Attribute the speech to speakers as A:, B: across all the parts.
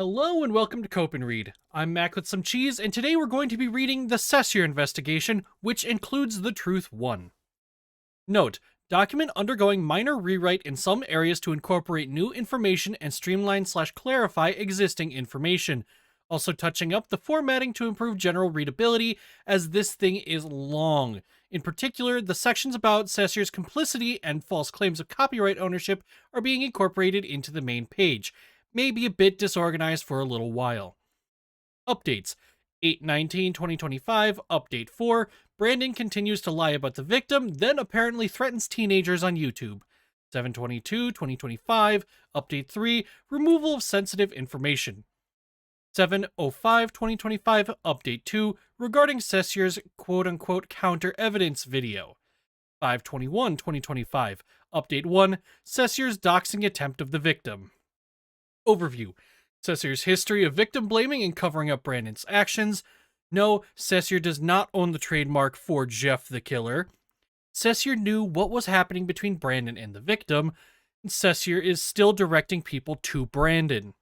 A: Hello and welcome to Cope and Read. I'm Mac with some cheese, and today we're going to be reading the Sesseur Investigation, which includes the Truth 1. Note: document undergoing minor rewrite in some areas to incorporate new information and streamline/clarify existing information. Also touching up the formatting to improve general readability, as this thing is long. In particular, the sections about Sesseur's complicity and false claims of copyright ownership are being incorporated into the main page. May be a bit disorganized for a little while. Updates: 8/19/2025, Update 4, Brandon continues to lie about the victim, then apparently threatens teenagers on YouTube. 7/22/2025, Update 3, Removal of sensitive information. 7/05/2025, Update 2, regarding Sesseur's quote-unquote counter-evidence video. 5/21/2025, Update 1, Sesseur's doxing attempt of the victim. Overview: Sesseur's history of victim blaming and covering up Brandon's actions. No, Sesseur does not own the trademark for Jeff the Killer. Sesseur knew what was happening between Brandon and the victim, and Sesseur is still directing people to Brandon.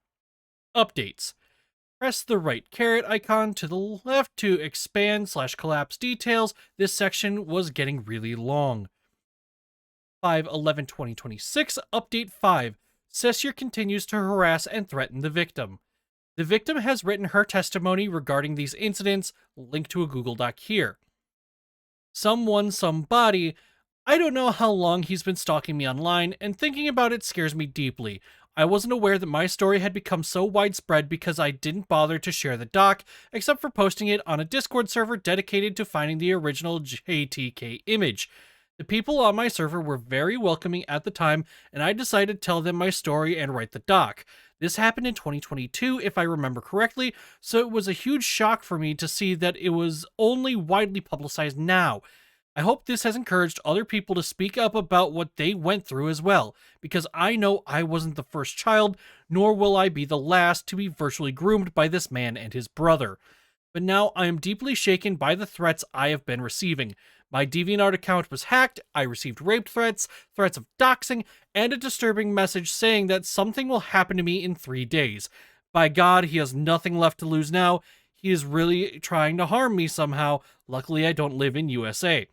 A: Updates: press the right caret icon to the left to expand/collapse details. This section was getting really long. 5/11/2026, Update 5, Sesseur continues to harass and threaten the victim. The victim has written her testimony regarding these incidents, link to a Google Doc here. Somebody, I don't know how long he's been stalking me online, and thinking about it scares me deeply. I wasn't aware that my story had become so widespread because I didn't bother to share the doc, except for posting it on a Discord server dedicated to finding the original JTK image. The people on my server were very welcoming at the time, and I decided to tell them my story and write the doc. This happened in 2022, if I remember correctly, so it was a huge shock for me to see that it was only widely publicized now. I hope this has encouraged other people to speak up about what they went through as well, because I know I wasn't the first child, nor will I be the last to be virtually groomed by this man and his brother. But now I am deeply shaken by the threats I have been receiving. My DeviantArt account was hacked, I received rape threats, threats of doxing, and a disturbing message saying that something will happen to me in 3 days. By God, he has nothing left to lose now. He is really trying to harm me somehow. Luckily, I don't live in USA.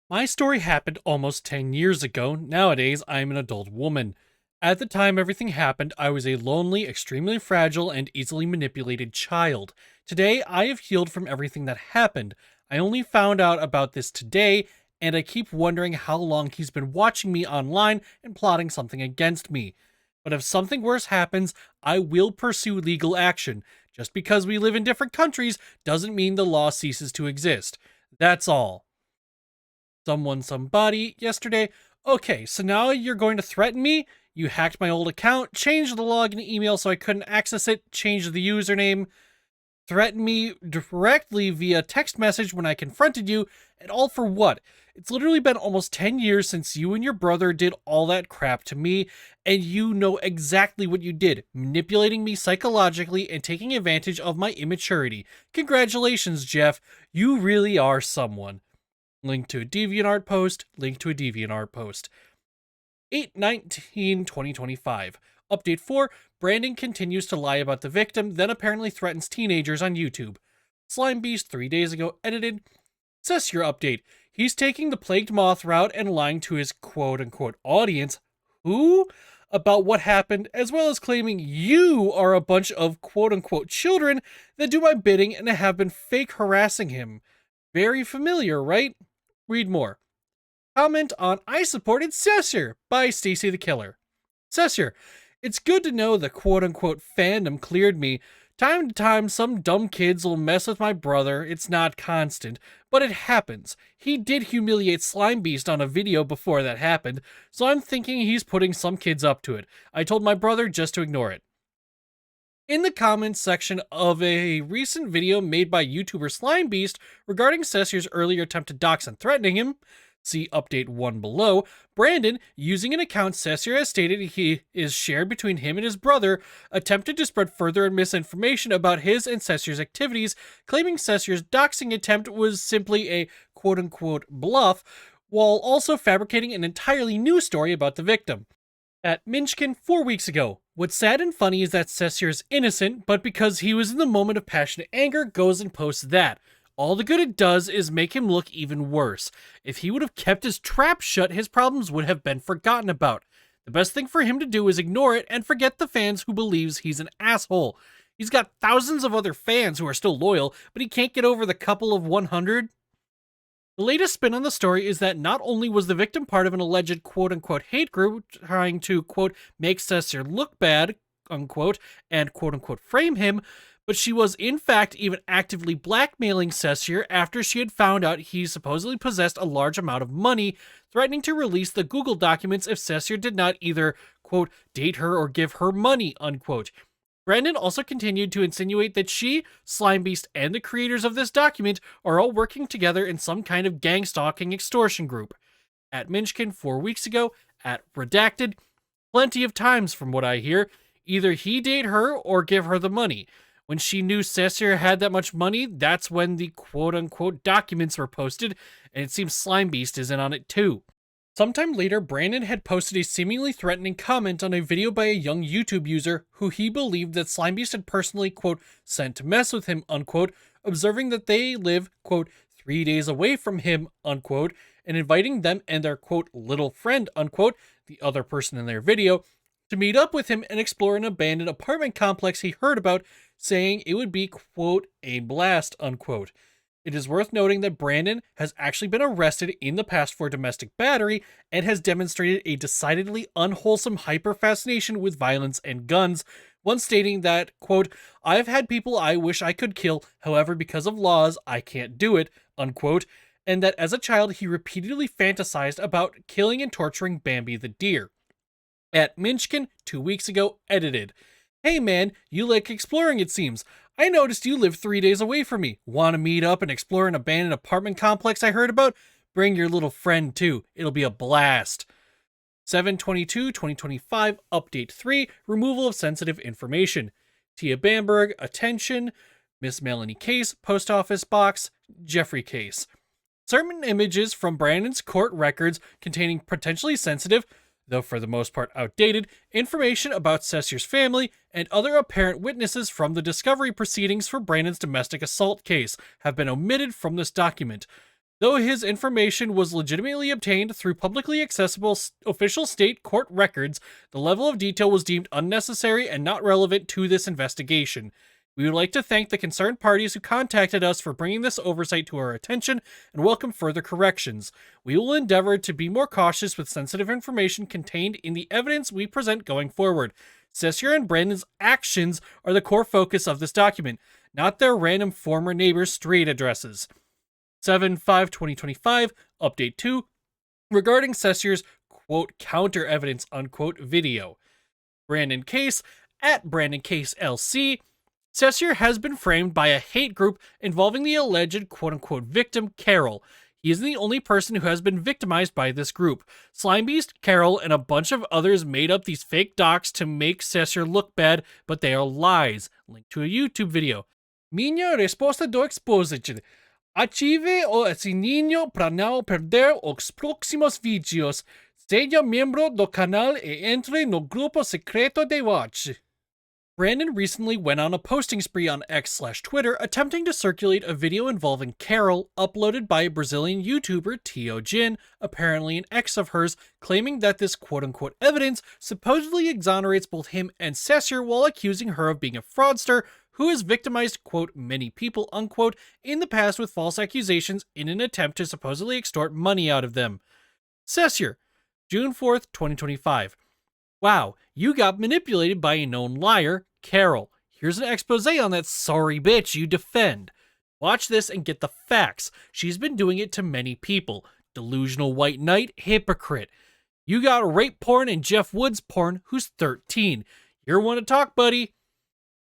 A: My story happened almost 10 years ago. Nowadays, I am an adult woman. At the time everything happened, I was a lonely, extremely fragile, and easily manipulated child. Today, I have healed from everything that happened. I only found out about this today, and I keep wondering how long he's been watching me online and plotting something against me. But if something worse happens, I will pursue legal action. Just because we live in different countries doesn't mean the law ceases to exist. That's all. Somebody, yesterday. Okay, so now you're going to threaten me? You hacked my old account, changed the login email so I couldn't access it, changed the username, threatened me directly via text message when I confronted you, and all for what? It's literally been almost 10 years since you and your brother did all that crap to me, and you know exactly what you did, manipulating me psychologically and taking advantage of my immaturity. Congratulations, Jeff. You really are someone. Link to a DeviantArt post, link to a DeviantArt post. 8/19/2025. Update 4, Brandon continues to lie about the victim, then apparently threatens teenagers on YouTube. Slime Beast 3 days ago, edited. Sesseur update. He's taking the Plagued Moth route and lying to his quote-unquote audience, who? About what happened, as well as claiming you are a bunch of quote-unquote children that do my bidding and have been fake harassing him. Very familiar, right? Read more. Comment on I supported Sesseur by Stacy the Killer. Sesseur, it's good to know the quote-unquote fandom cleared me. Time to time, some dumb kids will mess with my brother. It's not constant, but it happens. He did humiliate Slime Beast on a video before that happened, so I'm thinking he's putting some kids up to it. I told my brother just to ignore it. In the comments section of a recent video made by YouTuber Slime Beast regarding Sesseur's earlier attempt to dox and threatening him, see update 1 below, Brandon, using an account Sesseur has stated he is shared between him and his brother, attempted to spread further misinformation about his and Sesseur's activities, claiming Sesseur's doxing attempt was simply a quote-unquote bluff, while also fabricating an entirely new story about the victim. At Minchkin 4 weeks ago, What's sad and funny is that Sesseur is innocent, but because he was in the moment of passionate anger, goes and posts that. All the good it does is make him look even worse. If he would have kept his trap shut, his problems would have been forgotten about. The best thing for him to do is ignore it and forget the fans who believes he's an asshole. He's got thousands of other fans who are still loyal, but he can't get over the couple of 100. The latest spin on the story is that not only was the victim part of an alleged quote-unquote hate group trying to, quote, make Sesseur look bad, unquote, and quote-unquote frame him, but she was in fact even actively blackmailing Sesseur after she had found out he supposedly possessed a large amount of money, threatening to release the Google documents if Sesseur did not either, quote, date her or give her money, unquote. Brandon also continued to insinuate that she, Slimebeast, and the creators of this document are all working together in some kind of gang-stalking extortion group. At Minchkin 4 weeks ago, at Redacted, plenty of times from what I hear, either he date her or give her the money. When she knew Sesseur had that much money, that's when the quote-unquote documents were posted, and it seems Slimebeast is in on it too. Sometime later, Brandon had posted a seemingly threatening comment on a video by a young YouTube user who he believed that Slimebeast had personally, quote, sent to mess with him, unquote, observing that they live, quote, 3 days away from him, unquote, and inviting them and their, quote, little friend, unquote, the other person in their video, to meet up with him and explore an abandoned apartment complex he heard about, saying it would be, quote, a blast, unquote. It is worth noting that Brandon has actually been arrested in the past for domestic battery and has demonstrated a decidedly unwholesome hyper-fascination with violence and guns, once stating that, quote, I've had people I wish I could kill, however, because of laws, I can't do it, unquote, and that as a child he repeatedly fantasized about killing and torturing Bambi the deer. At Minchkin, 2 weeks ago, edited. Hey man, you like exploring it seems. I noticed you live 3 days away from me. Want to meet up and explore an abandoned apartment complex I heard about? Bring your little friend too. It'll be a blast. 7/22/2025, Update 3, Removal of Sensitive Information. Tia Bamberg, Attention. Miss Melanie Case, Post Office Box. Jeffrey Case. Certain images from Brandon's court records containing potentially sensitive, though for the most part outdated, information about Sesseur's family and other apparent witnesses from the discovery proceedings for Brandon's domestic assault case have been omitted from this document. Though his information was legitimately obtained through publicly accessible official state court records, the level of detail was deemed unnecessary and not relevant to this investigation. We would like to thank the concerned parties who contacted us for bringing this oversight to our attention and welcome further corrections. We will endeavor to be more cautious with sensitive information contained in the evidence we present going forward. Sesseur and Brandon's actions are the core focus of this document, not their random former neighbors' street addresses. 7/5/2025, Update 2, regarding Sesseur's, quote, counter evidence, unquote, video. Brandon Case, at Brandon Case LC, Sesseur has been framed by a hate group involving the alleged quote-unquote victim, Carol. He isn't the only person who has been victimized by this group. Slimebeast, Carol, and a bunch of others made up these fake docs to make Sesseur look bad, but they are lies. Link to a YouTube video. Minha resposta do exposition. Ative o sininho para não perder os próximos vídeos. Seja membro do canal e entre no grupo secreto de Watch. Brandon recently went on a posting spree on X/Twitter attempting to circulate a video involving Carol uploaded by a Brazilian YouTuber Tio Jin, apparently an ex of hers, claiming that this quote-unquote evidence supposedly exonerates both him and Sesseur while accusing her of being a fraudster who has victimized, quote, many people, unquote, in the past with false accusations in an attempt to supposedly extort money out of them. Sesseur, June 4th, 2025. Wow, you got manipulated by a known liar, Carol. Here's an expose on that sorry bitch you defend. Watch this and get the facts. She's been doing it to many people. Delusional white knight, hypocrite. You got rape porn and Jeff Woods porn, who's 13. You're one to talk, buddy.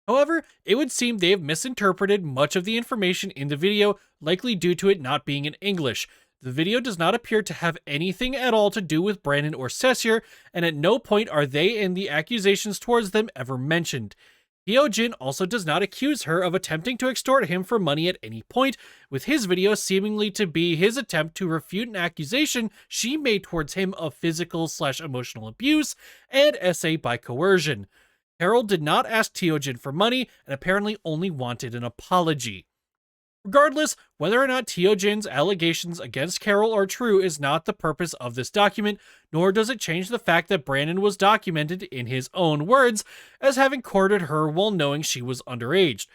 A: However, it would seem they have misinterpreted much of the information in the video, likely due to it not being in English. The video does not appear to have anything at all to do with Brandon or Sesseur, and at no point are they and the accusations towards them ever mentioned. Hyojin also does not accuse her of attempting to extort him for money at any point, with his video seemingly to be his attempt to refute an accusation she made towards him of physical/emotional abuse and essay by coercion. Carol did not ask Teojin for money and apparently only wanted an apology. Regardless, whether or not Teojin's allegations against Carol are true is not the purpose of this document, nor does it change the fact that Brandon was documented in his own words as having courted her while knowing she was underage.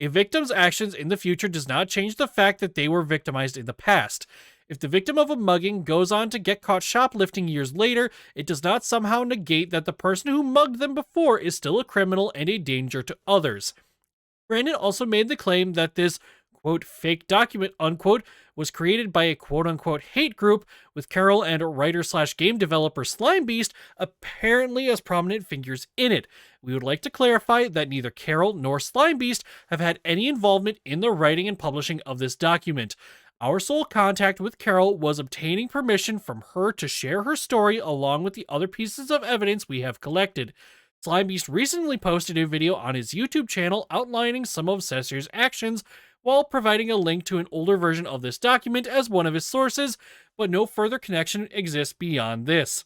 A: A victim's actions in the future does not change the fact that they were victimized in the past. If the victim of a mugging goes on to get caught shoplifting years later, it does not somehow negate that the person who mugged them before is still a criminal and a danger to others. Brandon also made the claim that this quote fake document unquote was created by a quote unquote hate group with Carol and writer slash game developer Slimebeast apparently as prominent figures in it. We would like to clarify that neither Carol nor Slimebeast have had any involvement in the writing and publishing of this document. Our sole contact with Carol was obtaining permission from her to share her story along with the other pieces of evidence we have collected. Slimebeast recently posted a video on his YouTube channel outlining some of Sesseur's actions while providing a link to an older version of this document as one of his sources, but no further connection exists beyond this.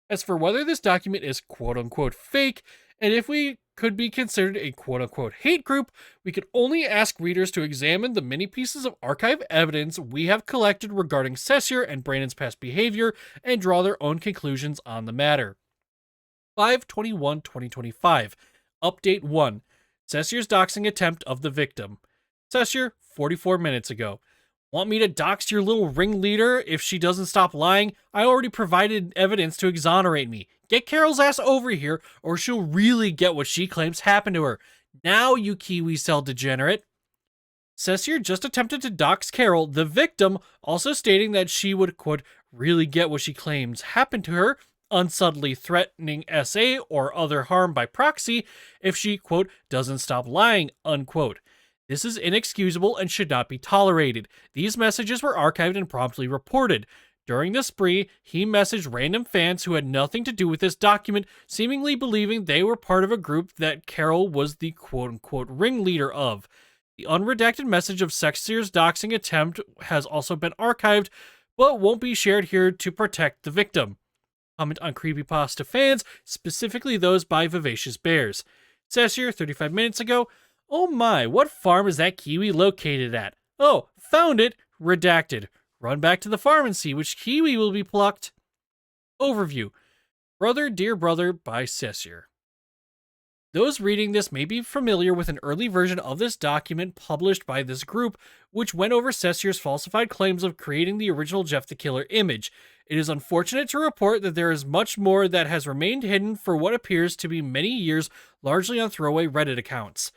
A: As for whether this document is quote-unquote fake, and if we could be considered a quote-unquote hate group, we could only ask readers to examine the many pieces of archive evidence we have collected regarding Sesseur and Brandon's past behavior and draw their own conclusions on the matter. 5/21/2025. Update 1. Sesseur's doxing attempt of the victim. Sesseur, 44 minutes ago. Want me to dox your little ringleader if she doesn't stop lying? I already provided evidence to exonerate me. Get Carol's ass over here, or she'll really get what she claims happened to her. Now, you Kiwi cell degenerate. Sesseur just attempted to dox Carol, the victim, also stating that she would, quote, really get what she claims happened to her, unsubtly threatening SA or other harm by proxy if she, quote, doesn't stop lying, unquote. This is inexcusable and should not be tolerated. These messages were archived and promptly reported. During the spree, he messaged random fans who had nothing to do with this document, seemingly believing they were part of a group that Carol was the quote-unquote ringleader of. The unredacted message of Sesseur's doxing attempt has also been archived, but won't be shared here to protect the victim. Comment on creepypasta fans, specifically those by Vivacious Bears. Sesseur, 35 minutes ago. Oh my, what farm is that Kiwi located at? Oh, found it. Redacted. Run back to the farm and see which Kiwi will be plucked. Overview. Brother, Dear Brother by Sesseur. Those reading this may be familiar with an early version of this document published by this group, which went over Sesseur's falsified claims of creating the original Jeff the Killer image. It is unfortunate to report that there is much more that has remained hidden for what appears to be many years, largely on throwaway Reddit accounts.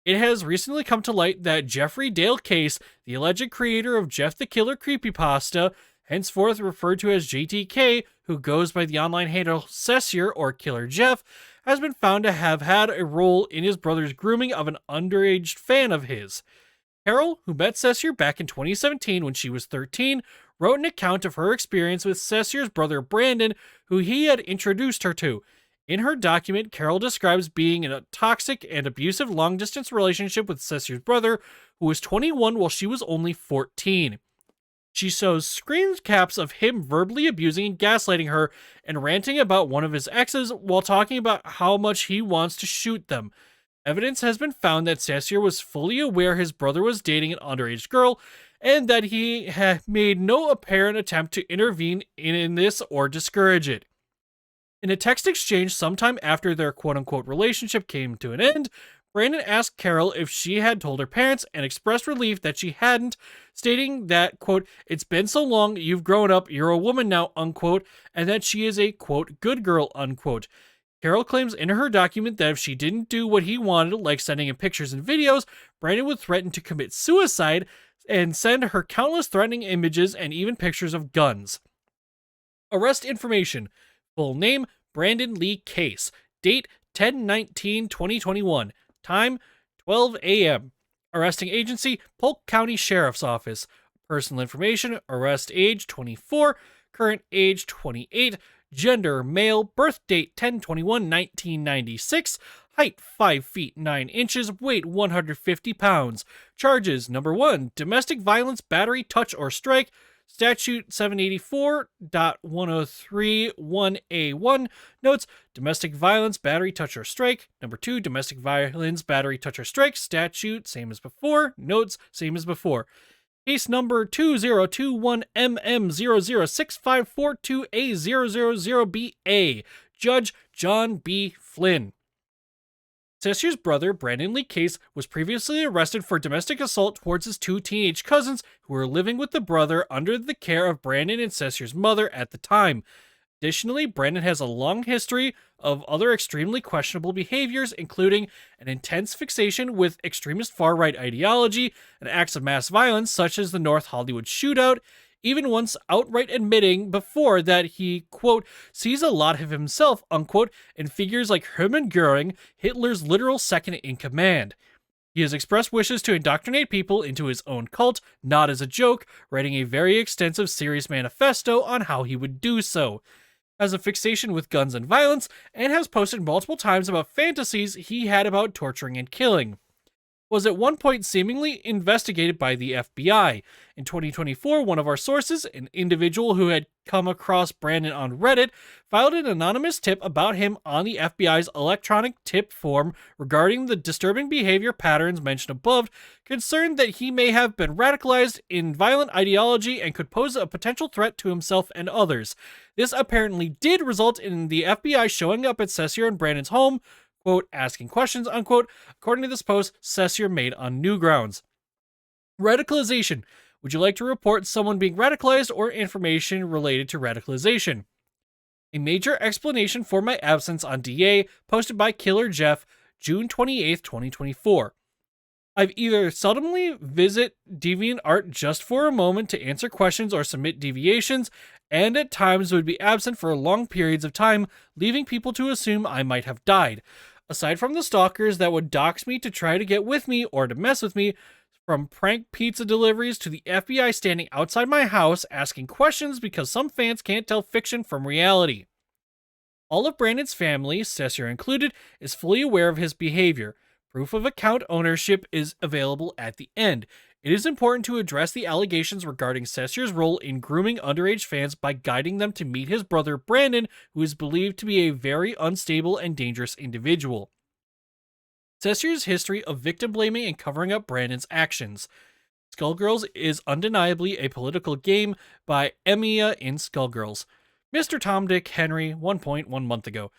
A: It has recently come to light that Jeffrey Dale Case, the alleged creator of Jeff the Killer creepypasta, henceforth referred to as JTK, who goes by the online handle Sesseur or Killer Jeff, has been found to have had a role in his brother's grooming of an underage fan of his. Carol, who met Sesseur back in 2017 when she was 13, wrote an account of her experience with Sesseur's brother Brandon, who he had introduced her to. In her document, Carol describes being in a toxic and abusive long-distance relationship with Sesseur's brother, who was 21 while she was only 14. She shows screen caps of him verbally abusing and gaslighting her and ranting about one of his exes while talking about how much he wants to shoot them. Evidence has been found that Sesseur was fully aware his brother was dating an underage girl and that he had made no apparent attempt to intervene in this or discourage it. In a text exchange sometime after their quote-unquote relationship came to an end, Brandon asked Carol if she had told her parents and expressed relief that she hadn't, stating that, quote, it's been so long, you've grown up, you're a woman now, unquote, and that she is a, quote, good girl, unquote. Carol claims in her document that if she didn't do what he wanted, like sending him pictures and videos, Brandon would threaten to commit suicide and send her countless threatening images and even pictures of guns. Arrest information. Full name, Brandon Lee Case. Date, 10/19/2021. Time, 12 a.m. Arresting agency, Polk County Sheriff's Office. Personal information, arrest age, 24. Current age, 28. Gender, male. Birth date, 10/21/1996. Height, 5 feet 9 inches. Weight, 150 pounds. Charges, number 1, domestic violence, battery, touch, or strike. Statute 784.1031A1 notes domestic violence, battery, touch, or strike. Number 2, domestic violence, battery, touch, or strike. Statute, same as before. Notes, same as before. Case number 2021MM006542A000BA. Judge John B. Flynn. Sessure's brother, Brandon Lee Case, was previously arrested for domestic assault towards his 2 teenage cousins who were living with the brother under the care of Brandon and Sessure's mother at the time. Additionally, Brandon has a long history of other extremely questionable behaviors, including an intense fixation with extremist far-right ideology and acts of mass violence such as the North Hollywood shootout, even once outright admitting before that he, quote, sees a lot of himself, unquote, in figures like Hermann Goering, Hitler's literal second in command. He has expressed wishes to indoctrinate people into his own cult, not as a joke, writing a very extensive serious manifesto on how he would do so. Has a fixation with guns and violence, and has posted multiple times about fantasies he had about torturing and killing. Was at one point seemingly investigated by the FBI. In 2024, one of our sources, an individual who had come across Brandon on Reddit, filed an anonymous tip about him on the FBI's electronic tip form regarding the disturbing behavior patterns mentioned above, concerned that he may have been radicalized in violent ideology and could pose a potential threat to himself and others. This apparently did result in the FBI showing up at Sesseur and Brandon's home, quote, asking questions, unquote, according to this post Sesseur made on Newgrounds. Radicalization. Would you like to report someone being radicalized or information related to radicalization? A major explanation for my absence on DA, posted by Killer Jeff, June 28th, 2024. I've either seldomly visit DeviantArt just for a moment to answer questions or submit deviations, and at times would be absent for long periods of time, leaving people to assume I might have died. Aside from the stalkers that would dox me to try to get with me or to mess with me, from prank pizza deliveries to the FBI standing outside my house asking questions because some fans can't tell fiction from reality. All of Brandon's family, Sesseur included, is fully aware of his behavior. Proof of account ownership is available at the end. It is important to address the allegations regarding Sessure's role in grooming underage fans by guiding them to meet his brother Brandon, who is believed to be a very unstable and dangerous individual. Sessure's history of victim blaming and covering up Brandon's actions. Skullgirls is undeniably a political game by Emiya in Skullgirls. Mr. Tom Dick Henry, 1 month ago.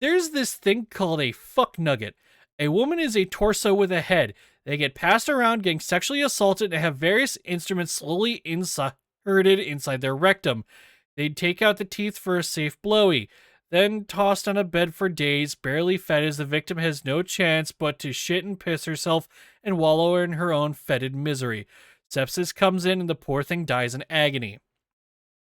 A: There's this thing called a fuck nugget. A woman is a torso with a head. They get passed around getting sexually assaulted and have various instruments slowly inserted inside their rectum. They'd take out the teeth for a safe blowy. Then tossed on a bed for days, barely fed as the victim has no chance but to shit and piss herself and wallow in her own fetid misery. Sepsis comes in and the poor thing dies in agony.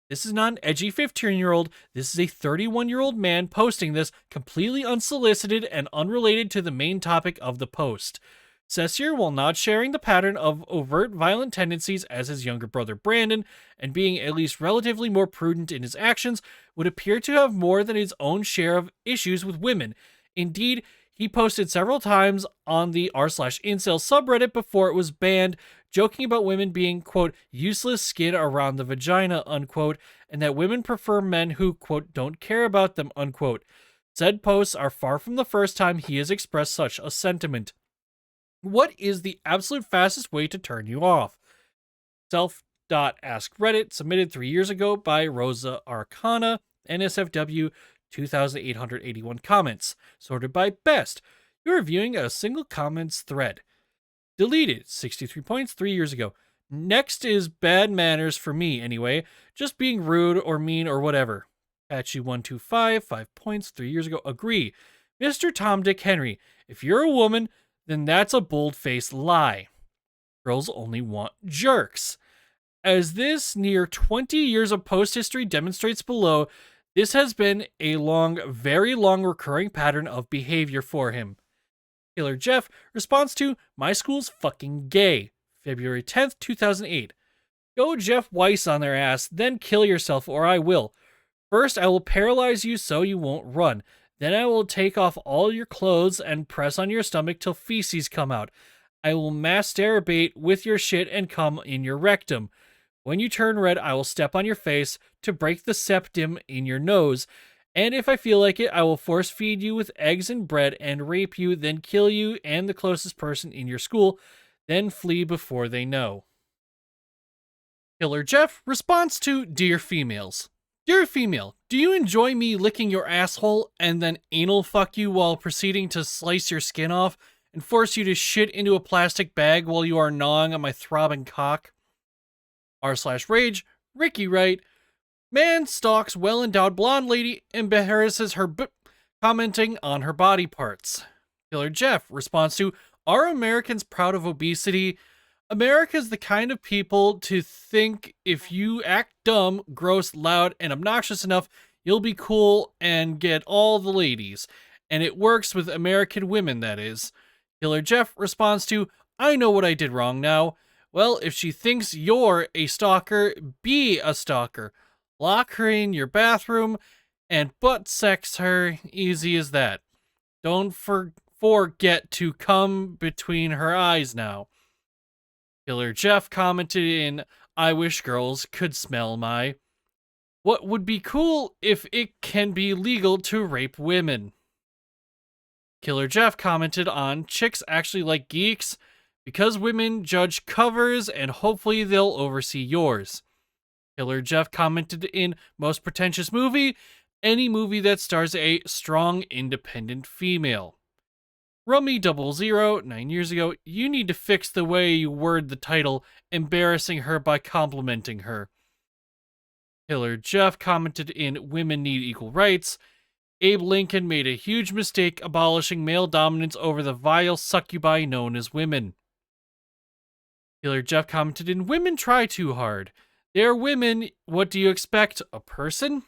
A: This is not an edgy 15-year-old. This is a 31-year-old man posting this, completely unsolicited and unrelated to the main topic of the post. Sesseur, while not sharing the pattern of overt violent tendencies as his younger brother Brandon, and being at least relatively more prudent in his actions, would appear to have more than his own share of issues with women. Indeed, he posted several times on the r/incel subreddit before it was banned, joking about women being, quote, useless skin around the vagina, unquote, and that women prefer men who, quote, don't care about them, unquote. Said posts are far from the first time he has expressed such a sentiment. What is the absolute fastest way to turn you off? Self.askreddit, submitted 3 years ago by Rosa Arcana, NSFW, 2,881 comments, sorted by best. You're viewing a single comments thread. Deleted, 63 points 3 years ago. Next is bad manners for me, anyway. Just being rude or mean or whatever. Patchy125, 5 points 3 years ago. Agree. Mr. Tom Dick Henry, if you're a woman, then that's a bold-faced lie. Girls only want jerks. As this near 20 years of post history demonstrates below, this has been a long, very long recurring pattern of behavior for him. Killer Jeff responds to, my school's fucking gay, February 10th, 2008. Go Jeff Weiss on their ass, then kill yourself or I will. First, I will paralyze you so you won't run. Then I will take off all your clothes and press on your stomach till feces come out. I will masturbate with your shit and cum in your rectum. When you turn red, I will step on your face to break the septum in your nose. And if I feel like it, I will force feed you with eggs and bread and rape you, then kill you and the closest person in your school, then flee before they know. Killer Jeff responds to Dear Females. Dear female, do you enjoy me licking your asshole and then anal fuck you while proceeding to slice your skin off and force you to shit into a plastic bag while you are gnawing on my throbbing cock? R/Rage, Ricky Wright. Man stalks well-endowed blonde lady, embarrasses her commenting on her body parts. Killer Jeff responds to, are Americans proud of obesity? America's the kind of people to think if you act dumb, gross, loud, and obnoxious enough, you'll be cool and get all the ladies. And it works with American women, that is. Killer Jeff responds to, I know what I did wrong now. Well, if she thinks you're a stalker, be a stalker. Lock her in your bathroom and butt sex her, easy as that. Don't forget to come between her eyes now. Killer Jeff commented in, I wish girls could smell my. What would be cool if it can be legal to rape women? Killer Jeff commented on, chicks actually like geeks because women judge covers and hopefully they'll oversee yours. Killer Jeff commented in, most pretentious movie, any movie that stars a strong independent female. Rummy 00, 9 years ago, you need to fix the way you word the title, embarrassing her by complimenting her. Killer Jeff commented in Women Need Equal Rights. Abe Lincoln made a huge mistake abolishing male dominance over the vile succubi known as women. Killer Jeff commented in Women try too hard. They're women, what do you expect, a person?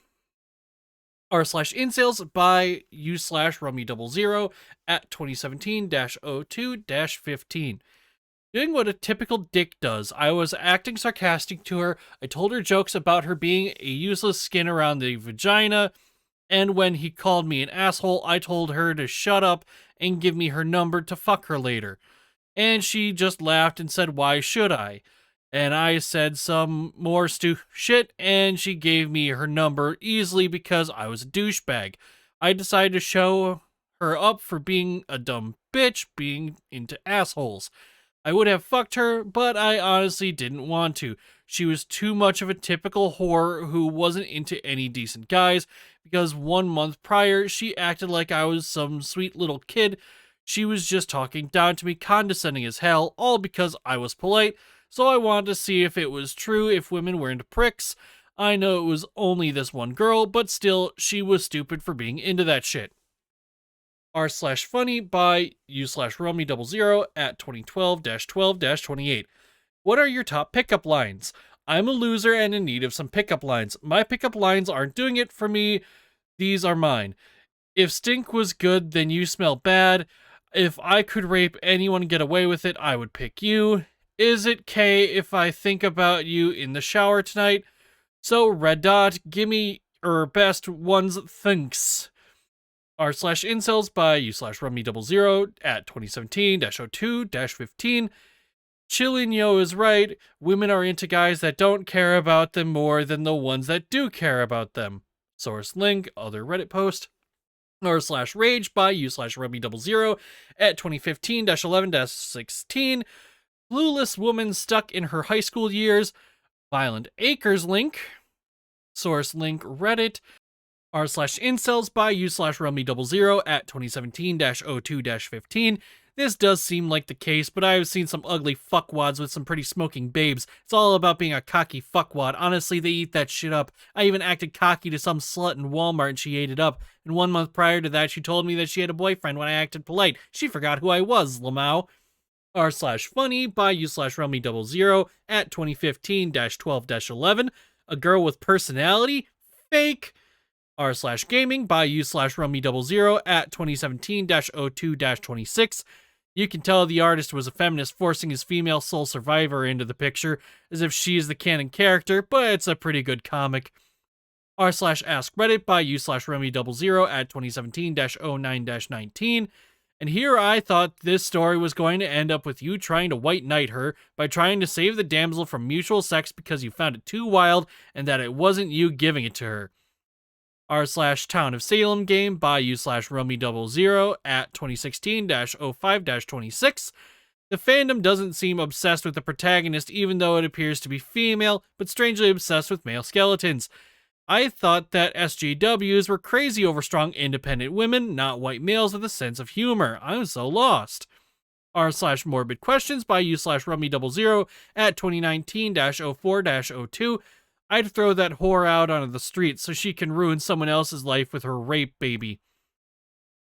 A: r/incels by u/rummy00 at 2017-02-15. Doing what a typical dick does. I was acting sarcastic to her. I told her jokes about her being a useless skin around the vagina. And when he called me an asshole, I told her to shut up and give me her number to fuck her later. And she just laughed and said, why should I? And I said some more shit, and she gave me her number easily because I was a douchebag. I decided to show her up for being a dumb bitch, being into assholes. I would have fucked her, but I honestly didn't want to. She was too much of a typical whore who wasn't into any decent guys, because 1 month prior, she acted like I was some sweet little kid. She was just talking down to me, condescending as hell, all because I was polite. So I wanted to see if it was true if women were into pricks. I know it was only this one girl, but still, she was stupid for being into that shit. r/funny by u/rummy00 at 2012-12-28. What are your top pickup lines? I'm a loser and in need of some pickup lines. My pickup lines aren't doing it for me. These are mine. If stink was good, then you smell bad. If I could rape anyone and get away with it, I would pick you. Is it K if I think about you in the shower tonight? So, red dot, gimme best ones, thanks. r/incels by u/rummy00 at 2017-02-15. Chillinyo is right. Women are into guys that don't care about them more than the ones that do care about them. Source link, other Reddit post. r/rage by u/rummy00 at 2015-11-16. Clueless woman stuck in her high school years. Violent Acres link. Source link Reddit. r/incels by u/rummy00 at 2017-02-15. This does seem like the case, but I have seen some ugly fuckwads with some pretty smoking babes. It's all about being a cocky fuckwad. Honestly, they eat that shit up. I even acted cocky to some slut in Walmart and she ate it up. And 1 month prior to that, she told me that she had a boyfriend when I acted polite. She forgot who I was, Lamau. r/funny by u/rummy00 at 2015-12-11. A girl with personality? Fake. r/gaming by u/rummy00 at 2017-02-26. You can tell the artist was a feminist forcing his female sole survivor into the picture as if she is the canon character, but it's a pretty good comic. r/askreddit by u/rummy00 at 2017-09-19. And here I thought this story was going to end up with you trying to white knight her by trying to save the damsel from mutual sex because you found it too wild and that it wasn't you giving it to her. r/Town of Salem game by u/Rummy00 at 2016-05-26. The fandom doesn't seem obsessed with the protagonist even though it appears to be female, but strangely obsessed with male skeletons. I thought that SJWs were crazy over strong independent women, not white males with a sense of humor. I'm so lost. r/Morbid Questions by u/Rummy00 at 2019-04-02. I'd throw that whore out onto the street so she can ruin someone else's life with her rape baby.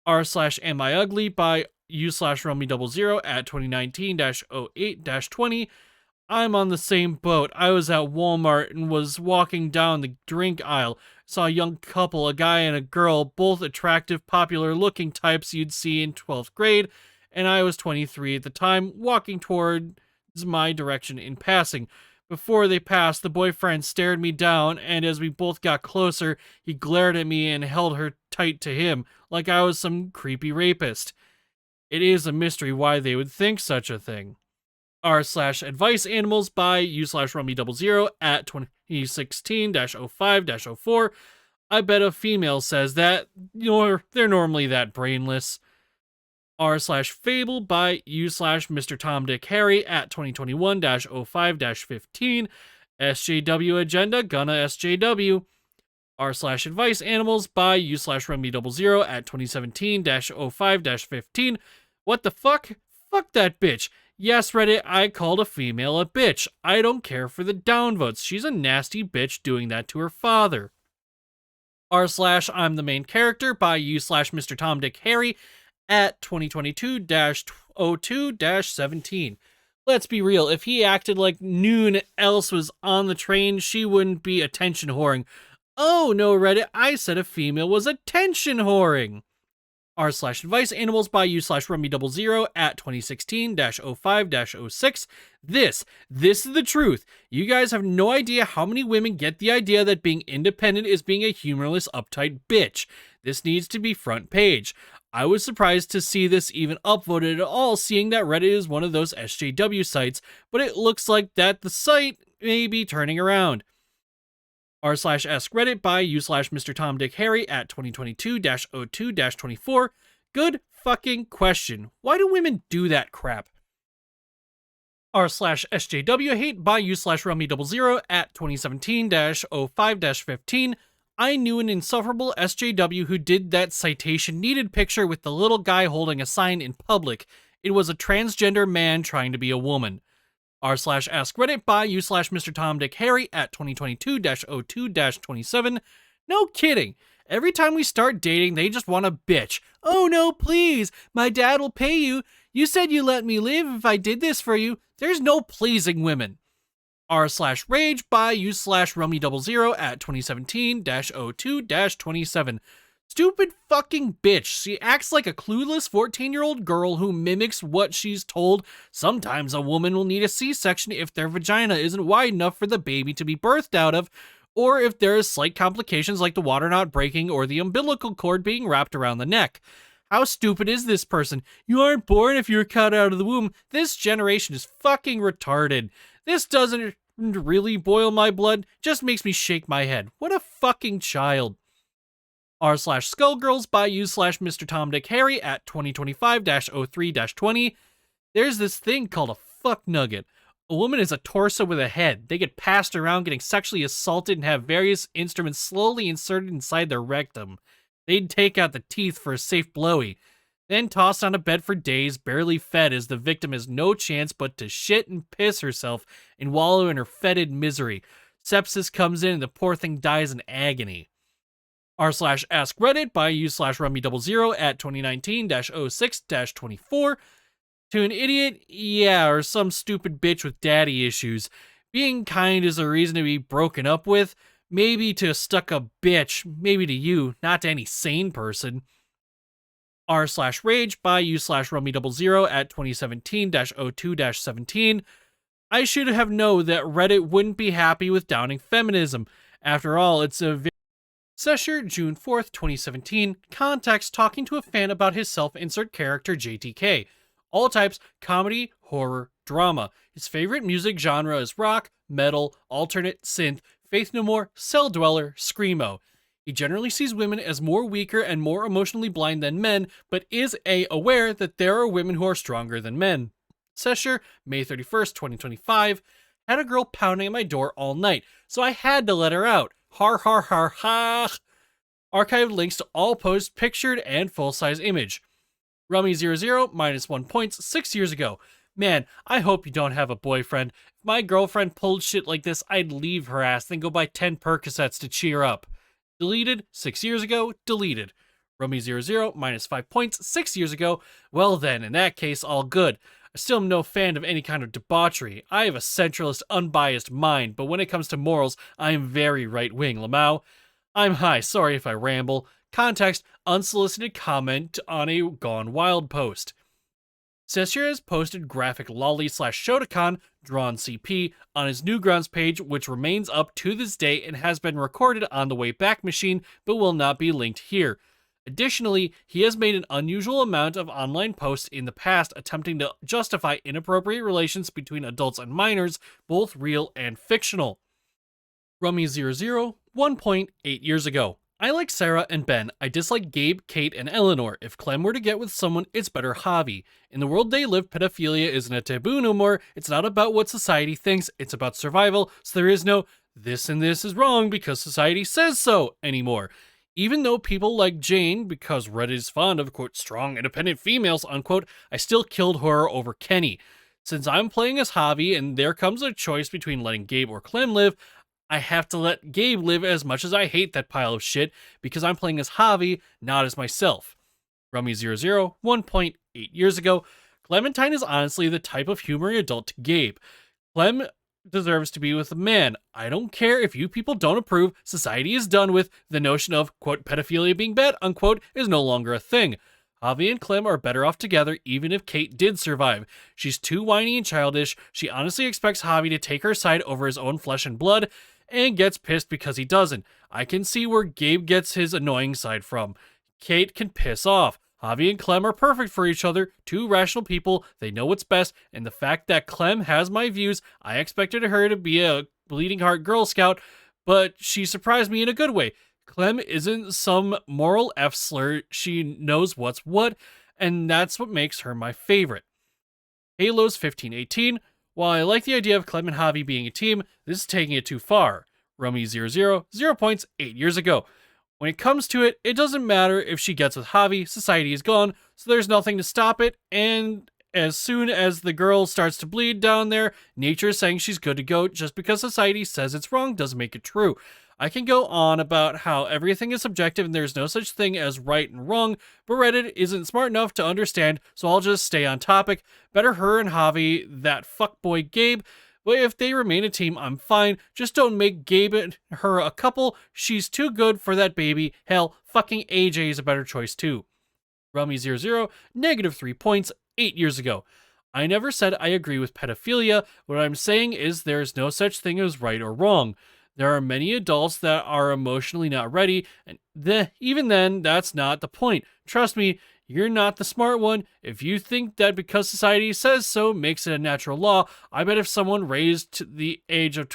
A: r/Am I Ugly by u/Rummy00 at 2019-08-20. I'm on the same boat. I was at Walmart and was walking down the drink aisle. Saw a young couple, a guy and a girl, both attractive, popular-looking types you'd see in 12th grade, and I was 23 at the time, walking towards my direction in passing. Before they passed, the boyfriend stared me down, and as we both got closer, he glared at me and held her tight to him, like I was some creepy rapist. It is a mystery why they would think such a thing. r/Advice Animals by u/Rummy00 at 2016-05-04. I bet a female says that, they're normally that brainless. r/Fable by u/Mr. Tom Dick Harry at 2021-05-15. SJW Agenda gonna SJW. r/Advice Animals by u/Rummy00 at 2017-05-15. What the fuck? Fuck that bitch. Yes, Reddit, I called a female a bitch. I don't care for the downvotes. She's a nasty bitch doing that to her father. r/I'm the Main Character by u/Mr. Tom Dick Harry at 2022-02-17. Let's be real, if he acted like noon else was on the train, she wouldn't be attention whoring. Oh no, Reddit, I said a female was attention whoring. r/Advice Animals by u/Rummy00 at 2016-05-06. This is the truth. You guys have no idea how many women get the idea that being independent is being a humorless, uptight bitch. This needs to be front page. I was surprised to see this even upvoted at all, seeing that Reddit is one of those SJW sites, but it looks like that the site may be turning around. r/Ask Reddit by u/Mr. Tom Dick Harry at 2022-02-24. Good fucking question. Why do women do that crap? r/SJW Hate by u/Rummy00 at 2017-05-15. I knew an insufferable SJW who did that citation needed picture with the little guy holding a sign in public. It was a transgender man trying to be a woman. r/Ask Reddit by u/Mr. Tom Dick Harry at 2022-02-27. No kidding. Every time we start dating, they just want a bitch. Oh no, please. My dad will pay you. You said you let me live if I did this for you. There's no pleasing women. r/Rage by u/Rummy00 at 2017-02-27. Stupid fucking bitch. She acts like a clueless 14-year-old girl who mimics what she's told. Sometimes a woman will need a C-section if their vagina isn't wide enough for the baby to be birthed out of, or if there is slight complications like the water not breaking or the umbilical cord being wrapped around the neck. How stupid is this person? You aren't born if you're cut out of the womb. This generation is fucking retarded. This doesn't really boil my blood, just makes me shake my head. What a fucking child. r/Skullgirls by u/Mr. Tom Dick Harry at 2025-03-20. There's this thing called a fuck nugget. A woman is a torso with a head. They get passed around getting sexually assaulted and have various instruments slowly inserted inside their rectum. They'd take out the teeth for a safe blowy. Then tossed on a bed for days, barely fed as the victim has no chance but to shit and piss herself and wallow in her fetid misery. Sepsis comes in and the poor thing dies in agony. r/Ask Reddit by u/Rummy00 at 2019-06-24. To an idiot, yeah, or some stupid bitch with daddy issues. Being kind is a reason to be broken up with. Maybe to a stuck-up bitch. Maybe to you, not to any sane person. r/Rage by u/Rummy00 at 2017-02-17. I should have known that Reddit wouldn't be happy with downing feminism. After all, it's a Sesseur, June 4th, 2017, context talking to a fan about his self-insert character JTK. All types, comedy, horror, drama. His favorite music genre is rock, metal, alternate, synth, Faith No More, Cell Dweller, Screamo. He generally sees women as more weaker and more emotionally blind than men, but is aware that there are women who are stronger than men. Sesseur, May 31st, 2025, had a girl pounding at my door all night, so I had to let her out. Har har har ha. Archived links to all posts, pictured and full-size image. Rummy00, minus 1 points, 6 years ago. Man, I hope you don't have a boyfriend. If my girlfriend pulled shit like this, I'd leave her ass, then go buy 10 Percocets to cheer up. Deleted, 6 years ago, deleted. Rummy00, minus 5 points, 6 years ago. Well then, in that case, all good. I still am no fan of any kind of debauchery. I have a centralist, unbiased mind, but when it comes to morals, I am very right-wing, Lamau. I'm high, sorry if I ramble. Context, unsolicited comment on a Gone Wild post. Sesseur has posted graphic lolly/Shotokan, drawn CP, on his Newgrounds page, which remains up to this day and has been recorded on the Wayback Machine, but will not be linked here. Additionally, he has made an unusual amount of online posts in the past attempting to justify inappropriate relations between adults and minors, both real and fictional. Rummy00, 1.8 years ago. I like Sarah and Ben. I dislike Gabe, Kate, and Eleanor. If Clem were to get with someone, it's better Javi. In the world they live, pedophilia isn't a taboo no more. It's not about what society thinks, it's about survival, so there is no this and this is wrong because society says so anymore. Even though people like Jane, because Reddit is fond of, quote, strong, independent females, unquote, I still killed her over Kenny. Since I'm playing as Javi and there comes a choice between letting Gabe or Clem live, I have to let Gabe live as much as I hate that pile of shit because I'm playing as Javi, not as myself. Rummy00, 1.8 years ago. Clementine is honestly the type of humory adult to Gabe. Clem deserves to be with a man. I don't care if you people don't approve. Society is done with. The notion of, quote, pedophilia being bad, unquote, is no longer a thing. Javi and Clem are better off together even if Kate did survive. She's too whiny and childish. She honestly expects Javi to take her side over his own flesh and blood and gets pissed because he doesn't. I can see where Gabe gets his annoying side from. Kate can piss off. Javi and Clem are perfect for each other, two rational people, they know what's best, and the fact that Clem has my views, I expected her to be a bleeding heart Girl Scout, but she surprised me in a good way. Clem isn't some moral F-slur, she knows what's what, and that's what makes her my favorite. Halo's 1518, while I like the idea of Clem and Javi being a team, this is taking it too far. Rummy00, 0 points, 8 years ago. When it comes to it, it doesn't matter if she gets with Javi, society is gone, so there's nothing to stop it, and as soon as the girl starts to bleed down there, nature is saying she's good to go. Just because society says it's wrong doesn't make it true. I can go on about how everything is subjective and there's no such thing as right and wrong, but Reddit isn't smart enough to understand, so I'll just stay on topic. Better her and Javi, that fuckboy Gabe. But if they remain a team, I'm fine. Just don't make Gabe and her a couple. She's too good for that baby. Hell, fucking AJ is a better choice too. Rummy00, negative 3 points, 8 years ago. I never said I agree with pedophilia. What I'm saying is there's no such thing as right or wrong. There are many adults that are emotionally not ready, and even then, that's not the point. Trust me, you're not the smart one. If you think that because society says so makes it a natural law, I bet if someone raised to the age of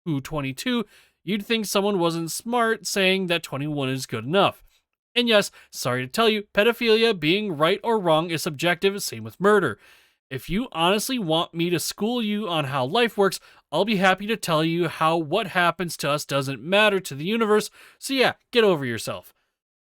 A: 22, you'd think someone wasn't smart saying that 21 is good enough. And yes, sorry to tell you, pedophilia being right or wrong is subjective, same with murder. If you honestly want me to school you on how life works, I'll be happy to tell you how what happens to us doesn't matter to the universe, so yeah, get over yourself.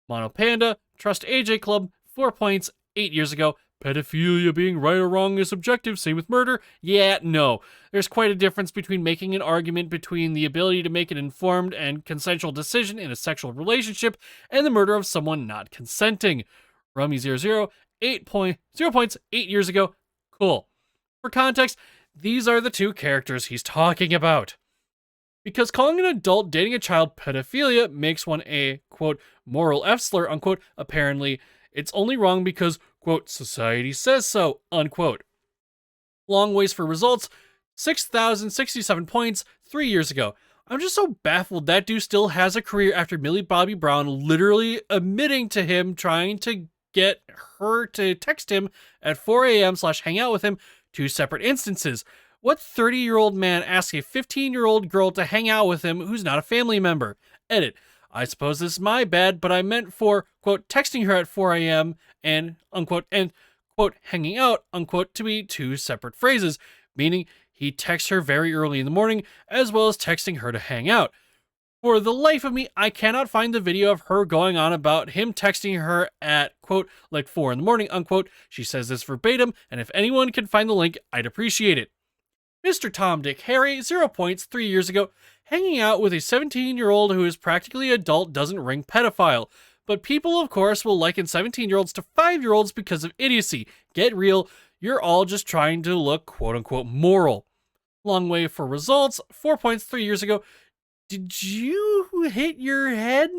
A: Mono Panda, Trust AJ Club, 4 points, 8 years ago. Pedophilia being right or wrong is subjective, same with murder. Yeah, no. There's quite a difference between making an argument between the ability to make an informed and consensual decision in a sexual relationship and the murder of someone not consenting. Rummy00, 0 points, 8 years ago. Cool. For context, these are the two characters he's talking about. Because calling an adult dating a child pedophilia makes one a, quote, moral F-slur, unquote, apparently it's only wrong because, quote, society says so, unquote. Long ways for results, 6,067 points, 3 years ago. I'm just so baffled that dude still has a career after Millie Bobby Brown literally admitting to him trying to get her to text him at 4 a.m. / hang out with him, two separate instances. What 30-year-old man asks a 15-year-old girl to hang out with him who's not a family member? Edit. I suppose this is my bad, but I meant for, quote, texting her at 4 a.m. and, unquote, and, quote, hanging out, unquote, to be two separate phrases, meaning he texts her very early in the morning, as well as texting her to hang out. For the life of me, I cannot find the video of her going on about him texting her at, quote, like 4 in the morning, unquote. She says this verbatim, and if anyone can find the link, I'd appreciate it. Mr. Tom, Dick, Harry, 0 points 3 years ago. Hanging out with a 17-year-old who is practically adult doesn't ring pedophile. But people, of course, will liken 17-year-olds to 5-year-olds because of idiocy. Get real, you're all just trying to look quote-unquote moral. Long way for results, 4 points 3 years ago. Did you hit your head?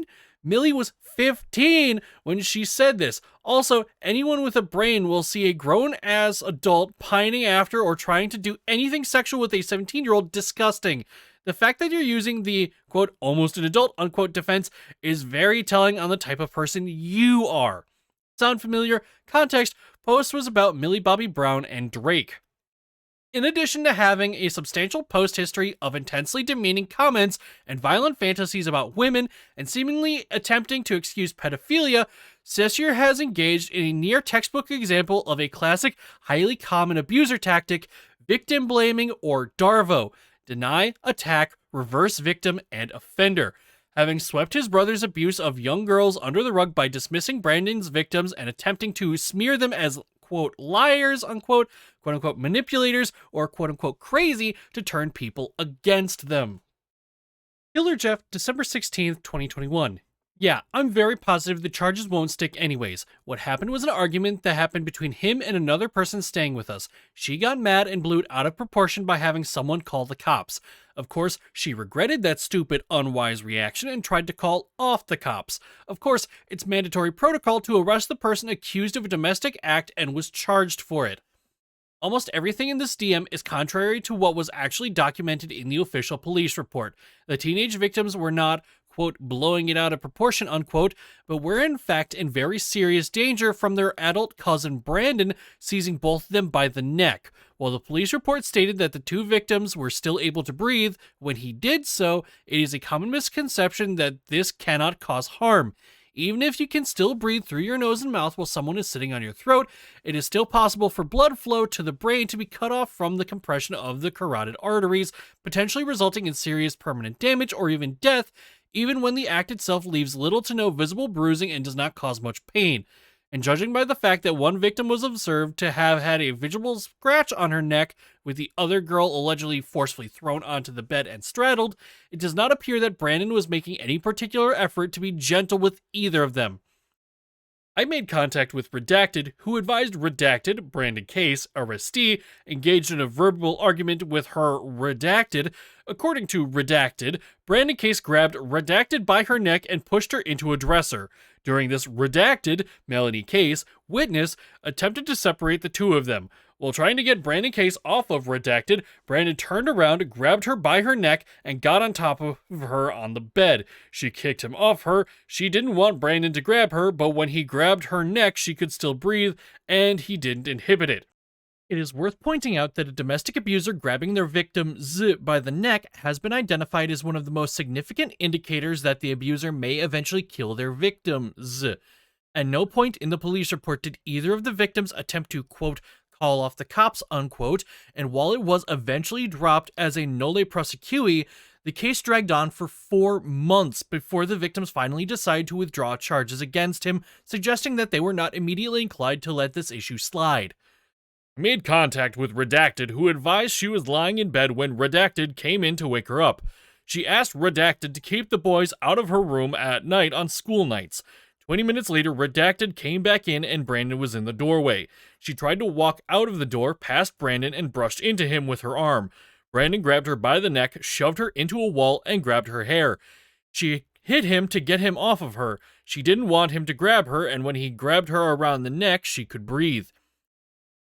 A: Millie was 15 when she said this. Also, anyone with a brain will see a grown-ass adult pining after or trying to do anything sexual with a 17-year-old disgusting. The fact that you're using the, quote, almost an adult, unquote, defense is very telling on the type of person you are. Sound familiar? Context, post was about Millie Bobby Brown and Drake. In addition to having a substantial post history of intensely demeaning comments and violent fantasies about women and seemingly attempting to excuse pedophilia, Sesseur has engaged in a near textbook example of a classic, highly common abuser tactic, victim blaming or DARVO, deny, attack, reverse victim, and offender. Having swept his brother's abuse of young girls under the rug by dismissing Brandon's victims and attempting to smear them as, quote, liars, unquote, quote unquote, manipulators, or quote unquote, crazy to turn people against them. Killer Jeff, December 16th, 2021. Yeah, I'm very positive the charges won't stick anyways. What happened was an argument that happened between him and another person staying with us. She got mad and blew it out of proportion by having someone call the cops. Of course, she regretted that stupid, unwise reaction and tried to call off the cops. Of course, it's mandatory protocol to arrest the person accused of a domestic act and was charged for it. Almost everything in this DM is contrary to what was actually documented in the official police report. The teenage victims were not, quote, blowing it out of proportion, unquote, but were in fact in very serious danger from their adult cousin Brandon seizing both of them by the neck. While the police report stated that the two victims were still able to breathe when he did so, it is a common misconception that this cannot cause harm. Even if you can still breathe through your nose and mouth while someone is sitting on your throat, it is still possible for blood flow to the brain to be cut off from the compression of the carotid arteries, potentially resulting in serious permanent damage or even death, even when the act itself leaves little to no visible bruising and does not cause much pain. And judging by the fact that one victim was observed to have had a visible scratch on her neck, with the other girl allegedly forcefully thrown onto the bed and straddled, it does not appear that Brandon was making any particular effort to be gentle with either of them. I made contact with Redacted, who advised Redacted, Brandon Case, arrestee, engaged in a verbal argument with her Redacted. According to Redacted, Brandon Case grabbed Redacted by her neck and pushed her into a dresser. During this, Redacted, Melanie Case, witness, attempted to separate the two of them. While trying to get Brandon Case off of Redacted, Brandon turned around, grabbed her by her neck, and got on top of her on the bed. She kicked him off her. She didn't want Brandon to grab her, but when he grabbed her neck, she could still breathe, and he didn't inhibit it. It is worth pointing out that a domestic abuser grabbing their victim's by the neck has been identified as one of the most significant indicators that the abuser may eventually kill their victims. At no point in the police report did either of the victims attempt to, quote, call off the cops, unquote, and while it was eventually dropped as a nolle prosequi, the case dragged on for 4 months before the victims finally decided to withdraw charges against him, suggesting that they were not immediately inclined to let this issue slide. I made contact with Redacted, who advised she was lying in bed when Redacted came in to wake her up. She asked Redacted to keep the boys out of her room at night on school nights. 20 minutes later, Redacted came back in and Brandon was in the doorway. She tried to walk out of the door past Brandon and brushed into him with her arm. Brandon grabbed her by the neck, shoved her into a wall, and grabbed her hair. She hit him to get him off of her. She didn't want him to grab her, and when he grabbed her around the neck, she could breathe.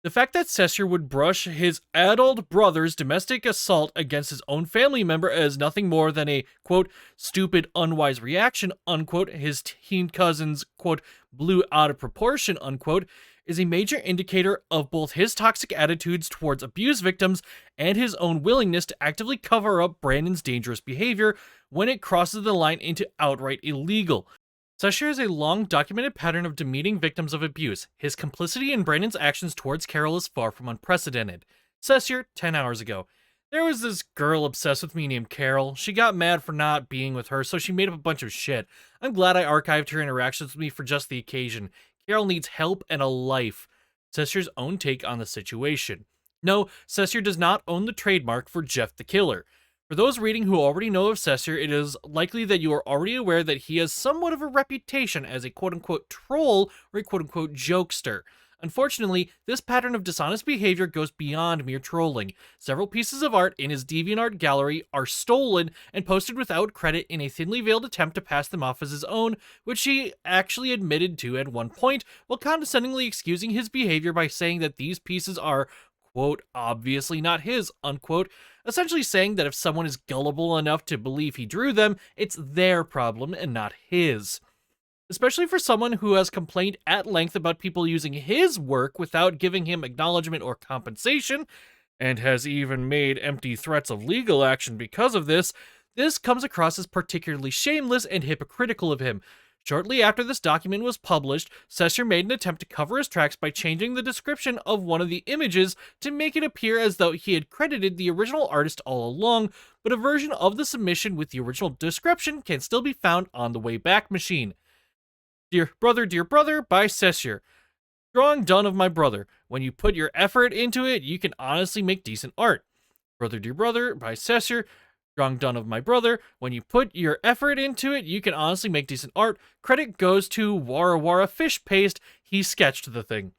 A: The fact that Sesseur would brush his adult brother's domestic assault against his own family member as nothing more than a, quote, stupid, unwise reaction, unquote, his teen cousin's, quote, blew out of proportion, unquote, is a major indicator of both his toxic attitudes towards abuse victims and his own willingness to actively cover up Brandon's dangerous behavior when it crosses the line into outright illegal. Sesseur has a long documented pattern of demeaning victims of abuse. His complicity in Brandon's actions towards Carol is far from unprecedented. Sesseur, 10 hours ago. There was this girl obsessed with me named Carol. She got mad for not being with her, so she made up a bunch of shit. I'm glad I archived her interactions with me for just the occasion. Carol needs help and a life. Sesseur's own take on the situation. No, Sesseur does not own the trademark for Jeff the Killer. For those reading who already know of Sesseur, it is likely that you are already aware that he has somewhat of a reputation as a quote-unquote troll or a quote-unquote jokester. Unfortunately, this pattern of dishonest behavior goes beyond mere trolling. Several pieces of art in his DeviantArt gallery are stolen and posted without credit in a thinly veiled attempt to pass them off as his own, which he actually admitted to at one point, while condescendingly excusing his behavior by saying that these pieces are, quote, obviously not his, unquote, essentially saying that if someone is gullible enough to believe he drew them, it's their problem and not his. Especially for someone who has complained at length about people using his work without giving him acknowledgement or compensation, and has even made empty threats of legal action because of this, this comes across as particularly shameless and hypocritical of him. Shortly after this document was published, Sesseur made an attempt to cover his tracks by changing the description of one of the images to make it appear as though he had credited the original artist all along, but a version of the submission with the original description can still be found on the Wayback Machine. Dear Brother, by Sesseur. Drawing done of my brother. When you put your effort into it, you can honestly make decent art. Brother, Dear Brother, by Sesseur. Drawing done of my brother. When you put your effort into it, you can honestly make decent art. Credit goes to Wara Wara Fish Paste. He sketched the thing.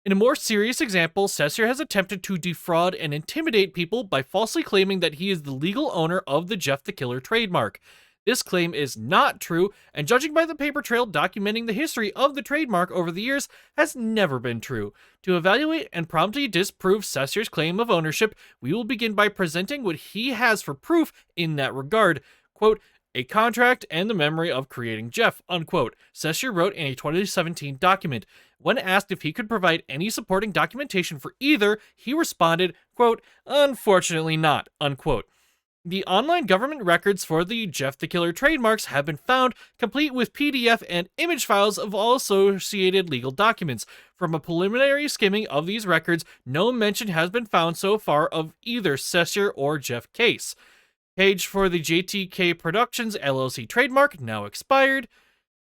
A: In a more serious example, Sesseur has attempted to defraud and intimidate people by falsely claiming that he is the legal owner of the Jeff the Killer trademark. This claim is not true, and judging by the paper trail documenting the history of the trademark over the years, has never been true. To evaluate and promptly disprove Sesseur's claim of ownership, we will begin by presenting what he has for proof in that regard. Quote, a contract and the memory of creating Jeff, unquote, Sesseur wrote in a 2017 document. When asked if he could provide any supporting documentation for either, he responded, quote, unfortunately not, unquote. The online government records for the Jeff the Killer trademarks have been found, complete with PDF and image files of all associated legal documents. From a preliminary skimming of these records, no mention has been found so far of either Sesseur or Jeff Case. Page for the JTK Productions LLC trademark, now expired.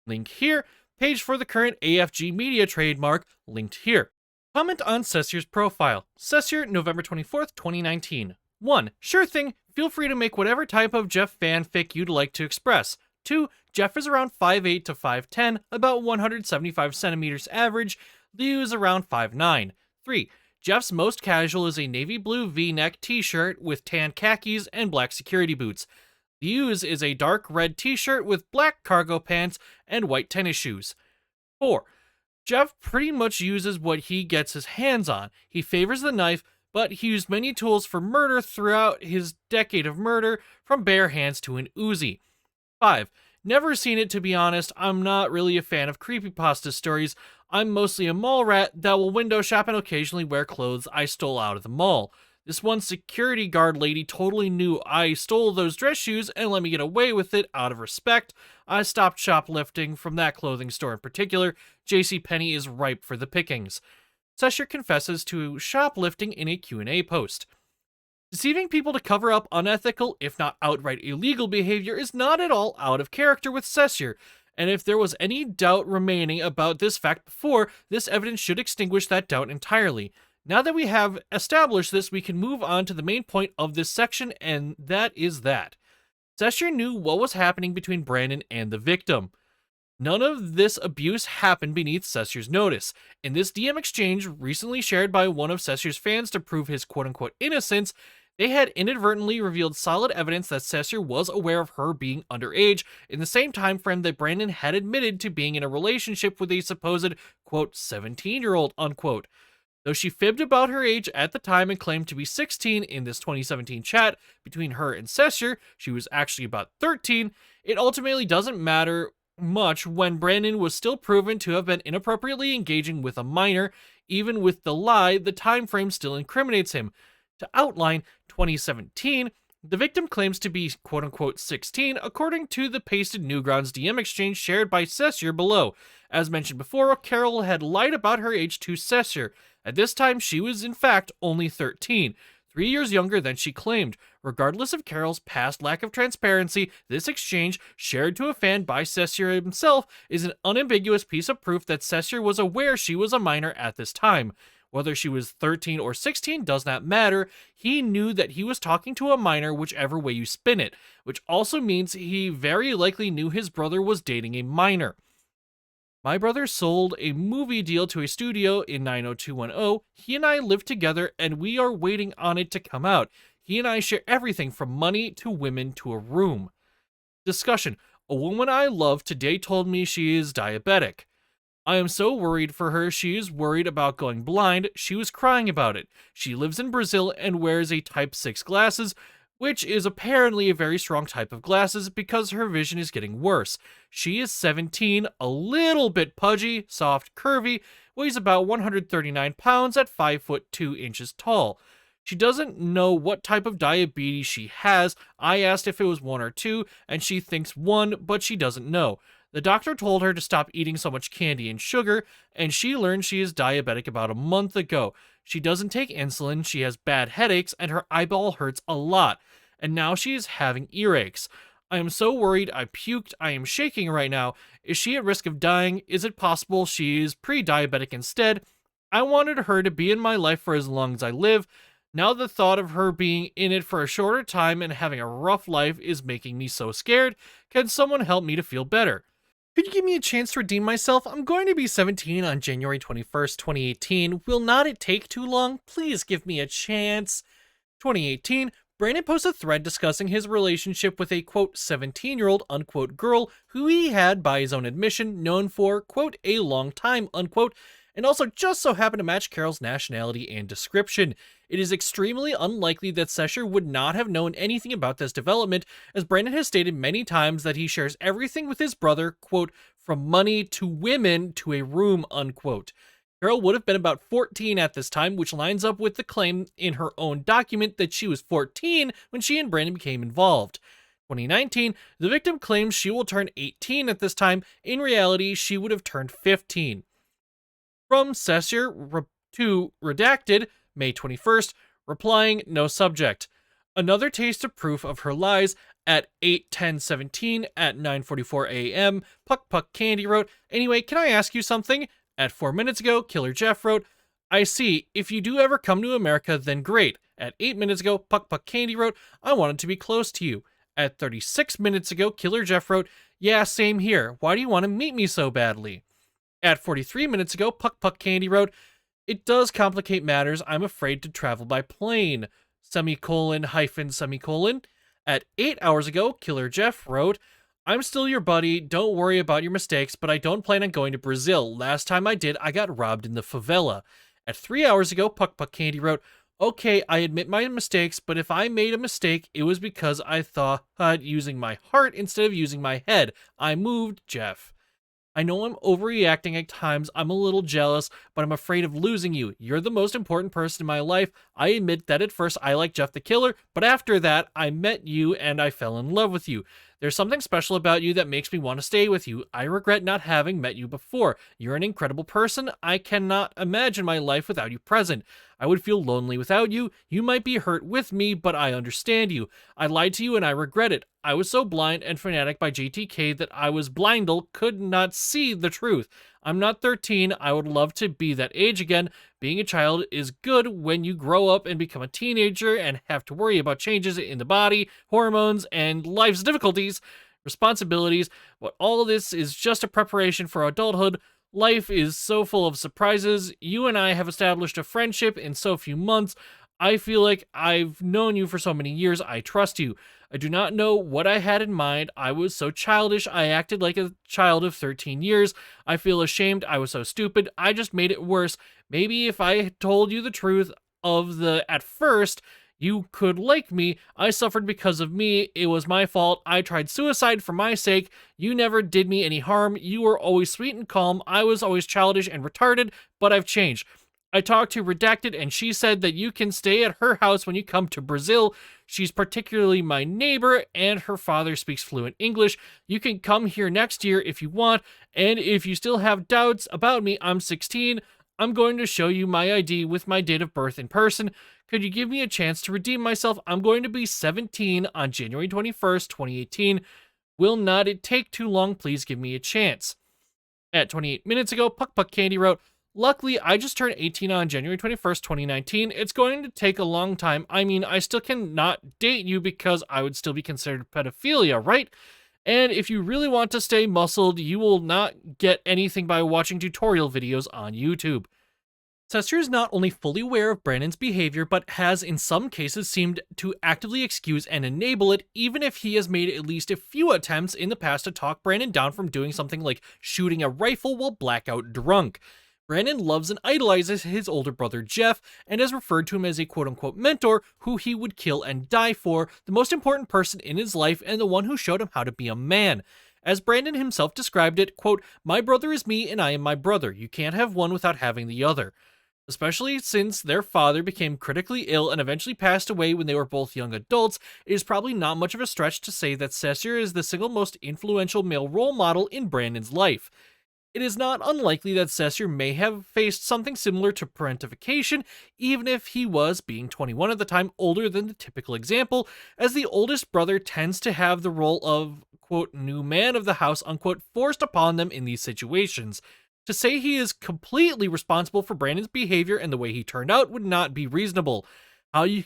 A: Link here. Page for the current AFG Media trademark, linked here. Comment on Sesseur's profile. Sesseur, November 24th, 2019. 1. Sure thing. Feel free to make whatever type of Jeff fanfic you'd like to express. 2. Jeff is around 5'8 to 5'10, about 175 centimeters average, views around 5'9. 3. Jeff's most casual is a navy blue V-neck t-shirt with tan khakis and black security boots. Views is a dark red t-shirt with black cargo pants and white tennis shoes. 4. Jeff pretty much uses what he gets his hands on. He favors the knife, but he used many tools for murder throughout his decade of murder, from bare hands to an Uzi. 5. Never seen it, to be honest. I'm not really a fan of creepypasta stories. I'm mostly a mall rat that will window shop and occasionally wear clothes I stole out of the mall. This one security guard lady totally knew I stole those dress shoes and let me get away with it out of respect. I stopped shoplifting from that clothing store in particular. JCPenney is ripe for the pickings. Sesseur confesses to shoplifting in a Q&A post. Deceiving people to cover up unethical, if not outright illegal behavior is not at all out of character with Sesseur, and if there was any doubt remaining about this fact before, this evidence should extinguish that doubt entirely. Now that we have established this, we can move on to the main point of this section, and that is that Sesseur knew what was happening between Brandon and the victim. None of this abuse happened beneath Sesseur's notice. In this DM exchange, recently shared by one of Sesseur's fans to prove his quote-unquote innocence, they had inadvertently revealed solid evidence that Sesseur was aware of her being underage in the same time frame that Brandon had admitted to being in a relationship with a supposed, quote, 17-year-old, unquote. Though she fibbed about her age at the time and claimed to be 16 in this 2017 chat between her and Sesseur, she was actually about 13, it ultimately doesn't matter much when Brandon was still proven to have been inappropriately engaging with a minor. Even with the lie, the time frame still incriminates him. To outline, 2017, the victim claims to be quote-unquote 16 according to the pasted Newgrounds DM exchange shared by Sesseur below. As mentioned before, Carol had lied about her age to Sesseur. At this time, she was in fact only 13, 3 years younger than she claimed. Regardless of Carol's past lack of transparency, this exchange, shared to a fan by Sesseur himself, is an unambiguous piece of proof that Sesseur was aware she was a minor at this time. Whether she was 13 or 16 does not matter. He knew that he was talking to a minor whichever way you spin it, which also means he very likely knew his brother was dating a minor. My brother sold a movie deal to a studio in 90210. He and I live together and we are waiting on it to come out. He and I share everything from money to women to a room. Discussion. A woman I love today told me she is diabetic. I am so worried for her. She is worried about going blind. She was crying about it. She lives in Brazil and wears a type 6 glasses, which is apparently a very strong type of glasses because her vision is getting worse. She is 17, a little bit pudgy, soft, curvy, weighs about 139 pounds at 5 foot 2 inches tall. She doesn't know what type of diabetes she has. I asked if it was 1 or 2, and she thinks 1, but she doesn't know. The doctor told her to stop eating so much candy and sugar, and she learned she is diabetic about a month ago. She doesn't take insulin, she has bad headaches, and her eyeball hurts a lot. And now she is having earaches. I am so worried I puked, I am shaking right now. Is she at risk of dying? Is it possible she is pre-diabetic instead? I wanted her to be in my life for as long as I live. Now the thought of her being in it for a shorter time and having a rough life is making me so scared. Can someone help me to feel better? Could you give me a chance to redeem myself? I'm going to be 17 on January 21st, 2018. Will not it take too long? Please give me a chance. 2018, Brandon posts a thread discussing his relationship with a quote 17-year-old unquote girl who he had, by his own admission, known for quote a long time unquote, and also just so happened to match Carol's nationality and description. It is extremely unlikely that Sesseur would not have known anything about this development, as Brandon has stated many times that he shares everything with his brother, quote, from money to women to a room, unquote. Carol would have been about 14 at this time, which lines up with the claim in her own document that she was 14 when she and Brandon became involved. 2019, the victim claims she will turn 18 at this time. In reality, she would have turned 15. From Sesseur to Redacted, May 21st, replying, no subject. Another taste of proof of her lies. At 8:10:17 at 9:44 a.m., Puck Puck Candy wrote, anyway, can I ask you something? At 4 minutes ago, Killer Jeff wrote, I see, if you do ever come to America, then great. At 8 minutes ago, Puck Puck Candy wrote, I wanted to be close to you. At 36 minutes ago, Killer Jeff wrote, yeah, same here. Why do you want to meet me so badly? At 43 minutes ago, Puck Puck Candy wrote, it does complicate matters. I'm afraid to travel by plane. Semicolon hyphen semicolon. At 8 hours ago, Killer Jeff wrote, I'm still your buddy. Don't worry about your mistakes, but I don't plan on going to Brazil. Last time I did, I got robbed in the favela. At 3 hours ago, Puck Puck Candy wrote, okay, I admit my mistakes, but if I made a mistake, it was because I thought using my heart instead of using my head. I moved, Jeff. I know I'm overreacting at times, I'm a little jealous, but I'm afraid of losing you. You're the most important person in my life. I admit that at first I liked Jeff the Killer, but after that, I met you and I fell in love with you. There's something special about you that makes me want to stay with you. I regret not having met you before. You're an incredible person. I cannot imagine my life without you present. I would feel lonely without you. You might be hurt with me, but I understand you. I lied to you and I regret it. I was so blind and fanatic by JTK that I was blindel, could not see the truth. I'm not 13. I would love to be that age again. Being a child is good when you grow up and become a teenager and have to worry about changes in the body, hormones, and life's difficulties, responsibilities. But all of this is just a preparation for adulthood. Life is so full of surprises. You and I have established a friendship in so few months. I feel like I've known you for so many years. I trust you. I do not know what I had in mind. I was so childish. I acted like a child of 13 years. I feel ashamed. I was so stupid. I just made it worse. Maybe if I had told you the truth of the at first, you could like me. I suffered because of me. It was my fault. I tried suicide for my sake. You never did me any harm. You were always sweet and calm. I was always childish and retarded, but I've changed. I talked to Redacted and she said that you can stay at her house when you come to Brazil. She's particularly my neighbor and her father speaks fluent English. You can come here next year if you want. And if you still have doubts about me, I'm 16. I'm going to show you my ID with my date of birth in person. Could you give me a chance to redeem myself? I'm going to be 17 on January 21st, 2018. Will not it take too long? Please give me a chance. At 28 minutes ago, Puck Puck Candy wrote, luckily, I just turned 18 on January 21st, 2019. It's going to take a long time. I mean, I still cannot date you because I would still be considered pedophilia, right? And if you really want to stay muscled, you will not get anything by watching tutorial videos on YouTube. Sesseur is not only fully aware of Brandon's behavior, but has in some cases seemed to actively excuse and enable it, even if he has made at least a few attempts in the past to talk Brandon down from doing something like shooting a rifle while blackout drunk. Brandon loves and idolizes his older brother Jeff, and has referred to him as a quote-unquote mentor who he would kill and die for, the most important person in his life and the one who showed him how to be a man. As Brandon himself described it, quote, my brother is me and I am my brother. You can't have one without having the other. Especially since their father became critically ill and eventually passed away when they were both young adults, it is probably not much of a stretch to say that Sesseur is the single most influential male role model in Brandon's life. It is not unlikely that Sesseur may have faced something similar to parentification, even if he was, being 21 at the time, older than the typical example, as the oldest brother tends to have the role of, quote, new man of the house, unquote, forced upon them in these situations. To say he is completely responsible for Brandon's behavior and the way he turned out would not be reasonable.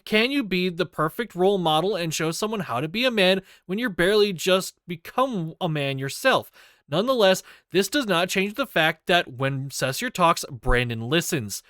A: Can you be the perfect role model and show someone how to be a man when you're barely just become a man yourself? Nonetheless, this does not change the fact that when Sesseur talks, Brandon listens.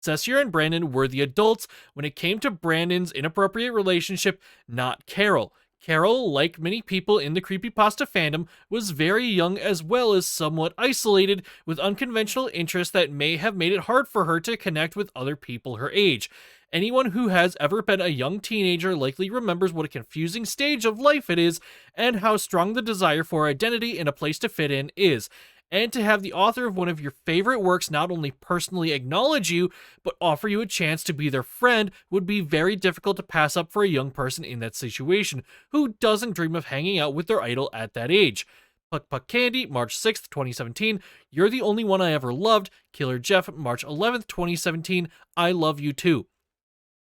A: Sesseur and Brandon were the adults when it came to Brandon's inappropriate relationship, not Carol. Carol, like many people in the creepypasta fandom, was very young as well as somewhat isolated, with unconventional interests that may have made it hard for her to connect with other people her age. Anyone who has ever been a young teenager likely remembers what a confusing stage of life it is, and how strong the desire for identity and a place to fit in is. And to have the author of one of your favorite works not only personally acknowledge you, but offer you a chance to be their friend would be very difficult to pass up for a young person in that situation, who doesn't dream of hanging out with their idol at that age. Puck Puck Candy, March 6th, 2017. You're the only one I ever loved. Killer Jeff, March 11th, 2017. I love you too.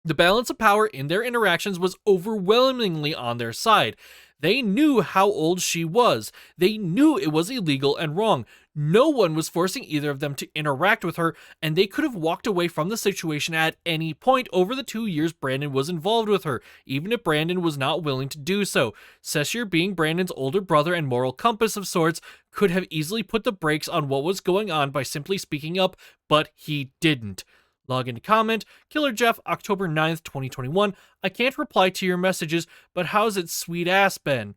A: The balance of power in their interactions was overwhelmingly on their side. They knew how old she was. They knew it was illegal and wrong. No one was forcing either of them to interact with her, and they could have walked away from the situation at any point over the 2 years Brandon was involved with her, even if Brandon was not willing to do so. Sesseur, being Brandon's older brother and moral compass of sorts, could have easily put the brakes on what was going on by simply speaking up, but he didn't. Log in to comment. Killer Jeff, October 9th, 2021. I can't reply to your messages, but how's it sweet ass been?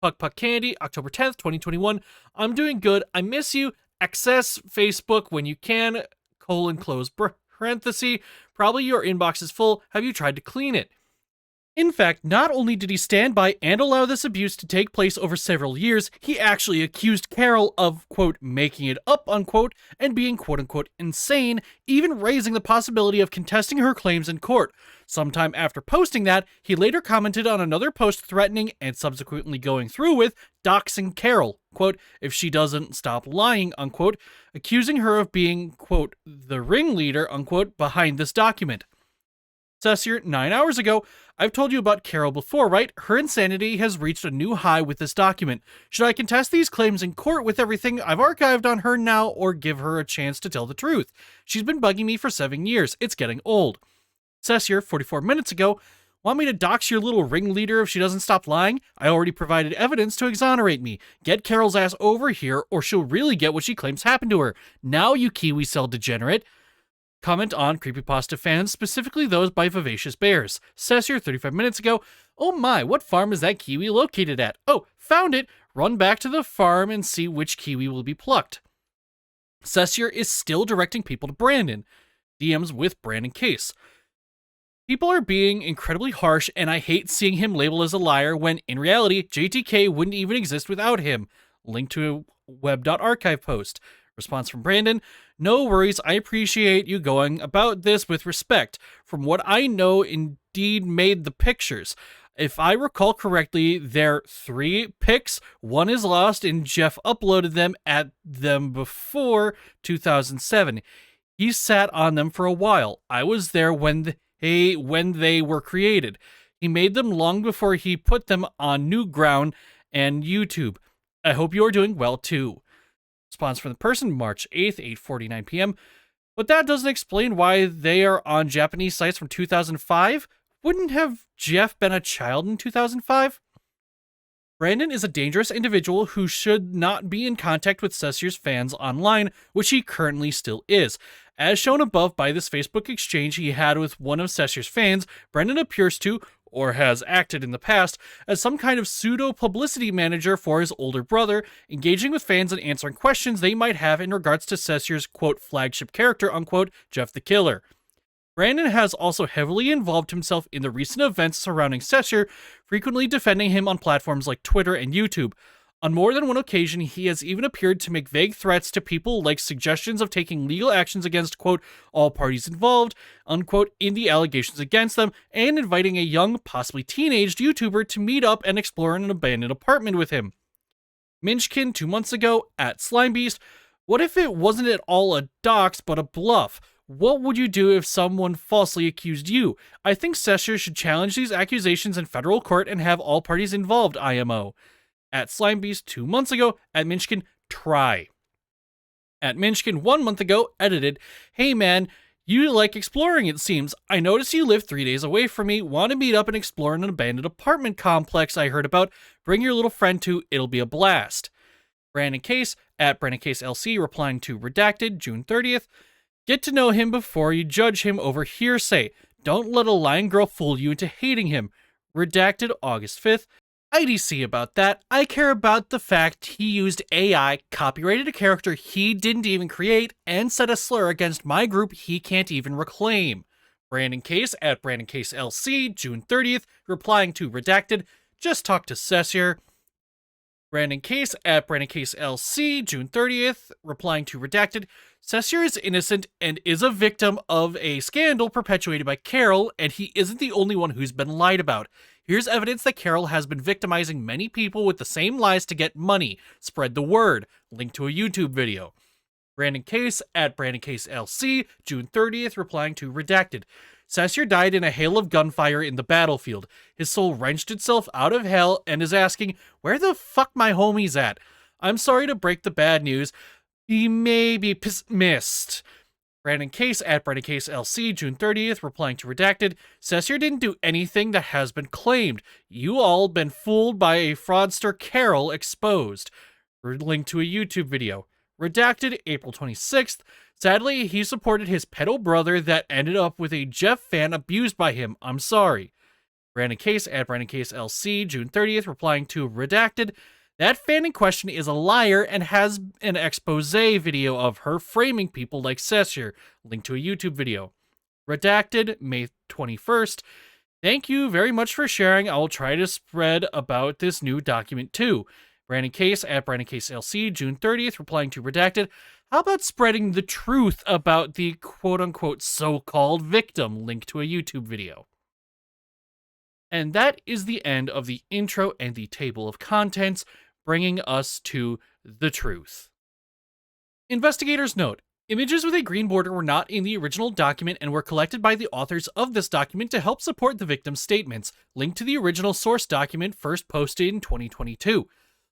A: Puck Puck Candy, October 10th, 2021. I'm doing good. I miss you. Access Facebook when you can. Close parenthesis. Probably your inbox is full. Have you tried to clean it? In fact, not only did he stand by and allow this abuse to take place over several years, he actually accused Carol of, quote, making it up, unquote, and being, quote unquote, insane, even raising the possibility of contesting her claims in court. Sometime after posting that, he later commented on another post threatening, and subsequently going through with, doxing Carol, quote, if she doesn't stop lying, unquote, accusing her of being, quote, the ringleader, unquote, behind this document. Sesseur, 9 hours ago. I've told you about Carol before, right? Her insanity has reached a new high with this document. Should I contest these claims in court with everything I've archived on her now, or give her a chance to tell the truth? She's been bugging me for 7 years. It's getting old. Sesseur, 44 minutes ago. Want me to dox your little ringleader if she doesn't stop lying? I already provided evidence to exonerate me. Get Carol's ass over here, or she'll really get what she claims happened to her. Now, you Kiwi cell degenerate. Comment on creepypasta fans, specifically those by Vivacious Bears. Sesseur, 35 minutes ago. Oh my, what farm is that kiwi located at? Oh, found it. Run back to the farm and see which kiwi will be plucked. Sesseur is still directing people to Brandon. DMs with Brandon Case. People are being incredibly harsh, and I hate seeing him labeled as a liar when, in reality, JTK wouldn't even exist without him. Link to a web.archive post. Response from Brandon: no worries, I appreciate you going about this with respect. From what I know, indeed made the pictures. If I recall correctly, there are 3 pics. One is lost, and Jeff uploaded them before 2007. He sat on them for a while. I was there when they were created. He made them long before he put them on Newground and YouTube. I hope you are doing well too. Response from the person, March 8th, 8:49 p.m. But that doesn't explain why they are on Japanese sites from 2005. Wouldn't have Jeff been a child in 2005? Brandon is a dangerous individual who should not be in contact with Sesseur's fans online, which he currently still is. As shown above by this Facebook exchange he had with one of Sesseur's fans, Brandon appears to, or has acted in the past, as some kind of pseudo-publicity manager for his older brother, engaging with fans and answering questions they might have in regards to Sesseur's, quote, flagship character, unquote, Jeff the Killer. Brandon has also heavily involved himself in the recent events surrounding Sesseur, frequently defending him on platforms like Twitter and YouTube. On more than one occasion, he has even appeared to make vague threats to people, like suggestions of taking legal actions against, quote, all parties involved, unquote, in the allegations against them, and inviting a young, possibly teenaged YouTuber to meet up and explore an abandoned apartment with him. Minchkin 2 months ago, at Slimebeast: what if it wasn't at all a dox but a bluff? What would you do if someone falsely accused you? I think Sesseur should challenge these accusations in federal court and have all parties involved, IMO. At Slimebeast 2 months ago, at Minchkin, try. At Minchkin 1 month ago, edited: hey man, you like exploring it seems. I noticed you live 3 days away from me, want to meet up and explore an abandoned apartment complex I heard about. Bring your little friend too, it'll be a blast. Brandon Case, at Brandon Case LC, replying to Redacted, June 30th. Get to know him before you judge him over hearsay. Don't let a lying girl fool you into hating him. Redacted, August 5th. IDC about that. I care about the fact he used AI, copyrighted a character he didn't even create, and said a slur against my group he can't even reclaim. Brandon Case, at Brandon Case LC, June 30th, replying to Redacted. Just talk to Sesseur. Brandon Case, at Brandon Case LC, June 30th, replying to Redacted. Sesseur is innocent and is a victim of a scandal perpetuated by Carol, and he isn't the only one who's been lied about. Here's evidence that Carol has been victimizing many people with the same lies to get money. Spread the word. Link to a YouTube video. Brandon Case, at Brandon Case LC, June 30th, replying to Redacted. Sesseur died in a hail of gunfire in the battlefield. His soul wrenched itself out of hell and is asking, where the fuck my homies at? I'm sorry to break the bad news. He may be missed. Brandon Case, at Brandon Case LC, June 30th, replying to Redacted. Sesseur didn't do anything that has been claimed. You all been fooled by a fraudster Carol exposed. Link to a YouTube video. Redacted, April 26th. Sadly, he supported his pedo brother that ended up with a Jeff fan abused by him. I'm sorry. Brandon Case, at Brandon Case LC, June 30th, replying to Redacted. That fan in question is a liar and has an expose video of her framing people like Sesseur. Link to a YouTube video. Redacted, May 21st. Thank you very much for sharing. I will try to spread about this new document too. Brandon Case, at Brandon Case LC, June 30th, replying to Redacted. How about spreading the truth about the quote-unquote so-called victim? Link to a YouTube video. And that is the end of the intro and the table of contents, bringing us to the truth. Investigators note, images with a green border were not in the original document and were collected by the authors of this document to help support the victim's statements. Link to the original source document first posted in 2022.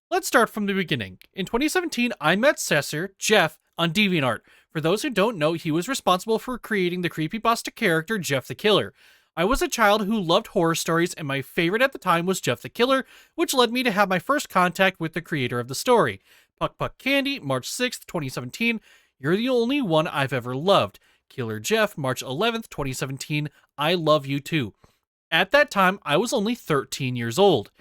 A: Let's start from the beginning. In 2017, I met Sesseur, Jeff, on DeviantArt. For those who don't know, he was responsible for creating the creepypasta character Jeff the Killer. I was a child who loved horror stories, and my favorite at the time was Jeff the Killer, which led me to have my first contact with the creator of the story. Puck Puck Candy, March 6th, 2017. You're the only one I've ever loved. Killer Jeff, March 11th, 2017. I love you too. At that time, I was only 13 years old.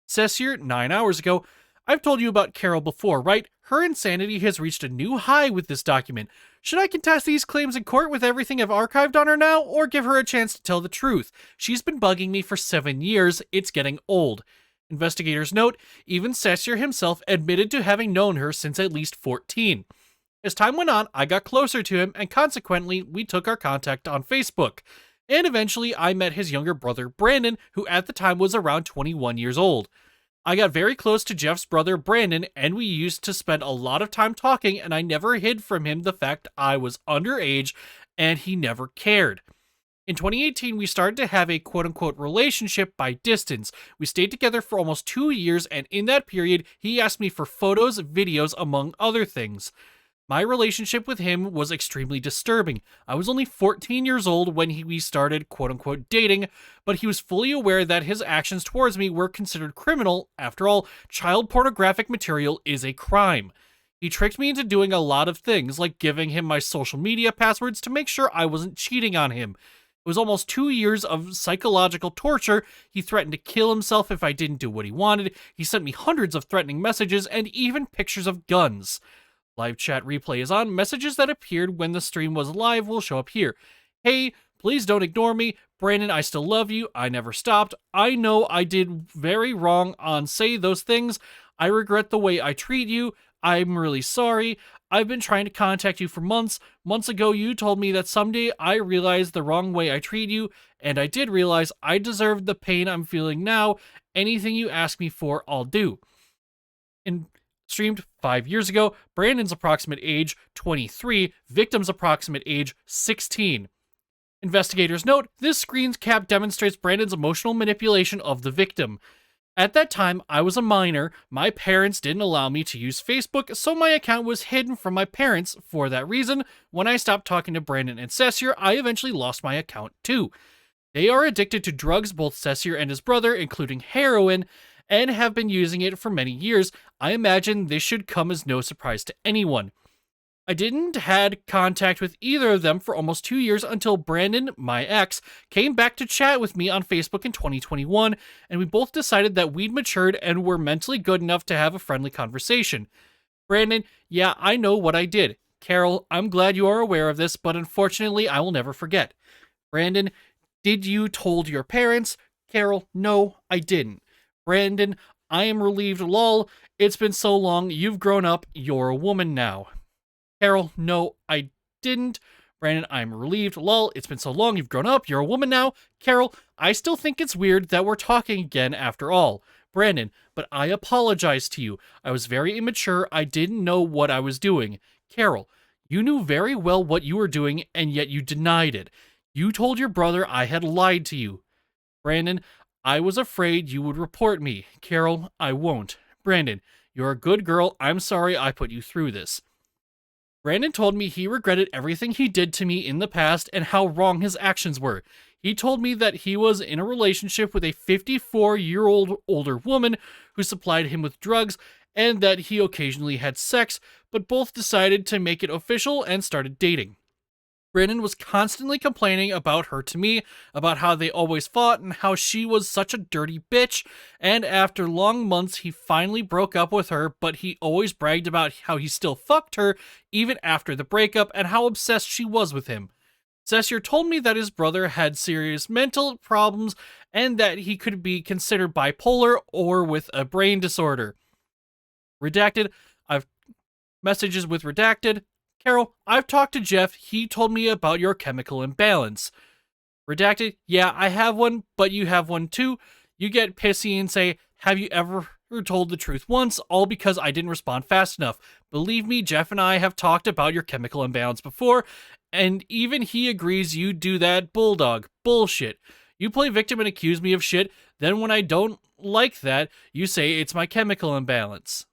A: Sesseur, 9 hours ago. I've told you about Carol before, right? Her insanity has reached a new high with this document. Should I contest these claims in court with everything I've archived on her now, or give her a chance to tell the truth? She's been bugging me for 7 years. It's getting old. Investigators note, even Sesseur himself admitted to having known her since at least 14. As time went on, I got closer to him, and consequently, we took our contact on Facebook. And eventually, I met his younger brother, Brandon, who at the time was around 21 years old. I got very close to Jeff's brother, Brandon, and we used to spend a lot of time talking, and I never hid from him the fact I was underage, and he never cared. In 2018, we started to have a quote-unquote relationship by distance. We stayed together for almost 2 years, and in that period, he asked me for photos, videos, among other things. My relationship with him was extremely disturbing. I was only 14 years old when we started quote-unquote dating, but he was fully aware that his actions towards me were considered criminal. After all, child pornographic material is a crime. He tricked me into doing a lot of things, like giving him my social media passwords to make sure I wasn't cheating on him. It was almost 2 years of psychological torture. He threatened to kill himself if I didn't do what he wanted. He sent me hundreds of threatening messages and even pictures of guns. Live chat replay is on. Messages that appeared when the stream was live will show up here. Hey, please don't ignore me. Brandon, I still love you. I never stopped. I know I did very wrong on say those things. I regret the way I treat you. I'm really sorry. I've been trying to contact you for months. Months ago, you told me that someday I realized the wrong way I treat you, and I did realize I deserved the pain I'm feeling now. Anything you ask me for, I'll do. And streamed 5 years ago. Brandon's approximate age, 23. Victim's approximate age, 16. Investigators note, this screen cap demonstrates Brandon's emotional manipulation of the victim. At that time, I was a minor. My parents didn't allow me to use Facebook, so my account was hidden from my parents. For that reason, when I stopped talking to Brandon and Sesseur, I eventually lost my account too. They are addicted to drugs, both Sesseur and his brother, including heroin, and have been using it for many years. I imagine this should come as no surprise to anyone. I didn't had contact with either of them for almost 2 years until Brandon, my ex, came back to chat with me on Facebook in 2021, and we both decided that we'd matured and were mentally good enough to have a friendly conversation. Brandon, yeah, I know what I did. Carol, I'm glad you are aware of this, but unfortunately I will never forget. Brandon, did you told your parents? Carol, no, I didn't. Brandon, I am relieved, lol. It's been so long, you've grown up, you're a woman now. Carol, no, I didn't. Brandon, I'm relieved, lol. It's been so long, you've grown up, you're a woman now. Carol, I still think it's weird that we're talking again after all. Brandon, but I apologize to you. I was very immature, I didn't know what I was doing. Carol, you knew very well what you were doing, and yet you denied it. You told your brother I had lied to you. Brandon, I was afraid you would report me. Carol, I won't. Brandon, you're a good girl. I'm sorry I put you through this. Brandon told me he regretted everything he did to me in the past and how wrong his actions were. He told me that he was in a relationship with a 54-year-old older woman who supplied him with drugs and that he occasionally had sex, but both decided to make it official and started dating. Brandon was constantly complaining about her to me, about how they always fought and how she was such a dirty bitch, and after long months he finally broke up with her, but he always bragged about how he still fucked her even after the breakup and how obsessed she was with him. Sesseur told me that his brother had serious mental problems and that he could be considered bipolar or with a brain disorder. Redacted, I've messages with redacted. Carol, I've talked to Jeff. He told me about your chemical imbalance. Redacted, yeah, I have one, but you have one too. You get pissy and say, have you ever told the truth once? All because I didn't respond fast enough. Believe me, Jeff and I have talked about your chemical imbalance before, and even he agrees you do that bulldog bullshit. You play victim and accuse me of shit, then when I don't like that, you say it's my chemical imbalance.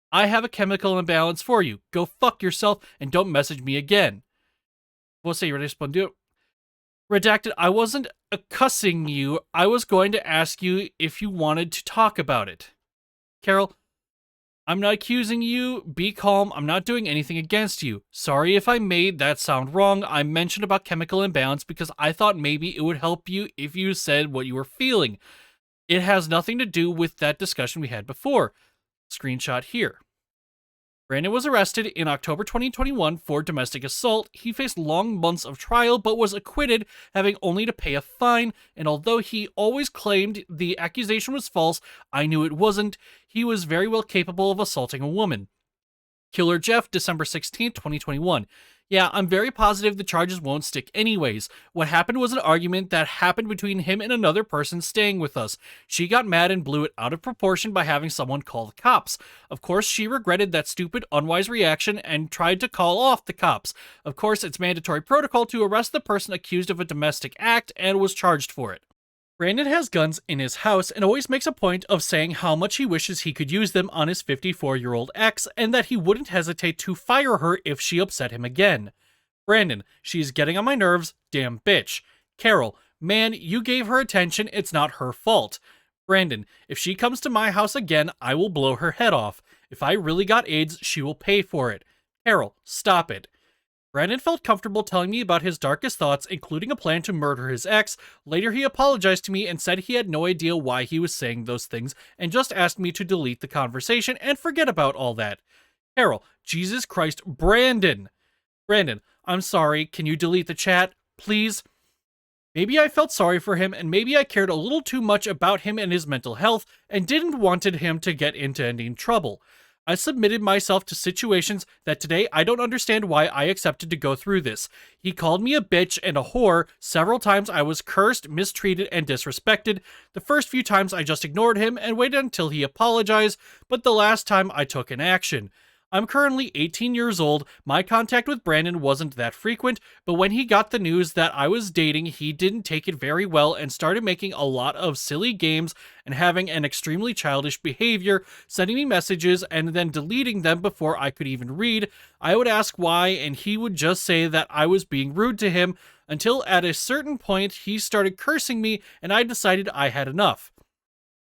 A: I have a chemical imbalance for you. Go fuck yourself and don't message me again. Você respondeu. Redacted, I wasn't cussing you. I was going to ask you if you wanted to talk about it. Carol, I'm not accusing you. Be calm. I'm not doing anything against you. Sorry if I made that sound wrong. I mentioned about chemical imbalance because I thought maybe it would help you if you said what you were feeling. It has nothing to do with that discussion we had before. Screenshot here. Brandon was arrested in October 2021 for domestic assault. He faced long months of trial but was acquitted, having only to pay a fine. And although he always claimed the accusation was false, I knew it wasn't. He was very well capable of assaulting a woman. Killer Jeff, December 16th, 2021. Yeah, I'm very positive the charges won't stick anyways. What happened was an argument that happened between him and another person staying with us. She got mad and blew it out of proportion by having someone call the cops. Of course, she regretted that stupid, unwise reaction and tried to call off the cops. Of course, it's mandatory protocol to arrest the person accused of a domestic act and was charged for it. Brandon has guns in his house and always makes a point of saying how much he wishes he could use them on his 54-year-old ex and that he wouldn't hesitate to fire her if she upset him again. Brandon, she's getting on my nerves, damn bitch. Carol, man, you gave her attention, it's not her fault. Brandon, if she comes to my house again, I will blow her head off. If I really got AIDS, she will pay for it. Carol, stop it. Brandon felt comfortable telling me about his darkest thoughts, including a plan to murder his ex. Later, he apologized to me and said he had no idea why he was saying those things and just asked me to delete the conversation and forget about all that. Carol, Jesus Christ, Brandon! Brandon, I'm sorry, can you delete the chat, please? Maybe I felt sorry for him, and maybe I cared a little too much about him and his mental health and didn't wanted him to get into any trouble. I submitted myself to situations that today I don't understand why I accepted to go through this. He called me a bitch and a whore. Several times I was cursed, mistreated, and disrespected. The first few times I just ignored him and waited until he apologized, but the last time I took an action. I'm currently 18 years old. My contact with Brandon wasn't that frequent, but when he got the news that I was dating, he didn't take it very well and started making a lot of silly games and having an extremely childish behavior, sending me messages and then deleting them before I could even read. I would ask why, and he would just say that I was being rude to him, until at a certain point he started cursing me and I decided I had enough.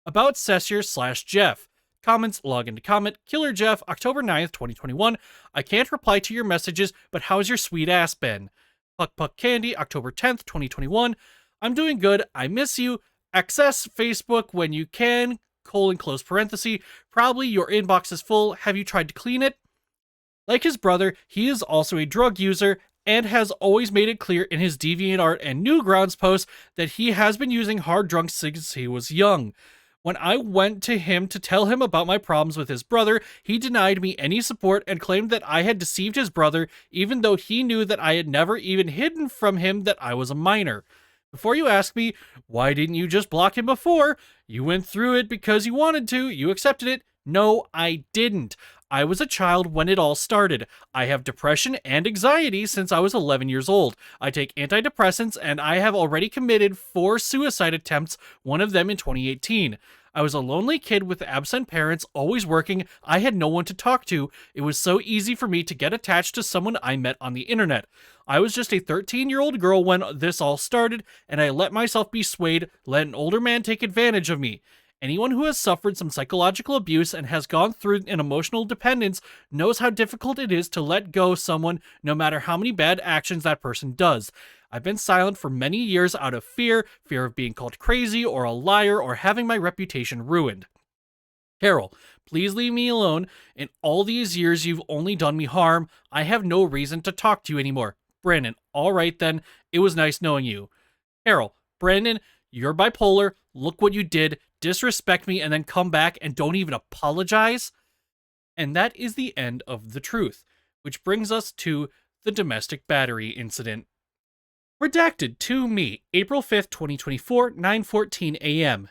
A: About Sesseur/Jeff. Comments, log into comment. Killer Jeff, October 9th, 2021. I can't reply to your messages, but how's your sweet ass been? Puck Puck Candy, October 10th, 2021. I'm doing good. I miss you. Access Facebook when you can. Close parenthesis. Probably your inbox is full. Have you tried to clean it? Like his brother, he is also a drug user and has always made it clear in his DeviantArt and Newgrounds posts that he has been using hard drugs since he was young. When I went to him to tell him about my problems with his brother, he denied me any support and claimed that I had deceived his brother, even though he knew that I had never even hidden from him that I was a minor. Before you ask me, why didn't you just block him before? You went through it because you wanted to, you accepted it. No, I didn't. I was a child when it all started. I have depression and anxiety since I was 11 years old. I take antidepressants and I have already committed 4 suicide attempts, one of them in 2018. I was a lonely kid with absent parents, always working. I had no one to talk to. It was so easy for me to get attached to someone I met on the internet. I was just a 13-year-old girl when this all started, and I let myself be swayed, let an older man take advantage of me. Anyone who has suffered some psychological abuse and has gone through an emotional dependence knows how difficult it is to let go of someone no matter how many bad actions that person does. I've been silent for many years out of fear of being called crazy or a liar or having my reputation ruined. Carol, please leave me alone. In all these years, you've only done me harm. I have no reason to talk to you anymore. Brandon, all right then. It was nice knowing you. Carol, Brandon, you're bipolar. Look what you did. Disrespect me and then come back and don't even apologize. And that is the end of the truth, which brings us to the domestic battery incident. Redacted to me, April 5th, 2024, 9:14 a.m.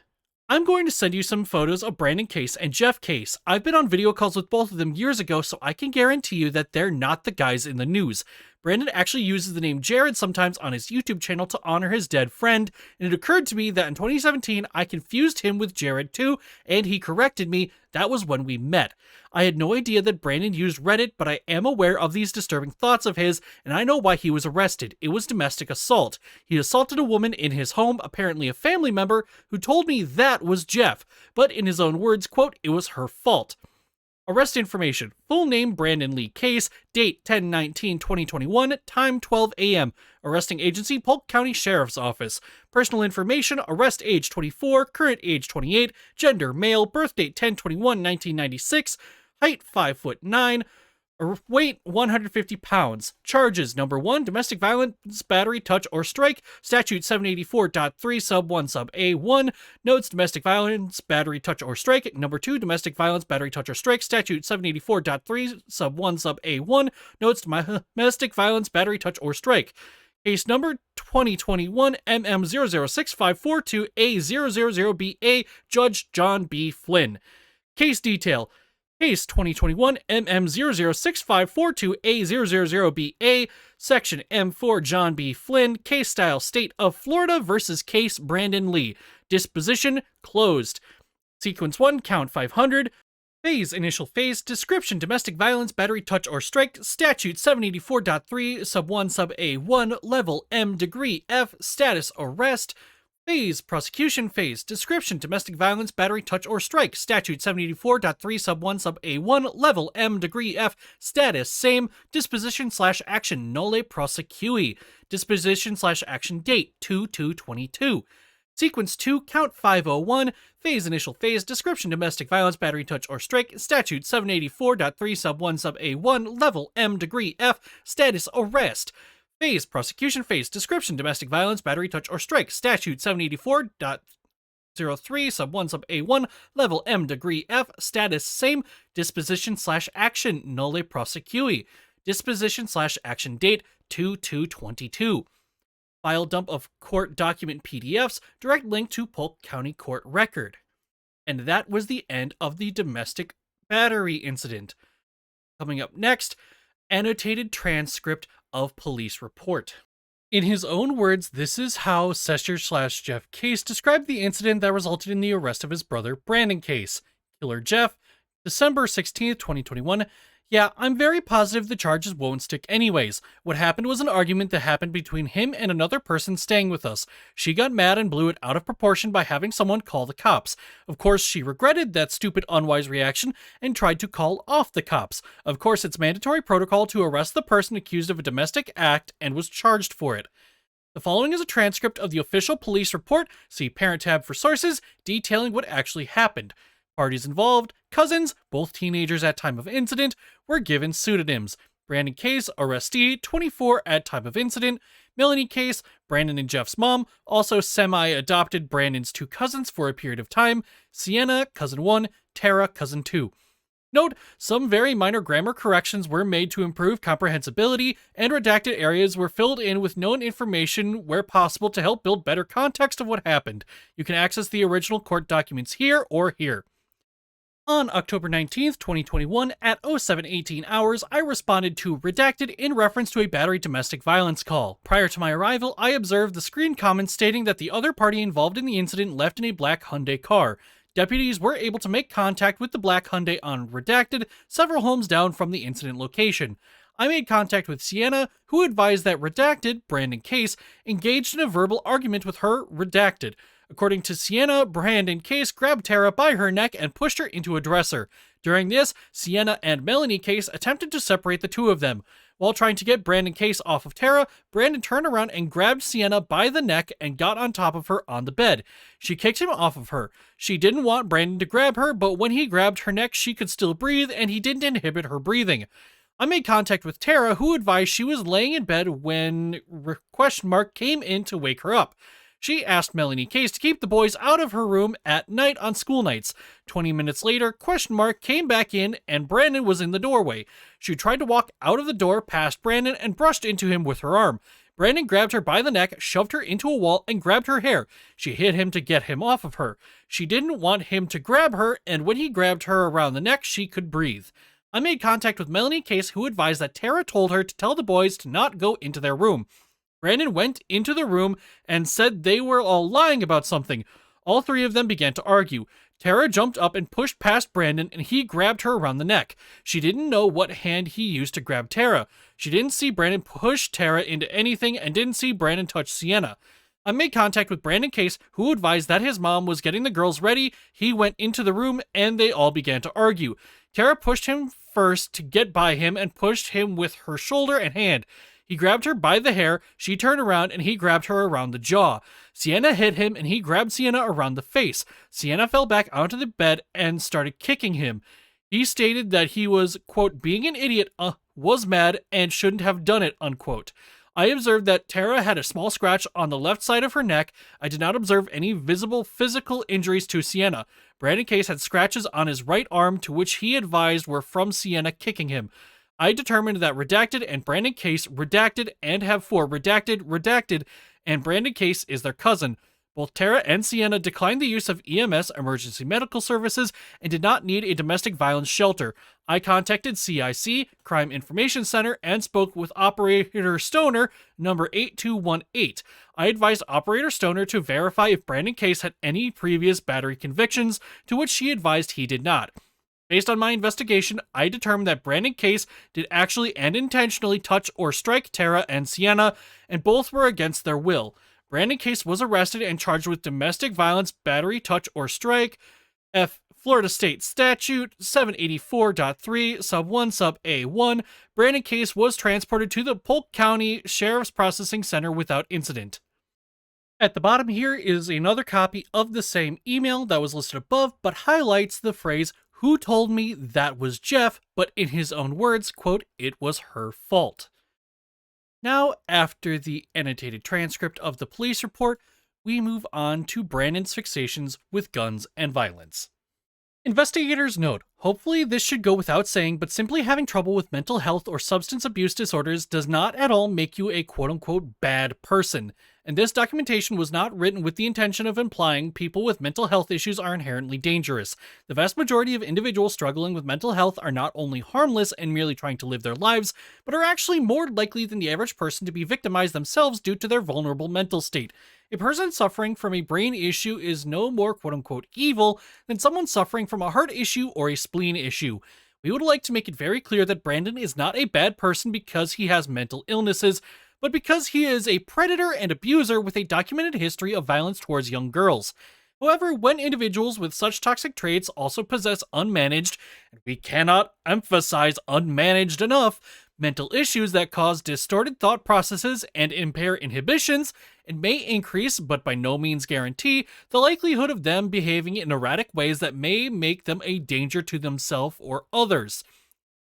A: I'm going to send you some photos of Brandon Case and Jeff Case. I've been on video calls with both of them years ago, so I can guarantee you that they're not the guys in the news. Brandon actually uses the name Jared sometimes on his YouTube channel to honor his dead friend, and it occurred to me that in 2017 I confused him with Jared too, and he corrected me. That was when we met. I had no idea that Brandon used Reddit, but I am aware of these disturbing thoughts of his, and I know why he was arrested. It was domestic assault. He assaulted a woman in his home, apparently a family member, who told me that was Jeff, but in his own words, quote, it was her fault. Arrest information. Full name Brandon Lee Case. Date 10/19/2021. Time 12 a.m. Arresting agency Polk County Sheriff's Office. Personal information. Arrest age 24. Current age 28. Gender male. Birth date 10/21/1996. height 5'9", weight 150 pounds. Charges: number 1, domestic violence, battery, touch, or strike, statute 784.3 sub 1 sub A1. Notes: domestic violence, battery, touch, or strike. Number 2, domestic violence, battery, touch, or strike, statute 784.3 sub 1 sub A1. Notes: domestic violence, battery, touch, or strike. Case number 2021 MM006542800BA, Judge John B. Flynn. Case detail: Case 2021 MM006542800BA, Section M4, John B. Flynn. Case style: State of Florida versus Case Brandon Lee. Disposition: closed. Sequence 1, count 500. Phase: initial phase. Description: domestic violence, battery, touch, or strike, statute 784.3 sub 1 sub A1. Level M, degree F. Status: arrest. Phase: prosecution phase. Description: domestic violence, battery, touch, or strike, statute 784.3 sub 1 sub A1. Level M, degree F. Status: same. Disposition/action: nolle prosequi. Disposition/action date: 2/2/22. Sequence 2, count 501. Phase: initial phase. Description: domestic violence, battery, touch, or strike, statute 784.3 sub 1 sub A1. Level M, degree F. Status: arrest. Phase: prosecution phase. Description: domestic violence, battery, touch, or strike, statute 784.03 sub 1 sub A1. Level M, degree F. Status: same. Disposition/action: nolle prosequi. Disposition/action date: 2/2/22. File dump of court document PDFs, direct link to Polk County Court record. And that was the end of the domestic battery incident. Coming up next, annotated transcript of police report. In his own words, this is how Sesseur/Jeff Case described the incident that resulted in the arrest of his brother Brandon Case. Killer Jeff, December 16th, 2021. Yeah, I'm very positive the charges won't stick anyways. What happened was an argument that happened between him and another person staying with us. She got mad and blew it out of proportion by having someone call the cops. Of course, she regretted that stupid, unwise reaction and tried to call off the cops. Of course, it's mandatory protocol to arrest the person accused of a domestic act and was charged for it. The following is a transcript of the official police report. See parent tab for sources detailing what actually happened. Parties involved: cousins, both teenagers at time of incident, were given pseudonyms. Brandon Case, arrestee, 24 at time of incident. Melanie Case, Brandon and Jeff's mom, also semi-adopted Brandon's 2 cousins for a period of time. Sienna, cousin 1, Tara, cousin 2. Note, some very minor grammar corrections were made to improve comprehensibility, and redacted areas were filled in with known information where possible to help build better context of what happened. You can access the original court documents here or here. On October 19th, 2021, at 07:18 hours, I responded to redacted in reference to a battery domestic violence call. Prior to my arrival, I observed the screen comments stating that the other party involved in the incident left in a black Hyundai car. Deputies were able to make contact with the black Hyundai on redacted, several homes down from the incident location. I made contact with Sienna, who advised that redacted, Brandon Case, engaged in a verbal argument with her, redacted. According to Sienna, Brandon Case grabbed Tara by her neck and pushed her into a dresser. During this, Sienna and Melanie Case attempted to separate the two of them. While trying to get Brandon Case off of Tara, Brandon turned around and grabbed Sienna by the neck and got on top of her on the bed. She kicked him off of her. She didn't want Brandon to grab her, but when he grabbed her neck, she could still breathe, and he didn't inhibit her breathing. I made contact with Tara, who advised she was laying in bed when came in to wake her up. She asked Melanie Case to keep the boys out of her room at night on school nights. 20 minutes later, came back in and Brandon was in the doorway. She tried to walk out of the door past Brandon and brushed into him with her arm. Brandon grabbed her by the neck, shoved her into a wall, and grabbed her hair. She hit him to get him off of her. She didn't want him to grab her, and when he grabbed her around the neck, she could breathe. I made contact with Melanie Case, who advised that Tara told her to tell the boys to not go into their room. Brandon went into the room and said they were all lying about something. All 3 of them began to argue. Tara jumped up and pushed past Brandon, and he grabbed her around the neck. She didn't know what hand he used to grab Tara. She didn't see Brandon push Tara into anything and didn't see Brandon touch Sienna. I made contact with Brandon Case, who advised that his mom was getting the girls ready. He went into the room, and they all began to argue. Tara pushed him first to get by him and pushed him with her shoulder and hand. He grabbed her by the hair, she turned around, and he grabbed her around the jaw. Sienna hit him, and he grabbed Sienna around the face. Sienna fell back onto the bed and started kicking him. He stated that he was, quote, being an idiot, was mad, and shouldn't have done it, unquote. I observed that Tara had a small scratch on the left side of her neck. I did not observe any visible physical injuries to Sienna. Brandon Case had scratches on his right arm, to which he advised were from Sienna kicking him. I determined that Redacted and Brandon Case redacted and have four redacted, and Brandon Case is their cousin. Both Tara and Sienna declined the use of EMS emergency medical services and did not need a domestic violence shelter. I contacted CIC, Crime Information Center, and spoke with Operator Stoner, number 8218. I advised Operator Stoner to verify if Brandon Case had any previous battery convictions, to which she advised he did not. Based on my investigation, I determined that Brandon Case did actually and intentionally touch or strike Tara and Sienna, and both were against their will. Brandon Case was arrested and charged with domestic violence, battery, touch, or strike. Florida State Statute 784.3, sub 1, sub A1. Brandon Case was transported to the Polk County Sheriff's Processing Center without incident. At the bottom here is another copy of the same email that was listed above, but highlights the phrase, "Who told me that was Jeff," but in his own words, quote, "It was her fault." Now, after the annotated transcript of the police report, we move on to Brandon's fixations with guns and violence. Investigators note, hopefully this should go without saying, but simply having trouble with mental health or substance abuse disorders does not at all make you a quote-unquote bad person. And this documentation was not written with the intention of implying people with mental health issues are inherently dangerous. The vast majority of individuals struggling with mental health are not only harmless and merely trying to live their lives, but are actually more likely than the average person to be victimized themselves due to their vulnerable mental state. A person suffering from a brain issue is no more quote-unquote evil than someone suffering from a heart issue or a spleen issue. We would like to make it very clear that Brandon is not a bad person because he has mental illnesses, but because he is a predator and abuser with a documented history of violence towards young girls. However, when individuals with such toxic traits also possess unmanaged, and we cannot emphasize unmanaged enough, mental issues that cause distorted thought processes and impair inhibitions, it may increase, but by no means guarantee, the likelihood of them behaving in erratic ways that may make them a danger to themselves or others.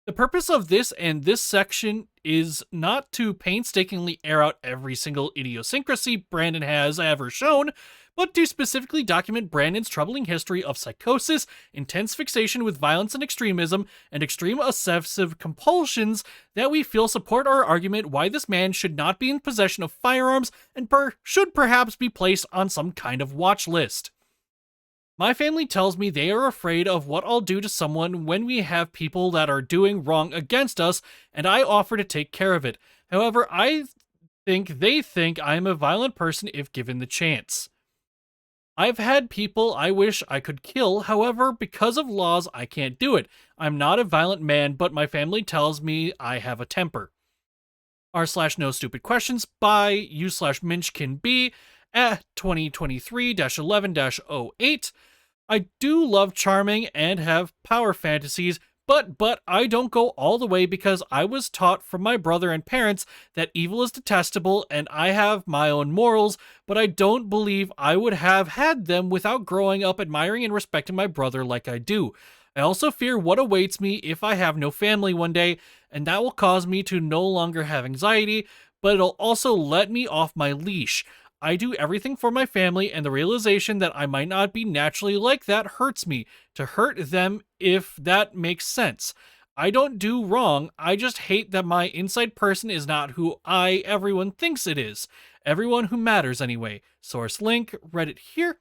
A: The purpose of this and this section is not to painstakingly air out every single idiosyncrasy Brandon has ever shown, but to specifically document Brandon's troubling history of psychosis, intense fixation with violence and extremism, and extreme obsessive compulsions that we feel support our argument why this man should not be in possession of firearms and should perhaps be placed on some kind of watch list. My family tells me they are afraid of what I'll do to someone when we have people that are doing wrong against us, and I offer to take care of it. However, I think they think I am a violent person if given the chance. I've had people I wish I could kill, however, because of laws, I can't do it. I'm not a violent man, but my family tells me I have a temper. r/no stupid questions by u/minchkinb at 2023-11-08. I do love charming and have power fantasies, but I don't go all the way because I was taught from my brother and parents that evil is detestable and I have my own morals, but I don't believe I would have had them without growing up admiring and respecting my brother like I do. I also fear what awaits me if I have no family one day, and that will cause me to no longer have anxiety, but it'll also let me off my leash. I do everything for my family, and the realization that I might not be naturally like that hurts me. To hurt them, if that makes sense. I don't do wrong, I just hate that my inside person is not who everyone thinks it is. Everyone who matters anyway. Source link, Reddit here.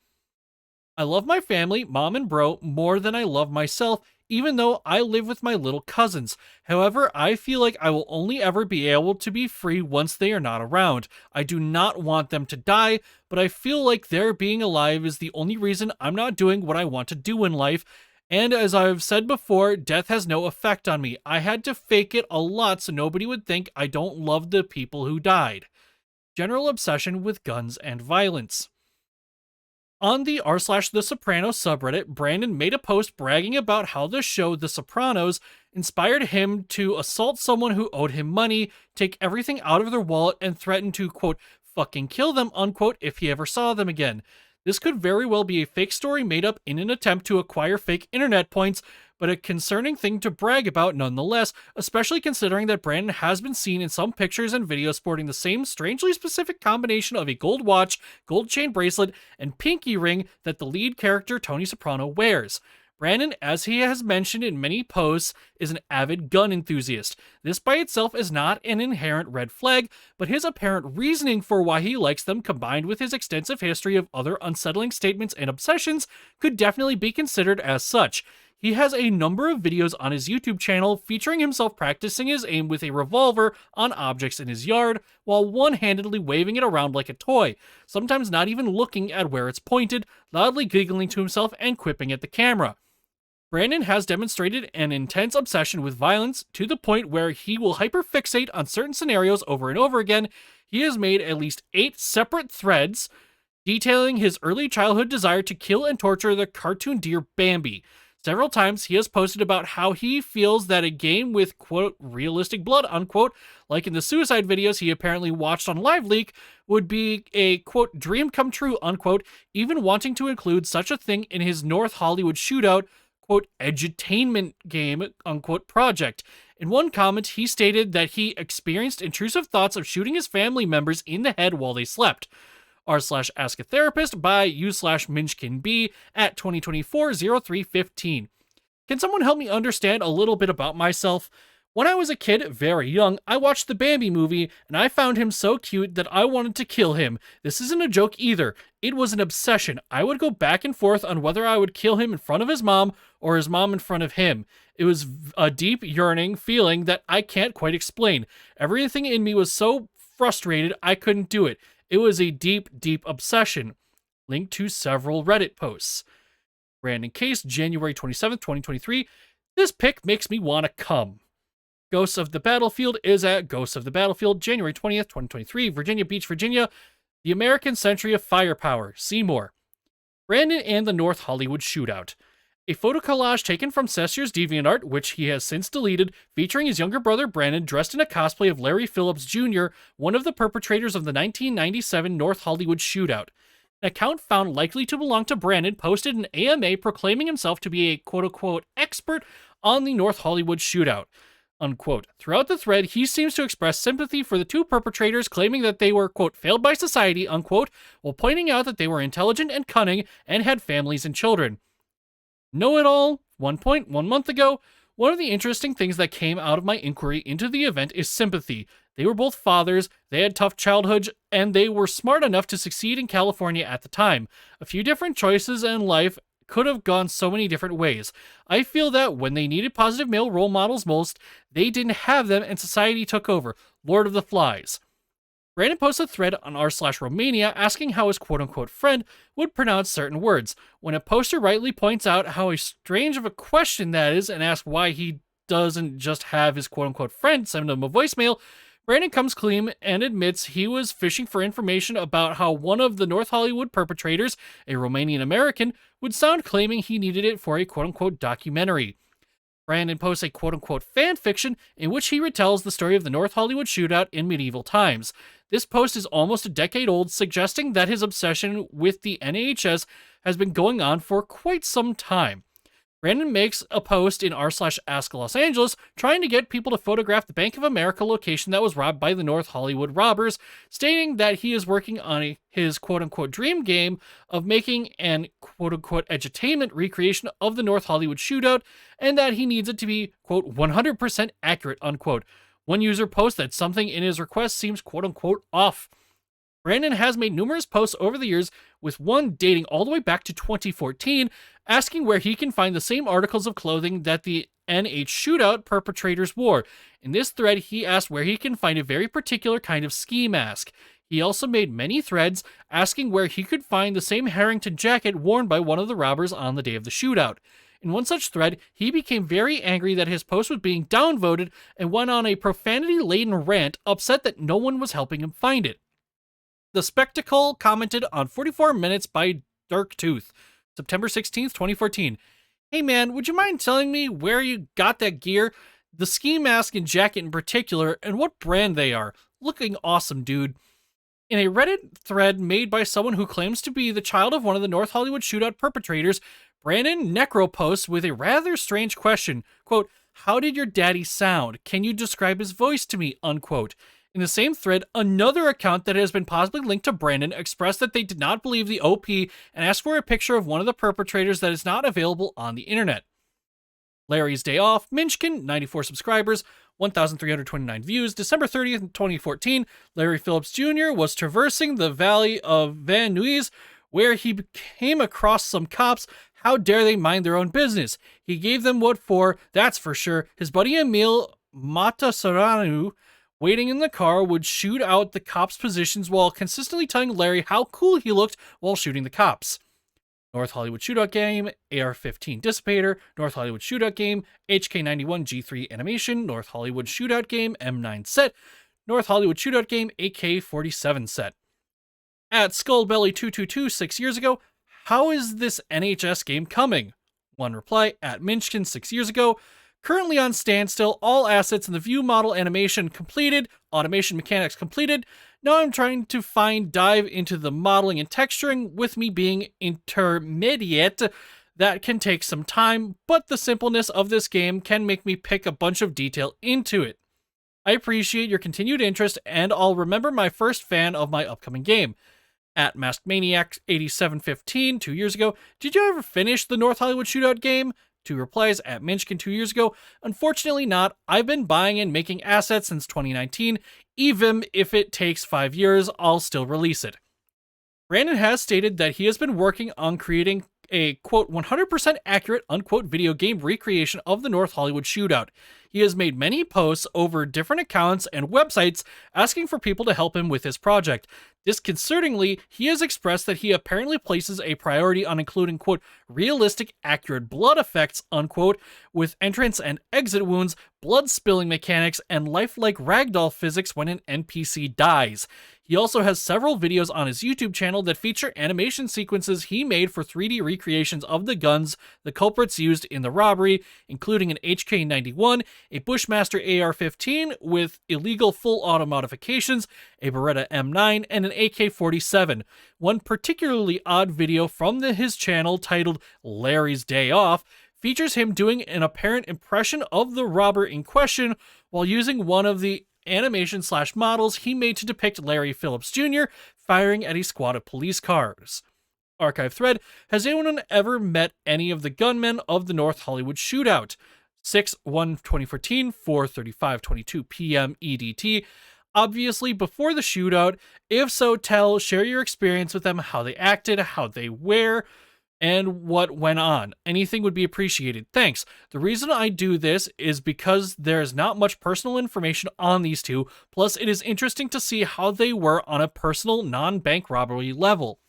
A: I love my family, mom and bro, more than I love myself, even though I live with my little cousins. However, I feel like I will only ever be able to be free once they are not around. I do not want them to die, but I feel like their being alive is the only reason I'm not doing what I want to do in life. And as I've said before, death has no effect on me. I had to fake it a lot so nobody would think I don't love the people who died. General obsession with guns and violence. On the r/The Sopranos subreddit, Brandon made a post bragging about how the show The Sopranos inspired him to assault someone who owed him money, take everything out of their wallet, and threaten to, quote, fucking kill them, unquote, if he ever saw them again. This could very well be a fake story made up in an attempt to acquire fake internet points, but a concerning thing to brag about nonetheless, especially considering that Brandon has been seen in some pictures and videos sporting the same strangely specific combination of a gold watch, gold chain bracelet, and pinky ring that the lead character Tony Soprano wears. Brandon, as he has mentioned in many posts, is an avid gun enthusiast. This by itself is not an inherent red flag, but his apparent reasoning for why he likes them, combined with his extensive history of other unsettling statements and obsessions, could definitely be considered as such. He has a number of videos on his YouTube channel featuring himself practicing his aim with a revolver on objects in his yard, while one-handedly waving it around like a toy, sometimes not even looking at where it's pointed, loudly giggling to himself and quipping at the camera. Brandon has demonstrated an intense obsession with violence to the point where he will hyperfixate on certain scenarios over and over again. He has made at least 8 separate threads detailing his early childhood desire to kill and torture the cartoon deer Bambi. Several times he has posted about how he feels that a game with, quote, realistic blood, unquote, like in the suicide videos he apparently watched on LiveLeak, would be a, quote, dream come true, unquote, even wanting to include such a thing in his North Hollywood shootout, quote, edutainment game, unquote, project. In one comment, he stated that he experienced intrusive thoughts of shooting his family members in the head while they slept. r/ask a therapist by u/minchkinb at 2024-0315. Can someone help me understand a little bit about myself? When I was a kid, very young, I watched the Bambi movie, and I found him so cute that I wanted to kill him. This isn't a joke either. It was an obsession. I would go back and forth on whether I would kill him in front of his mom or his mom in front of him. It was a deep yearning feeling that I can't quite explain. Everything in me was so frustrated I couldn't do it. It was a deep, deep obsession. Link to several Reddit posts. Brandon Case, January 27th, 2023. This pic makes me want to come. Ghosts of the Battlefield is at Ghosts of the Battlefield, January 20th, 2023, Virginia Beach, Virginia. The American Century of Firepower. See more. Brandon and the North Hollywood Shootout. A photo collage taken from Sesseur's DeviantArt, which he has since deleted, featuring his younger brother Brandon dressed in a cosplay of Larry Phillips Jr., one of the perpetrators of the 1997 North Hollywood Shootout. An account found likely to belong to Brandon posted an AMA proclaiming himself to be a quote-unquote expert on the North Hollywood Shootout. Unquote. Throughout the thread, he seems to express sympathy for the two perpetrators, claiming that they were, quote, failed by society, unquote, while pointing out that they were intelligent and cunning and had families and children. Know-it-all, 1 month ago, one of the interesting things that came out of my inquiry into the event is sympathy. They were both fathers, they had tough childhoods, and they were smart enough to succeed in California at the time. A few different choices in life could have gone so many different ways. I feel that when they needed positive male role models most, they didn't have them and society took over. Lord of the Flies. Brandon posts a thread on r/Romania asking how his quote-unquote friend would pronounce certain words. When a poster rightly points out how strange of a question that is and asks why he doesn't just have his quote-unquote friend send him a voicemail, Brandon comes clean and admits he was fishing for information about how one of the North Hollywood perpetrators, a Romanian American, would sound, claiming he needed it for a quote-unquote documentary. Brandon posts a quote-unquote fan fiction in which he retells the story of the North Hollywood Shootout in medieval times. This post is almost a decade old, suggesting that his obsession with the NHS has been going on for quite some time. Brandon makes a post in r/Ask Los Angeles trying to get people to photograph the Bank of America location that was robbed by the North Hollywood robbers, stating that he is working on his quote-unquote dream game of making an quote-unquote edutainment recreation of the North Hollywood Shootout, and that he needs it to be, quote, 100% accurate, unquote. One user posts that something in his request seems quote-unquote off. Brandon has made numerous posts over the years, with one dating all the way back to 2014, asking where he can find the same articles of clothing that the NH Shootout perpetrators wore. In this thread, he asked where he can find a very particular kind of ski mask. He also made many threads asking where he could find the same Harrington jacket worn by one of the robbers on the day of the shootout. In one such thread, he became very angry that his post was being downvoted and went on a profanity-laden rant, upset that no one was helping him find it. The Spectacle commented on 44 Minutes by Dark Tooth, September 16th, 2014. Hey man, would you mind telling me where you got that gear? The ski mask and jacket in particular, and what brand they are. Looking awesome, dude. In a Reddit thread made by someone who claims to be the child of one of the North Hollywood shootout perpetrators, Brandon Necro posts with a rather strange question, quote, "How did your daddy sound? Can you describe his voice to me?" unquote. In the same thread, another account that has been possibly linked to Brandon expressed that they did not believe the OP and asked for a picture of one of the perpetrators that is not available on the internet. Larry's Day Off, Minchkin, 94 subscribers, 1,329 views, December 30th, 2014. Larry Phillips Jr. was traversing the valley of Van Nuys where he came across some cops. How dare they mind their own business? He gave them what for, that's for sure. His buddy Emil Matasaranu, waiting in the car, would shoot out the cops' positions while consistently telling Larry how cool he looked while shooting the cops. North Hollywood Shootout Game, AR-15 Dissipator, North Hollywood Shootout Game, HK91 G3 Animation, North Hollywood Shootout Game, M9 Set, North Hollywood Shootout Game, AK-47 Set. At Skullbelly222 6 years ago, how is this NHS game coming? One reply, at Minchkin 6 years ago, currently on standstill, all assets in the view model animation completed, automation mechanics completed. Now I'm trying to dive into the modeling and texturing, with me being intermediate. That can take some time, but the simpleness of this game can make me pick a bunch of detail into it. I appreciate your continued interest, and I'll remember my first fan of my upcoming game. At Masked Maniac 8715 2 years ago, did you ever finish the North Hollywood Shootout game? Two replies, at Minchkin 2 years ago, unfortunately not. I've been buying and making assets since 2019. Even if it takes 5 years, I'll still release it. Brandon has stated that he has been working on creating a, quote, 100% accurate, unquote, video game recreation of the North Hollywood Shootout. He has made many posts over different accounts and websites asking for people to help him with his project. Disconcertingly, he has expressed that he apparently places a priority on including, quote, realistic, accurate blood effects, unquote, with entrance and exit wounds, blood spilling mechanics, and lifelike ragdoll physics when an NPC dies. He also has several videos on his YouTube channel that feature animation sequences he made for 3D recreations of the guns the culprits used in the robbery, including an HK91, a Bushmaster AR-15 with illegal full auto modifications, a Beretta M9, and an AK-47. One particularly odd video from his channel, titled Larry's Day Off, features him doing an apparent impression of the robber in question while using one of the animation/models he made to depict Larry Phillips Jr. firing at a squad of police cars. Archive thread, has anyone ever met any of the gunmen of the North Hollywood Shootout? 6/1/2014, 4:35:22 p.m. EDT. Obviously before the shootout. If so, share your experience with them, how they acted, how they were, and what went on. Anything would be appreciated. Thanks. The reason I do this is because there's not much personal information on these two, plus it is interesting to see how they were on a personal, non-bank robbery level.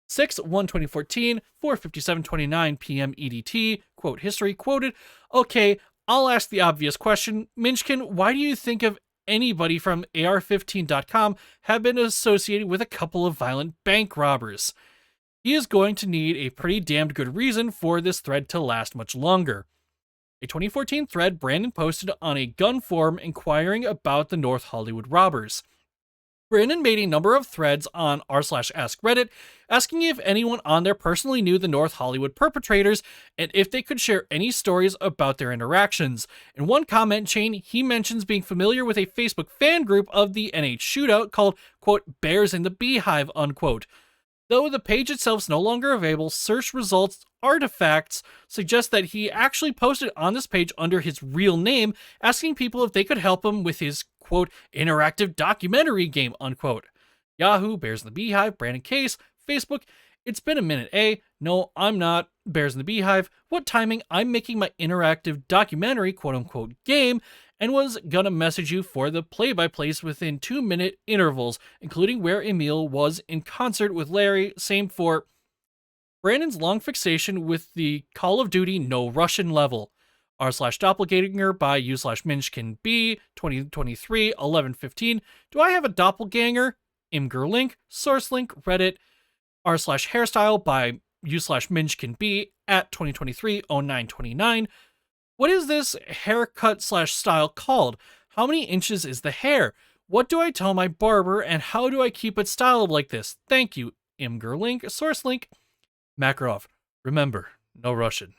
A: 6/1/2014, 4:57:29 p.m. EDT, quote history, quoted, okay, I'll ask the obvious question. Minchkin, why do you think of anybody from AR15.com have been associated with a couple of violent bank robbers? He is going to need a pretty damned good reason for this thread to last much longer. A 2014 thread Brandon posted on a gun forum inquiring about the North Hollywood robbers. Brandon made a number of threads on r/askreddit asking if anyone on there personally knew the North Hollywood perpetrators and if they could share any stories about their interactions. In one comment chain, he mentions being familiar with a Facebook fan group of the NH Shootout called, quote, Bears in the Beehive, unquote. Though the page itself is no longer available, search results artifacts suggest that he actually posted on this page under his real name, asking people if they could help him with his, quote, interactive documentary game, unquote. Yahoo, Bears in the Beehive, Brandon Case, Facebook, it's been a minute, eh? No, I'm not. Bears in the Beehive, what timing? I'm making my interactive documentary, quote unquote, game, and was gonna message you for the play-by-plays within 2-minute intervals, including where Emil was in concert with Larry, same for Brandon's long fixation with the Call of Duty No Russian level. r/doppelganger by u/Minchkin B, 2023, 11:15. Do I have a doppelganger? Imgur link, source link, Reddit, r/hairstyle by u/Minchkin B at 2023, 09:29. What is this haircut/style called? How many inches is the hair? What do I tell my barber, and how do I keep it styled like this? Thank you. Imgur link, source link. Makarov. Remember, no Russian.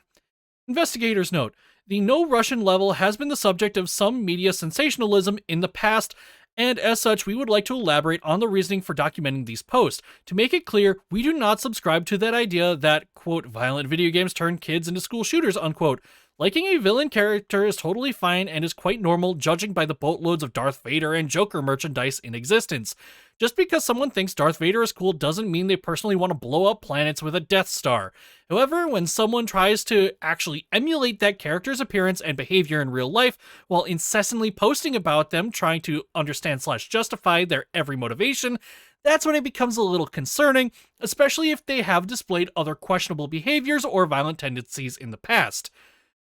A: Investigators note, the no Russian level has been the subject of some media sensationalism in the past, and as such, we would like to elaborate on the reasoning for documenting these posts. To make it clear, we do not subscribe to that idea that, quote, violent video games turn kids into school shooters, unquote. Liking a villain character is totally fine and is quite normal, judging by the boatloads of Darth Vader and Joker merchandise in existence. Just because someone thinks Darth Vader is cool doesn't mean they personally want to blow up planets with a Death Star. However, when someone tries to actually emulate that character's appearance and behavior in real life, while incessantly posting about them, trying to understand/justify their every motivation, that's when it becomes a little concerning, especially if they have displayed other questionable behaviors or violent tendencies in the past.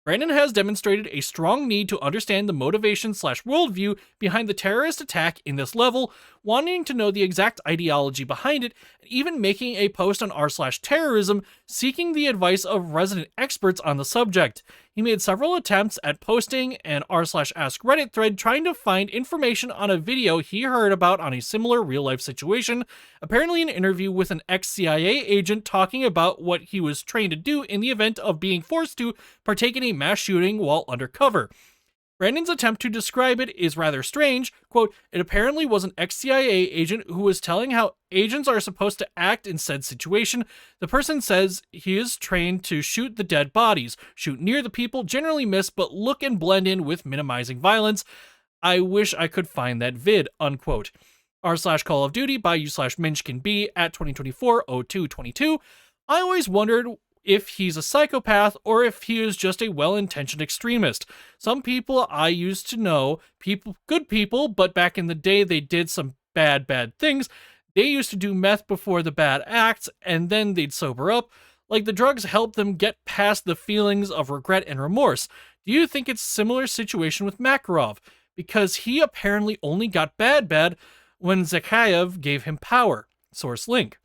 A: Brandon has demonstrated a strong need to understand the motivation/worldview behind the terrorist attack in this level, wanting to know the exact ideology behind it, and even making a post on r/terrorism, seeking the advice of resident experts on the subject. He made several attempts at posting an r/ask Reddit thread trying to find information on a video he heard about on a similar real-life situation, apparently an interview with an ex-CIA agent talking about what he was trained to do in the event of being forced to partake in a mass shooting while undercover. Brandon's attempt to describe it is rather strange. Quote, it apparently was an ex-CIA agent who was telling how agents are supposed to act in said situation. The person says he is trained to shoot the dead bodies, shoot near the people, generally miss, but look and blend in with minimizing violence. I wish I could find that vid, unquote. r/Call of Duty by u/MinchkinB at 2024-02-22. I always wondered if he's a psychopath or if he is just a well-intentioned extremist. Some people I used to know, good people, but back in the day they did some bad things. They used to do meth before the bad acts, and then they'd sober up. Like the drugs helped them get past the feelings of regret and remorse. Do you think it's a similar situation with Makarov? Because he apparently only got bad when Zakhaev gave him power. Source link.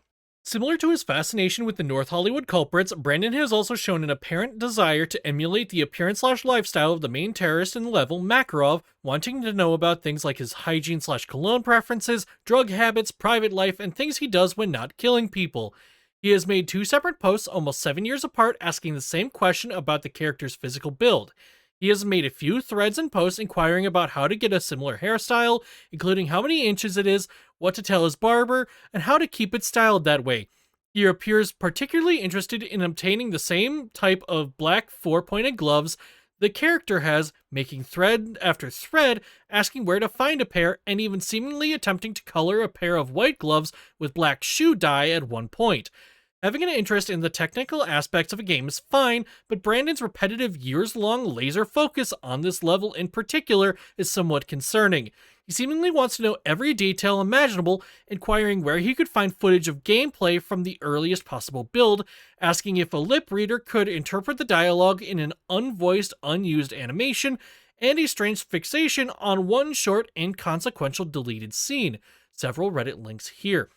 A: Similar to his fascination with the North Hollywood culprits, Brandon has also shown an apparent desire to emulate the appearance/lifestyle of the main terrorist in the level, Makarov, wanting to know about things like his hygiene/cologne preferences, drug habits, private life, and things he does when not killing people. He has made 2 separate posts almost 7 years apart asking the same question about the character's physical build. He has made a few threads and posts inquiring about how to get a similar hairstyle, including how many inches it is, what to tell his barber, and how to keep it styled that way. He appears particularly interested in obtaining the same type of black 4-pointed gloves the character has, making thread after thread, asking where to find a pair, and even seemingly attempting to color a pair of white gloves with black shoe dye at one point. Having an interest in the technical aspects of a game is fine, but Brandon's repetitive years-long laser focus on this level in particular is somewhat concerning. He seemingly wants to know every detail imaginable, inquiring where he could find footage of gameplay from the earliest possible build, asking if a lip reader could interpret the dialogue in an unvoiced, unused animation, and a strange fixation on one short, inconsequential deleted scene. Several Reddit links here.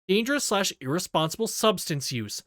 A: Dangerous/irresponsible substance use.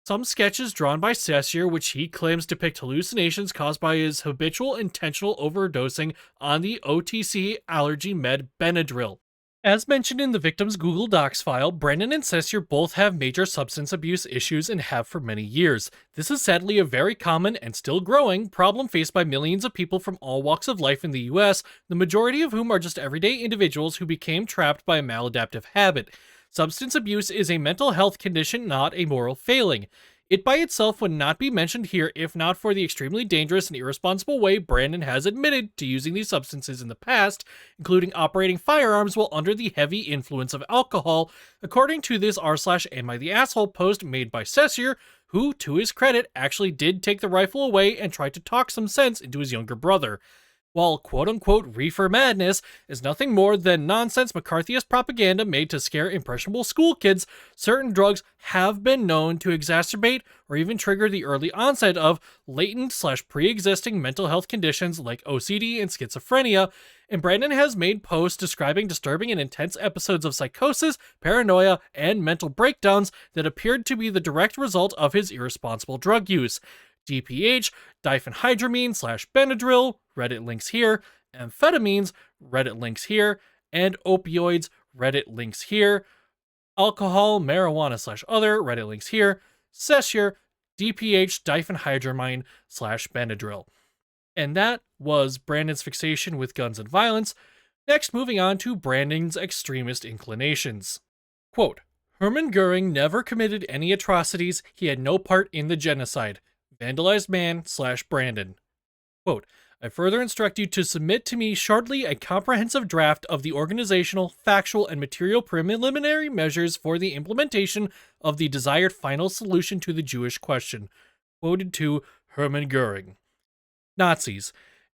A: Some sketches drawn by Sesseur, which he claims depict hallucinations caused by his habitual intentional overdosing on the OTC allergy med Benadryl. As mentioned in the victim's Google Docs file, Brandon and Sesseur both have major substance abuse issues and have for many years. This is sadly a very common and still growing problem faced by millions of people from all walks of life in the US, the majority of whom are just everyday individuals who became trapped by a maladaptive habit. Substance abuse is a mental health condition, not a moral failing. It by itself would not be mentioned here if not for the extremely dangerous and irresponsible way Brandon has admitted to using these substances in the past, including operating firearms while under the heavy influence of alcohol, according to this r/Am I the Asshole post made by Sesseur, who, to his credit, actually did take the rifle away and tried to talk some sense into his younger brother. While quote-unquote reefer madness is nothing more than nonsense McCarthyist propaganda made to scare impressionable school kids, certain drugs have been known to exacerbate or even trigger the early onset of latent/pre-existing mental health conditions like OCD and schizophrenia, and Brandon has made posts describing disturbing and intense episodes of psychosis, paranoia, and mental breakdowns that appeared to be the direct result of his irresponsible drug use. DPH, diphenhydramine/Benadryl, Reddit links here, amphetamines, Reddit links here, and opioids, Reddit links here, alcohol, marijuana/other, Reddit links here, Sesseur, DPH diphenhydramine /Benadryl. And that was Brandon's fixation with guns and violence. Next, moving on to Brandon's extremist inclinations. Quote, Hermann Goering never committed any atrocities. He had no part in the genocide. Vandalized man /Brandon. Quote, I further instruct you to submit to me shortly a comprehensive draft of the organizational, factual, and material preliminary measures for the implementation of the desired final solution to the Jewish question. Quoted to Hermann Goering. Nazis.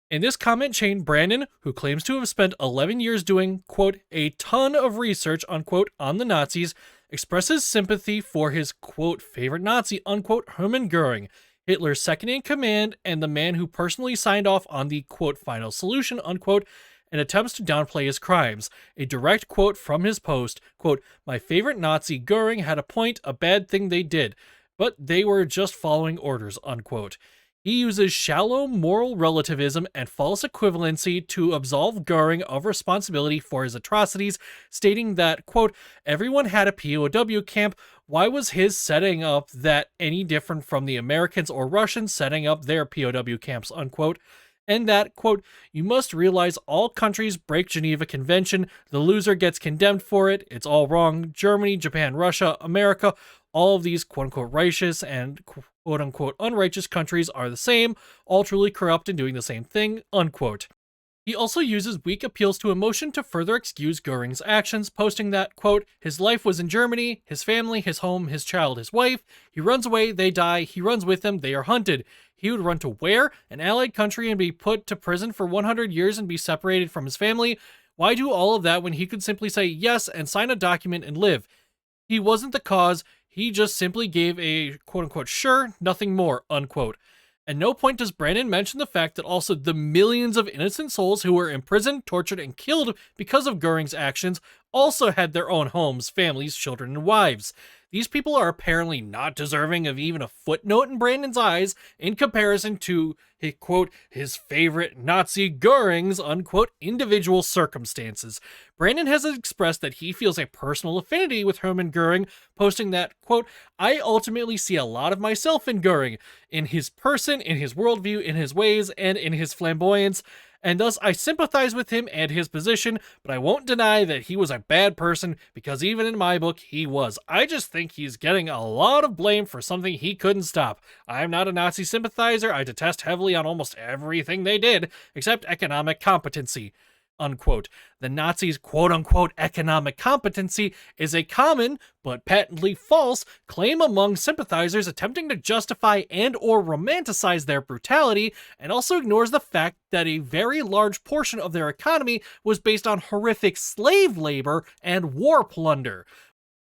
A: In this comment chain, Brandon, who claims to have spent 11 years doing, quote, a ton of research, unquote, on the Nazis, expresses sympathy for his, quote, favorite Nazi, unquote, Hermann Goering, Hitler's second in command and the man who personally signed off on the, quote, final solution, unquote, and attempts to downplay his crimes. A direct quote from his post, quote, my favorite Nazi, Goering, had a point, a bad thing they did, but they were just following orders, unquote. He uses shallow moral relativism and false equivalency to absolve Goering of responsibility for his atrocities, stating that, quote, everyone had a POW camp. Why was his setting up that any different from the Americans or Russians setting up their POW camps, unquote? And that, quote, you must realize all countries break Geneva Convention. The loser gets condemned for it. It's all wrong. Germany, Japan, Russia, America, all of these quote-unquote righteous and quote-unquote unrighteous countries are the same, all truly corrupt and doing the same thing, unquote. He also uses weak appeals to emotion to further excuse Goering's actions, posting that, quote, his life was in Germany, his family, his home, his child, his wife. He runs away, they die. He runs with them, they are hunted. He would run to where? An allied country and be put to prison for 100 years and be separated from his family? Why do all of that when he could simply say yes and sign a document and live? He wasn't the cause. He just simply gave a quote-unquote sure, nothing more, unquote. At no point does Brandon mention the fact that also the millions of innocent souls who were imprisoned, tortured, and killed because of Goering's actions also had their own homes, families, children, and wives. These people are apparently not deserving of even a footnote in Brandon's eyes in comparison to, quote, his favorite Nazi Goering's, unquote, individual circumstances. Brandon has expressed that he feels a personal affinity with Hermann Goering, posting that, quote, I ultimately see a lot of myself in Goering, in his person, in his worldview, in his ways, and in his flamboyance, and thus I sympathize with him and his position, but I won't deny that he was a bad person, because even in my book, he was. I just think he's getting a lot of blame for something he couldn't stop. I'm not a Nazi sympathizer. I detest heavily on almost everything they did, except economic competency, unquote. The Nazis' quote-unquote economic competency is a common, but patently false, claim among sympathizers attempting to justify and or romanticize their brutality, and also ignores the fact that a very large portion of their economy was based on horrific slave labor and war plunder.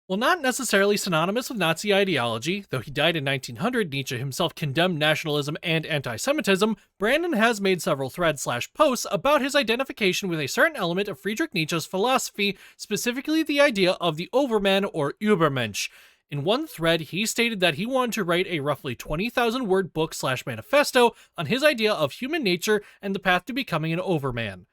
A: While not necessarily synonymous with Nazi ideology, though he died in 1900, Nietzsche himself condemned nationalism and anti-Semitism, Brandon has made several threads/posts about his identification with a certain element of Friedrich Nietzsche's philosophy, specifically the idea of the Overman or Übermensch. In one thread, he stated that he wanted to write a roughly 20,000 word book/manifesto on his idea of human nature and the path to becoming an Overman.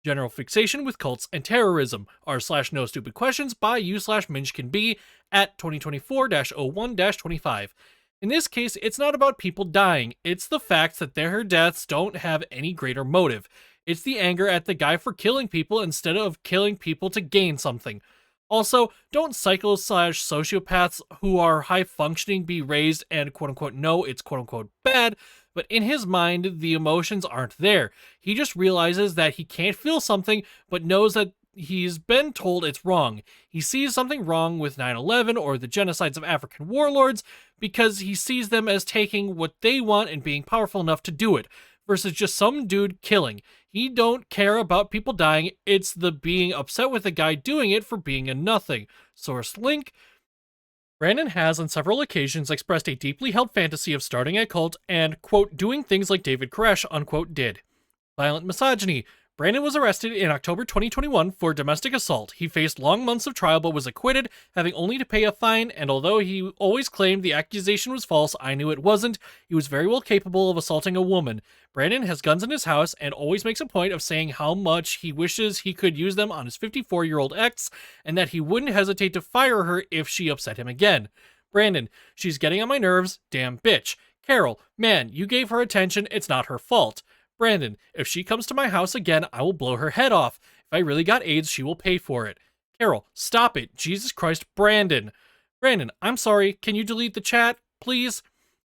A: General Fixation with Cults and Terrorism, r/No Stupid Questions by u/Minchkinb at 2024-01-25. In this case, it's not about people dying, it's the fact that their deaths don't have any greater motive. It's the anger at the guy for killing people instead of killing people to gain something. Also, don't psychos/sociopaths who are high-functioning be raised and quote-unquote know it's quote-unquote bad, but in his mind, the emotions aren't there. He just realizes that he can't feel something, but knows that he's been told it's wrong. He sees something wrong with 9/11 or the genocides of African warlords because he sees them as taking what they want and being powerful enough to do it, versus just some dude killing. He don't care about people dying, it's the being upset with the guy doing it for being a nothing. Source link. Brandon has on several occasions expressed a deeply held fantasy of starting a cult and, quote, doing things like David Koresh, unquote, did. Violent misogyny. Brandon was arrested in October 2021 for domestic assault. He faced long months of trial but was acquitted, having only to pay a fine, and although he always claimed the accusation was false, I knew it wasn't. He was very well capable of assaulting a woman. Brandon has guns in his house and always makes a point of saying how much he wishes he could use them on his 54-year-old ex, and that he wouldn't hesitate to fire her if she upset him again. Brandon, she's getting on my nerves, damn bitch. Carol, man, you gave her attention, it's not her fault. Brandon, if she comes to my house again, I will blow her head off. If I really got AIDS, she will pay for it. Carol, stop it. Jesus Christ, Brandon. Brandon, I'm sorry. Can you delete the chat, please?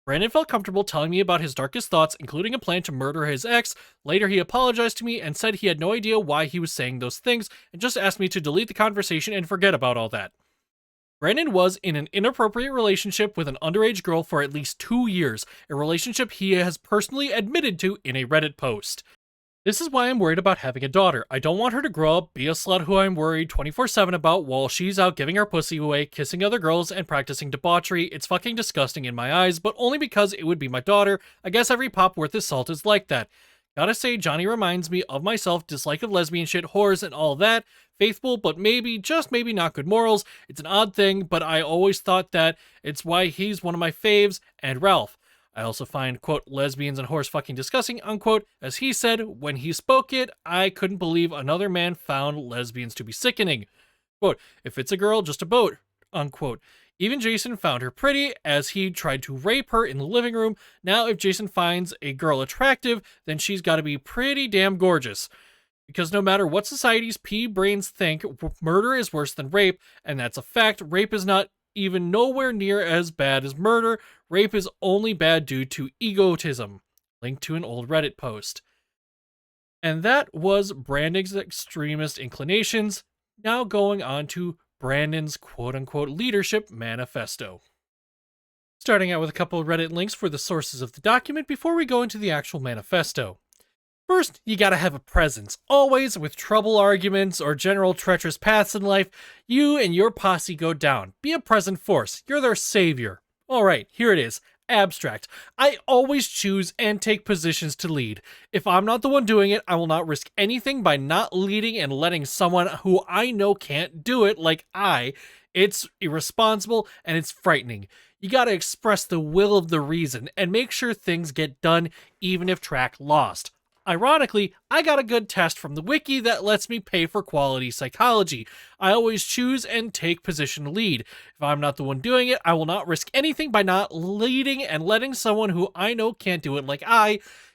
A: Brandon felt comfortable telling me about his darkest thoughts, including a plan to murder his ex. Later, he apologized to me and said he had no idea why he was saying those things and just asked me to delete the conversation and forget about all that. Brandon was in an inappropriate relationship with an underage girl for at least 2 years, a relationship he has personally admitted to in a Reddit post. This is why I'm worried about having a daughter. I don't want her to grow up, be a slut who I'm worried 24/7 about while she's out giving her pussy away, kissing other girls, and practicing debauchery. It's fucking disgusting in my eyes, but only because it would be my daughter. I guess every pop worth his salt is like that. Gotta say, Johnny reminds me of myself, dislike of lesbian shit, whores, and all that. Faithful, but maybe, just maybe not good morals. It's an odd thing, but I always thought that. It's why he's one of my faves, and Ralph. I also find, quote, lesbians and whores fucking disgusting, unquote. As he said, when he spoke it, I couldn't believe another man found lesbians to be sickening. Quote, if it's a girl, just a boat, unquote. Even Jason found her pretty as he tried to rape her in the living room. Now, if Jason finds a girl attractive, then she's got to be pretty damn gorgeous. Because no matter what society's pea-brains think, murder is worse than rape, and that's a fact. Rape is not even nowhere near as bad as murder. Rape is only bad due to egotism. Linked to an old Reddit post. And that was Brandon's Extremist Inclinations. Now going on to Brandon's quote-unquote leadership manifesto. Starting out with a couple of Reddit links for the sources of the document before we go into the actual manifesto. First, you gotta have a presence. Always, with trouble arguments or general treacherous paths in life, you and your posse go down. Be a present force. You're their savior. Alright, here it is. Abstract. I always choose and take positions to lead. If I'm not the one doing it, I will not risk anything by not leading and letting someone who I know can't do it like it's irresponsible and it's frightening. You gotta express the will of the reason and make sure things get done even if track lost. Ironically, I got a good test from the wiki that lets me pay for quality psychology. I always choose and take position to lead. If I'm not the one doing it, I will not risk anything by not leading and letting someone who I know can't do it like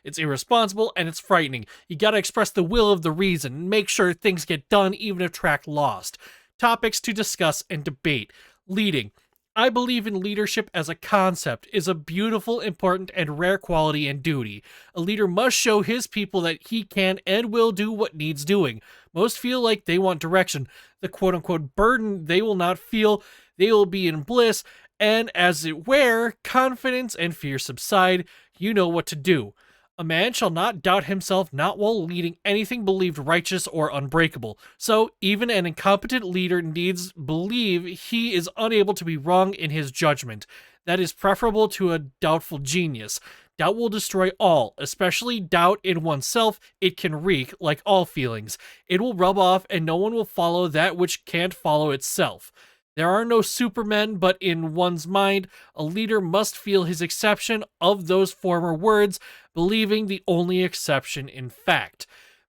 A: it's irresponsible and it's frightening. You gotta express the will of the reason and make sure things get done even if track lost. Topics to discuss and debate. Leading. I believe in leadership as a concept is a beautiful, important, and rare quality and duty. A leader must show his people that he can and will do what needs doing. Most feel like they want direction, the quote-unquote burden they will not feel, they will be in bliss, and as it were, confidence and fear subside, you know what to do. A man shall not doubt himself, not while leading anything believed righteous or unbreakable. So, even an incompetent leader needs believe he is unable to be wrong in his judgment. That is preferable to a doubtful genius. Doubt will destroy all, especially doubt in oneself. It can wreak, like all feelings. It will rub off and no one will follow that which can't follow itself. There are no supermen, but in one's mind, a leader must feel his exception of those former words, believing the only exception in fact.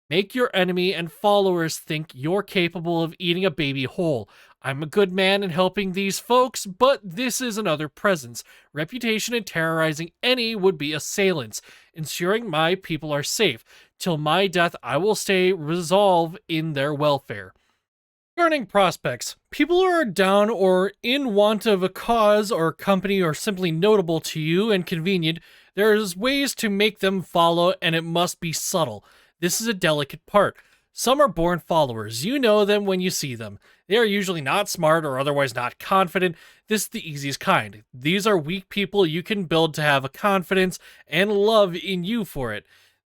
A: Make your enemy and followers think you're capable of eating a baby whole. I'm a good man in helping these folks, but this is another presence. Reputation and terrorizing any would-be assailants, ensuring my people are safe. Till my death, I will stay resolve in their welfare. Regarding prospects, people who are down or in want of a cause or company or simply notable to you and convenient, there's ways to make them follow and it must be subtle. This is a delicate part. Some are born followers. You know them when you see them. They are usually not smart or otherwise not confident. This is the easiest kind. These are weak people you can build to have a confidence and love in you for it.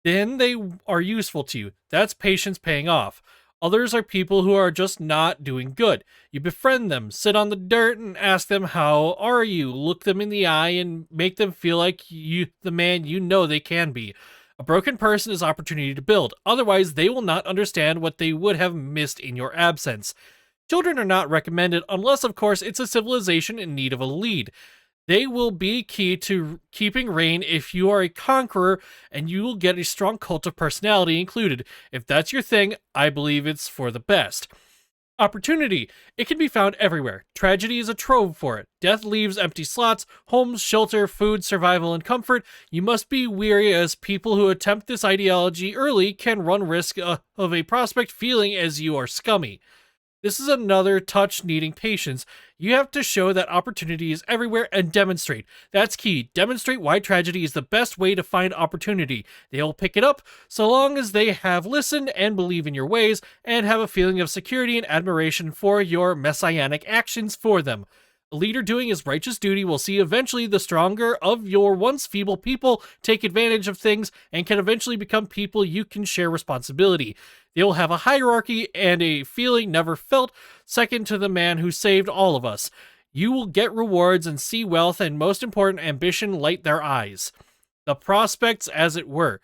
A: Then they are useful to you. That's patience paying off. Others are people who are just not doing good. You befriend them, sit on the dirt and ask them how are you, look them in the eye and make them feel like you, the man you know they can be. A broken person is opportunity to build, otherwise they will not understand what they would have missed in your absence. Children are not recommended unless, of course, it's a civilization in need of a lead. They will be key to keeping reign if you are a conqueror, and you will get a strong cult of personality included. If that's your thing, I believe it's for the best. Opportunity. It can be found everywhere. Tragedy is a trove for it. Death leaves empty slots, homes, shelter, food, survival, and comfort. You must be wary, as people who attempt this ideology early can run risk of a prospect feeling as you are scummy. This is another touch needing patience. You have to show that opportunity is everywhere and demonstrate. That's key. Demonstrate why tragedy is the best way to find opportunity. They'll pick it up so long as they have listened and believe in your ways and have a feeling of security and admiration for your messianic actions for them. A leader doing his righteous duty will see eventually the stronger of your once feeble people take advantage of things and can eventually become people you can share responsibility. They will have a hierarchy and a feeling never felt, second to the man who saved all of us. You will get rewards and see wealth and, most important, ambition light their eyes. The prospects, as it were.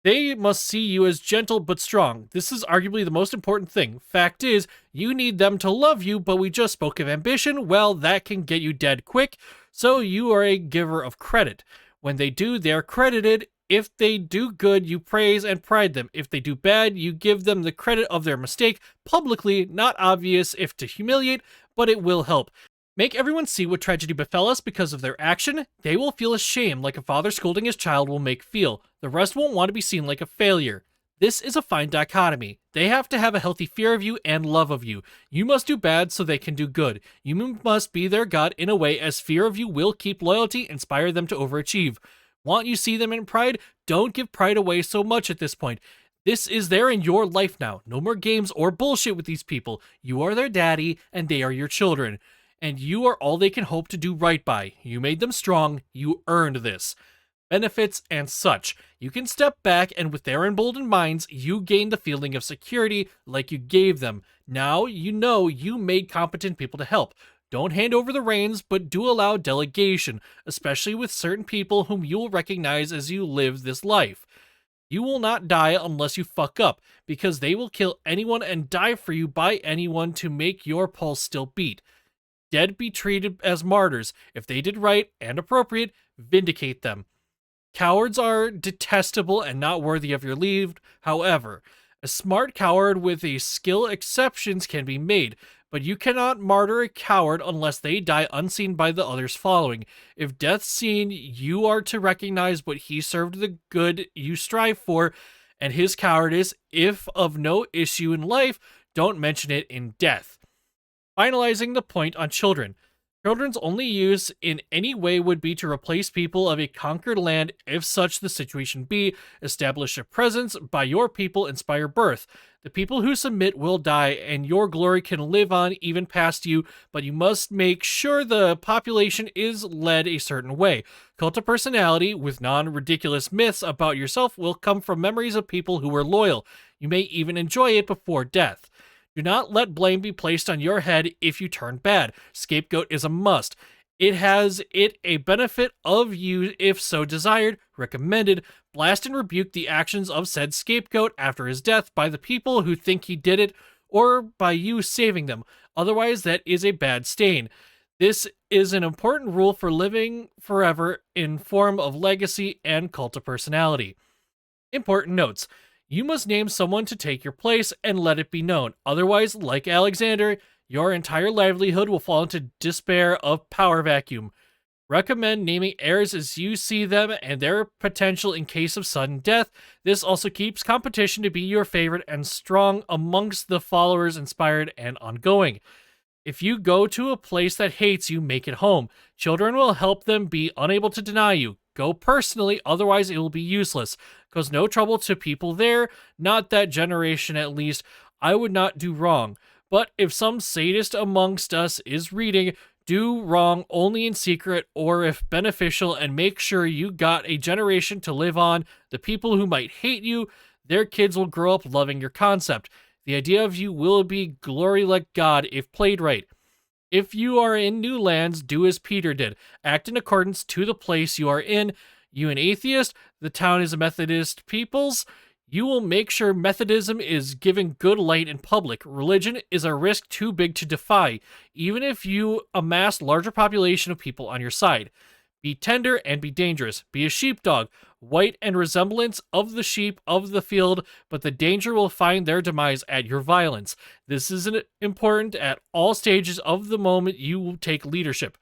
A: They must see you as gentle but strong. This is arguably the most important thing. Fact is, you need them to love you, but we just spoke of ambition. Well, that can get you dead quick, so you are a giver of credit. When they do, they are credited. If they do good, you praise and pride them. If they do bad, you give them the credit of their mistake, publicly, not obvious if to humiliate, but it will help. Make everyone see what tragedy befell us because of their action. They will feel ashamed, like a father scolding his child will make feel. The rest won't want to be seen like a failure. This is a fine dichotomy. They have to have a healthy fear of you and love of you. You must do bad so they can do good. You must be their God in a way, as fear of you will keep loyalty, inspire them to overachieve. Want you see them in pride? Don't give pride away so much at this point. This is their and your life now. No more games or bullshit with these people. You are their daddy and they are your children. And you are all they can hope to do right by. You made them strong. You earned this. Benefits and such. You can step back, and with their emboldened minds, you gain the feeling of security like you gave them. Now you know you made competent people to help. Don't hand over the reins, but do allow delegation, especially with certain people whom you will recognize as you live this life. You will not die unless you fuck up, because they will kill anyone and die for you by anyone to make your pulse still beat. Dead be treated as martyrs. If they did right and appropriate, vindicate them. Cowards are detestable and not worthy of your leave. However, a smart coward with a skill exceptions can be made, but you cannot martyr a coward unless they die unseen by the others following. If death's seen, you are to recognize what he served the good you strive for, and his cowardice, if of no issue in life, don't mention it in death. Finalizing the point on children. Children's only use in any way would be to replace people of a conquered land, if such the situation be, establish a presence by your people, inspire birth. The people who submit will die, and your glory can live on even past you, but you must make sure the population is led a certain way. Cult of personality, with non-ridiculous myths about yourself, will come from memories of people who were loyal. You may even enjoy it before death. Do not let blame be placed on your head if you turn bad. Scapegoat is a must. It has a benefit of you if so desired. Recommended. Blast and rebuke the actions of said scapegoat after his death by the people who think he did it, or by you saving them. Otherwise, that is a bad stain. This is an important rule for living forever in form of legacy and cult of personality. Important notes. You must name someone to take your place and let it be known. Otherwise, like Alexander, your entire livelihood will fall into despair of power vacuum. Recommend naming heirs as you see them and their potential in case of sudden death. This also keeps competition to be your favorite and strong amongst the followers, inspired and ongoing. If you go to a place that hates you, make it home. Children will help them be unable to deny you. Go personally, otherwise it will be useless. Cause no trouble to people there, not that generation at least. I would not do wrong. But if some sadist amongst us is reading, do wrong only in secret or if beneficial, and make sure you got a generation to live on. The people who might hate you, their kids will grow up loving your concept. The idea of you will be glory like God if played right. If you are in new lands, do as Peter did. Act in accordance to the place you are in. You an atheist? The town is a Methodist people's. You will make sure Methodism is given good light in public. Religion is a risk too big to defy, even if you amass larger population of people on your side. Be tender and be dangerous. Be a sheepdog, white and resemblance of the sheep of the field, but the danger will find their demise at your violence. This is important at all stages of the moment you take leadership.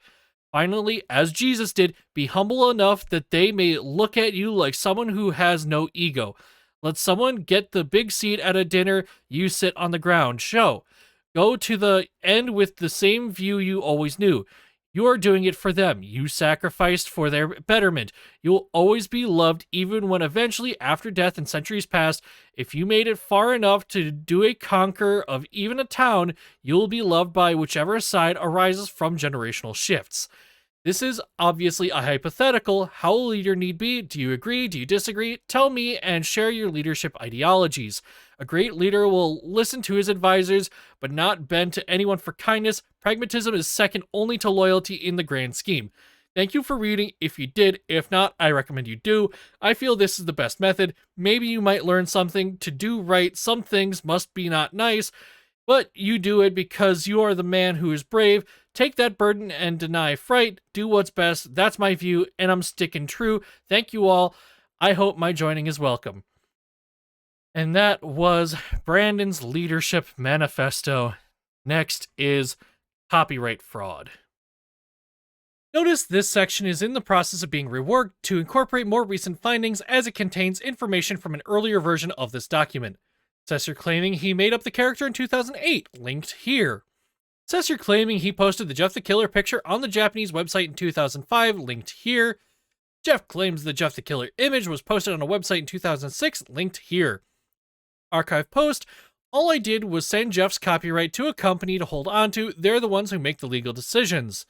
A: Finally, as Jesus did, be humble enough that they may look at you like someone who has no ego. Let someone get the big seat at a dinner, you sit on the ground. Show. Go to the end with the same view you always knew. You are doing it for them. You sacrificed for their betterment. You will always be loved even when eventually, after death and centuries past, if you made it far enough to do a conquer of even a town, you will be loved by whichever side arises from generational shifts. This is obviously a hypothetical. How a leader need be? Do you agree? Do you disagree? Tell me and share your leadership ideologies. A great leader will listen to his advisors, but not bend to anyone for kindness. Pragmatism is second only to loyalty in the grand scheme. Thank you for reading if you did. If not, I recommend you do. I feel this is the best method. Maybe you might learn something. To do right, some things must be not nice, but you do it because you are the man who is brave. Take that burden and deny fright. Do what's best. That's my view, and I'm sticking true. Thank you all. I hope my joining is welcome. And that was Brandon's Leadership Manifesto. Next is copyright fraud. Notice this section is in the process of being reworked to incorporate more recent findings as it contains information from an earlier version of this document. Sesseur claiming he made up the character in 2008, linked here. Sesseur claiming he posted the Jeff the Killer picture on the Japanese website in 2005, linked here. Jeff claims the Jeff the Killer image was posted on a website in 2006, linked here. Archive post, all I did was send Jeff's copyright to a company to hold onto. They're the ones who make the legal decisions.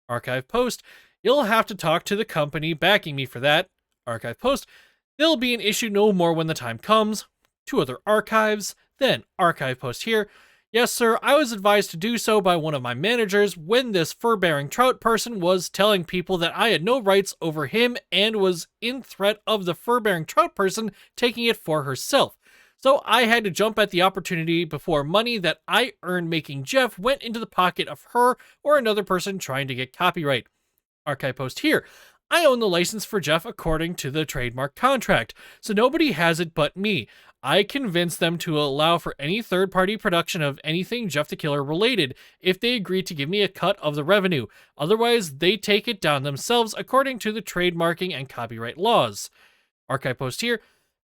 A: Archive post, you'll have to talk to the company backing me for that. Archive post, there'll be an issue no more when the time comes. 2 other archives. Then archive post here. Yes, sir, I was advised to do so by one of my managers when this fur-bearing trout person was telling people that I had no rights over him and was in threat of the fur-bearing trout person taking it for herself. So I had to jump at the opportunity before money that I earned making Jeff went into the pocket of her or another person trying to get copyright. Archive post here. I own the license for Jeff according to the trademark contract, so nobody has it but me. I convinced them to allow for any third-party production of anything Jeff the Killer related if they agree to give me a cut of the revenue. Otherwise, they take it down themselves according to the trademarking and copyright laws. Archive post here.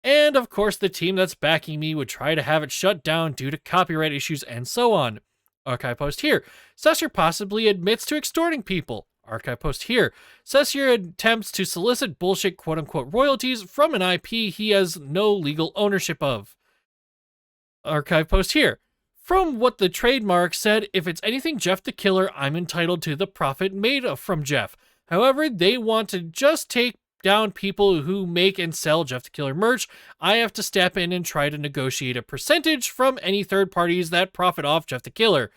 A: And of course, the team that's backing me would try to have it shut down due to copyright issues and so on. Archive post here. Sesseur possibly admits to extorting people. Archive post here. Sesseur attempts to solicit bullshit quote-unquote royalties from an IP he has no legal ownership of. Archive post here. From what the trademark said, if it's anything Jeff the Killer, I'm entitled to the profit made from Jeff. However, they want to just take down people who make and sell Jeff the Killer merch. I have to step in and try to negotiate a percentage from any third parties that profit off Jeff the Killer.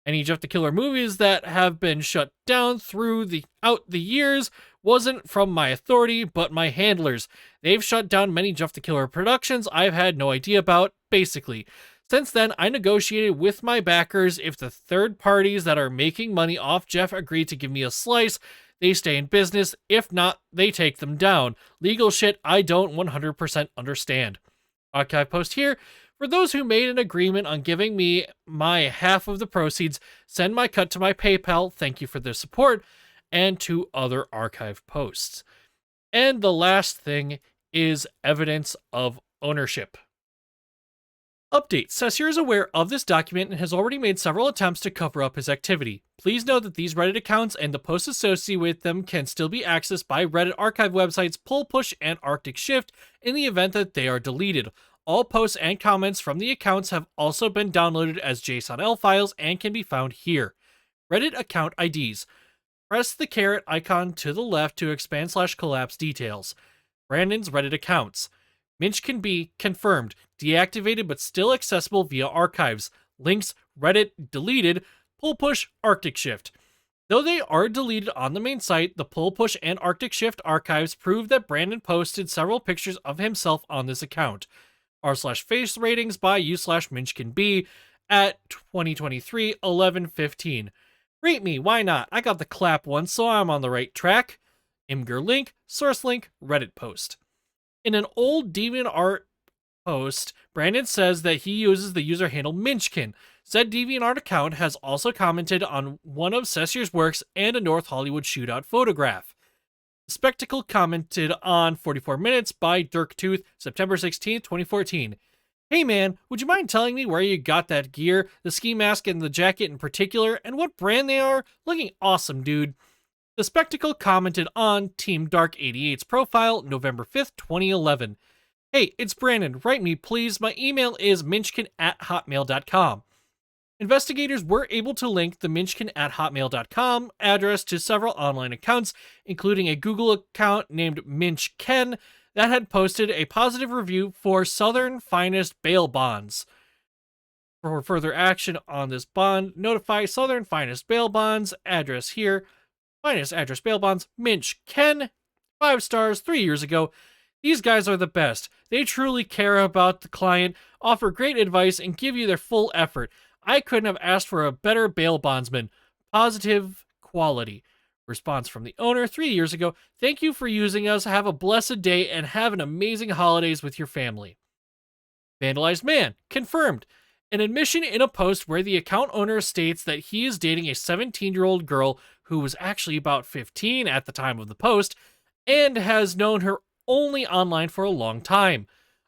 A: Any Jeff the Killer movies that have been shut down throughout the years wasn't from my authority, but my handlers. They've shut down many Jeff the Killer productions I've had no idea about, basically. Since then, I negotiated with my backers. If the third parties that are making money off Jeff agree to give me a slice, they stay in business. If not, they take them down. Legal shit I don't 100% understand. Archive post here. For those who made an agreement on giving me my half of the proceeds, send my cut to my PayPal. Thank you for their support. And 2 other archive posts. And the last thing is evidence of ownership. Update. Sesseur is aware of this document and has already made several attempts to cover up his activity. Please note that these Reddit accounts and the posts associated with them can still be accessed by Reddit archive websites Pull, Push, and Arctic Shift in the event that they are deleted. All posts and comments from the accounts have also been downloaded as JSON-L files and can be found here. Reddit account IDs. Press the caret icon to the left to expand/collapse details. Brandon's Reddit accounts. Minch can be confirmed, deactivated but still accessible via archives. Links, Reddit, deleted, Pull Push, Arctic Shift. Though they are deleted on the main site, the Pull Push and Arctic Shift archives prove that Brandon posted several pictures of himself on this account. r/face ratings by u/minchkinb at 2023 11/15. Rate me, why not? I got the clap once, so I'm on the right track. Imgur link, source link, Reddit post. In an old DeviantArt post, Brandon says that he uses the user handle Minchkin. Said DeviantArt account has also commented on one of Sesseur's works and a North Hollywood shootout photograph. Spectacle commented on 44 Minutes by Dirktooth, September 16th, 2014. Hey man, would you mind telling me where you got that gear, the ski mask and the jacket in particular, and what brand they are? Looking awesome, dude. The Spectacle commented on Team Dark 88's profile, November 5th, 2011. Hey, it's Brandon. Write me, please. My email is minchkin@hotmail.com. Investigators were able to link the minchkin@hotmail.com address to several online accounts, including a Google account named Minchken that had posted a positive review for Southern Finest bail bonds. For further action on this bond, notify Southern Finest bail bonds, address here, Finest address bail bonds, Minchken, 5 stars, 3 years ago. These guys are the best. They truly care about the client, offer great advice, and give you their full effort. I couldn't have asked for a better bail bondsman. Positive quality. Response from the owner 3 years ago. Thank you for using us. Have a blessed day and have an amazing holidays with your family. Vandalized man. Confirmed. An admission in a post where the account owner states that he is dating a 17-year-old girl who was actually about 15 at the time of the post and has known her only online for a long time.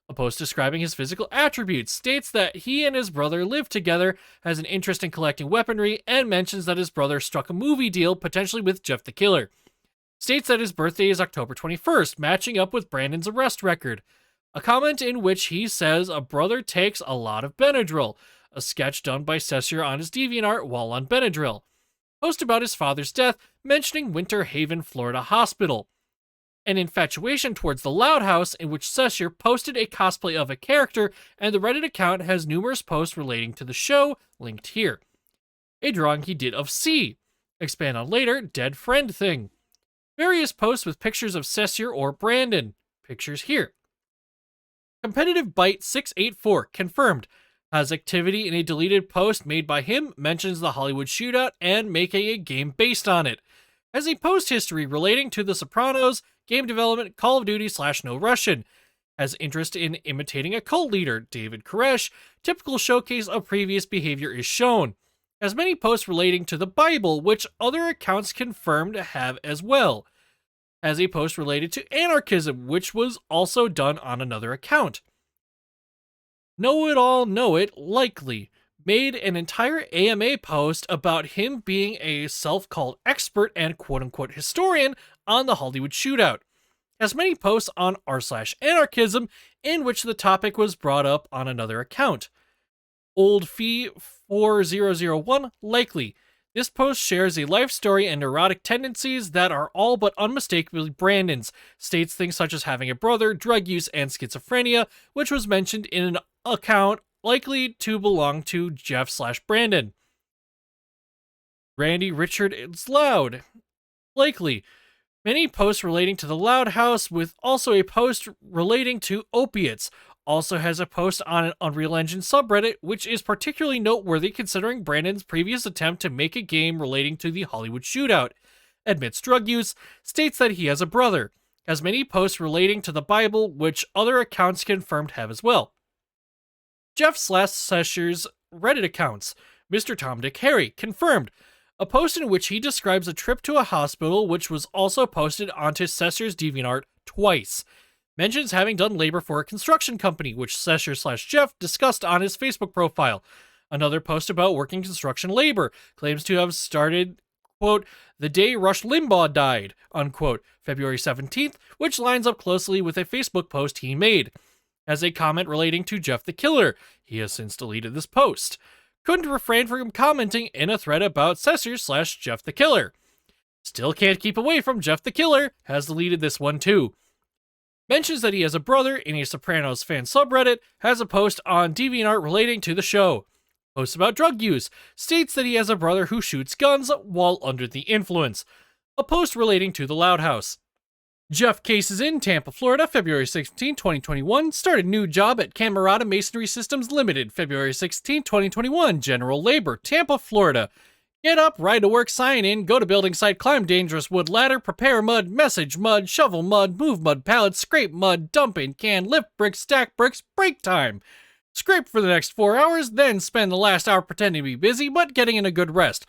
A: A post describing his physical attributes states that he and his brother live together, has an interest in collecting weaponry, and mentions that his brother struck a movie deal, potentially with Jeff the Killer. States that his birthday is October 21st, matching up with Brandon's arrest record. A comment in which he says a brother takes a lot of Benadryl, a sketch done by Sesseur on his DeviantArt while on Benadryl. Post about his father's death, mentioning Winter Haven, Florida hospital. An infatuation towards the Loud House, in which Sesseur posted a cosplay of a character, and the Reddit account has numerous posts relating to the show, linked here. A drawing he did of C. Expand on later, dead friend thing. Various posts with pictures of Sesseur or Brandon. Pictures here. Competitive Bite 684, confirmed. Has activity in a deleted post made by him, mentions the Hollywood shootout, and making a game based on it. Has a post history relating to The Sopranos, game development, Call of Duty /No Russian. Has interest in imitating a cult leader, David Koresh. Typical showcase of previous behavior is shown. Has many posts relating to the Bible, which other accounts confirmed have as well. Has a post related to anarchism, which was also done on another account. Know It All Know It, likely. Made an entire AMA post about him being a self-called expert and quote-unquote historian on the Hollywood shootout. Has many posts on r/anarchism, in which the topic was brought up on another account. Old Fee 4001, likely. This post shares a life story and neurotic tendencies that are all but unmistakably Brandon's. States things such as having a brother, drug use, and schizophrenia, which was mentioned in an account likely to belong to Jeff/Brandon. Randy Richard It's Loud, likely. Many posts relating to the Loud House, with also a post relating to opiates. Also has a post on an Unreal Engine subreddit, which is particularly noteworthy considering Brandon's previous attempt to make a game relating to the Hollywood shootout. Admits drug use, states that he has a brother. Has many posts relating to the Bible, which other accounts confirmed have as well. Jeff/Sesseur's Reddit accounts. Mr. Tom Dick Harry, confirmed. A post in which he describes a trip to a hospital, which was also posted onto Sesseur's DeviantArt twice. Mentions having done labor for a construction company, which Sesseur/Jeff discussed on his Facebook profile. Another post about working construction labor. Claims to have started, quote, the day Rush Limbaugh died, unquote, February 17th, which lines up closely with a Facebook post he made. Has a comment relating to Jeff the Killer. He has since deleted this post. Couldn't refrain from commenting in a thread about Sesseur/Jeff the Killer. Still can't keep away from Jeff the Killer. Has deleted this one too. Mentions that he has a brother in a Sopranos fan subreddit. Has a post on DeviantArt relating to the show. Posts about drug use. States that he has a brother who shoots guns while under the influence. A post relating to the Loud House. Jeff Case is in Tampa, Florida, February 16, 2021. Started new job at Camerata Masonry Systems Limited, February 16, 2021. General labor, Tampa, Florida. Get up, ride to work, sign in, go to building site, climb dangerous wood ladder, prepare mud, message mud, shovel mud, move mud pallets, scrape mud, dump in can, lift bricks, stack bricks, break time. Scrape for the next 4 hours, then spend the last hour pretending to be busy, but getting in a good rest.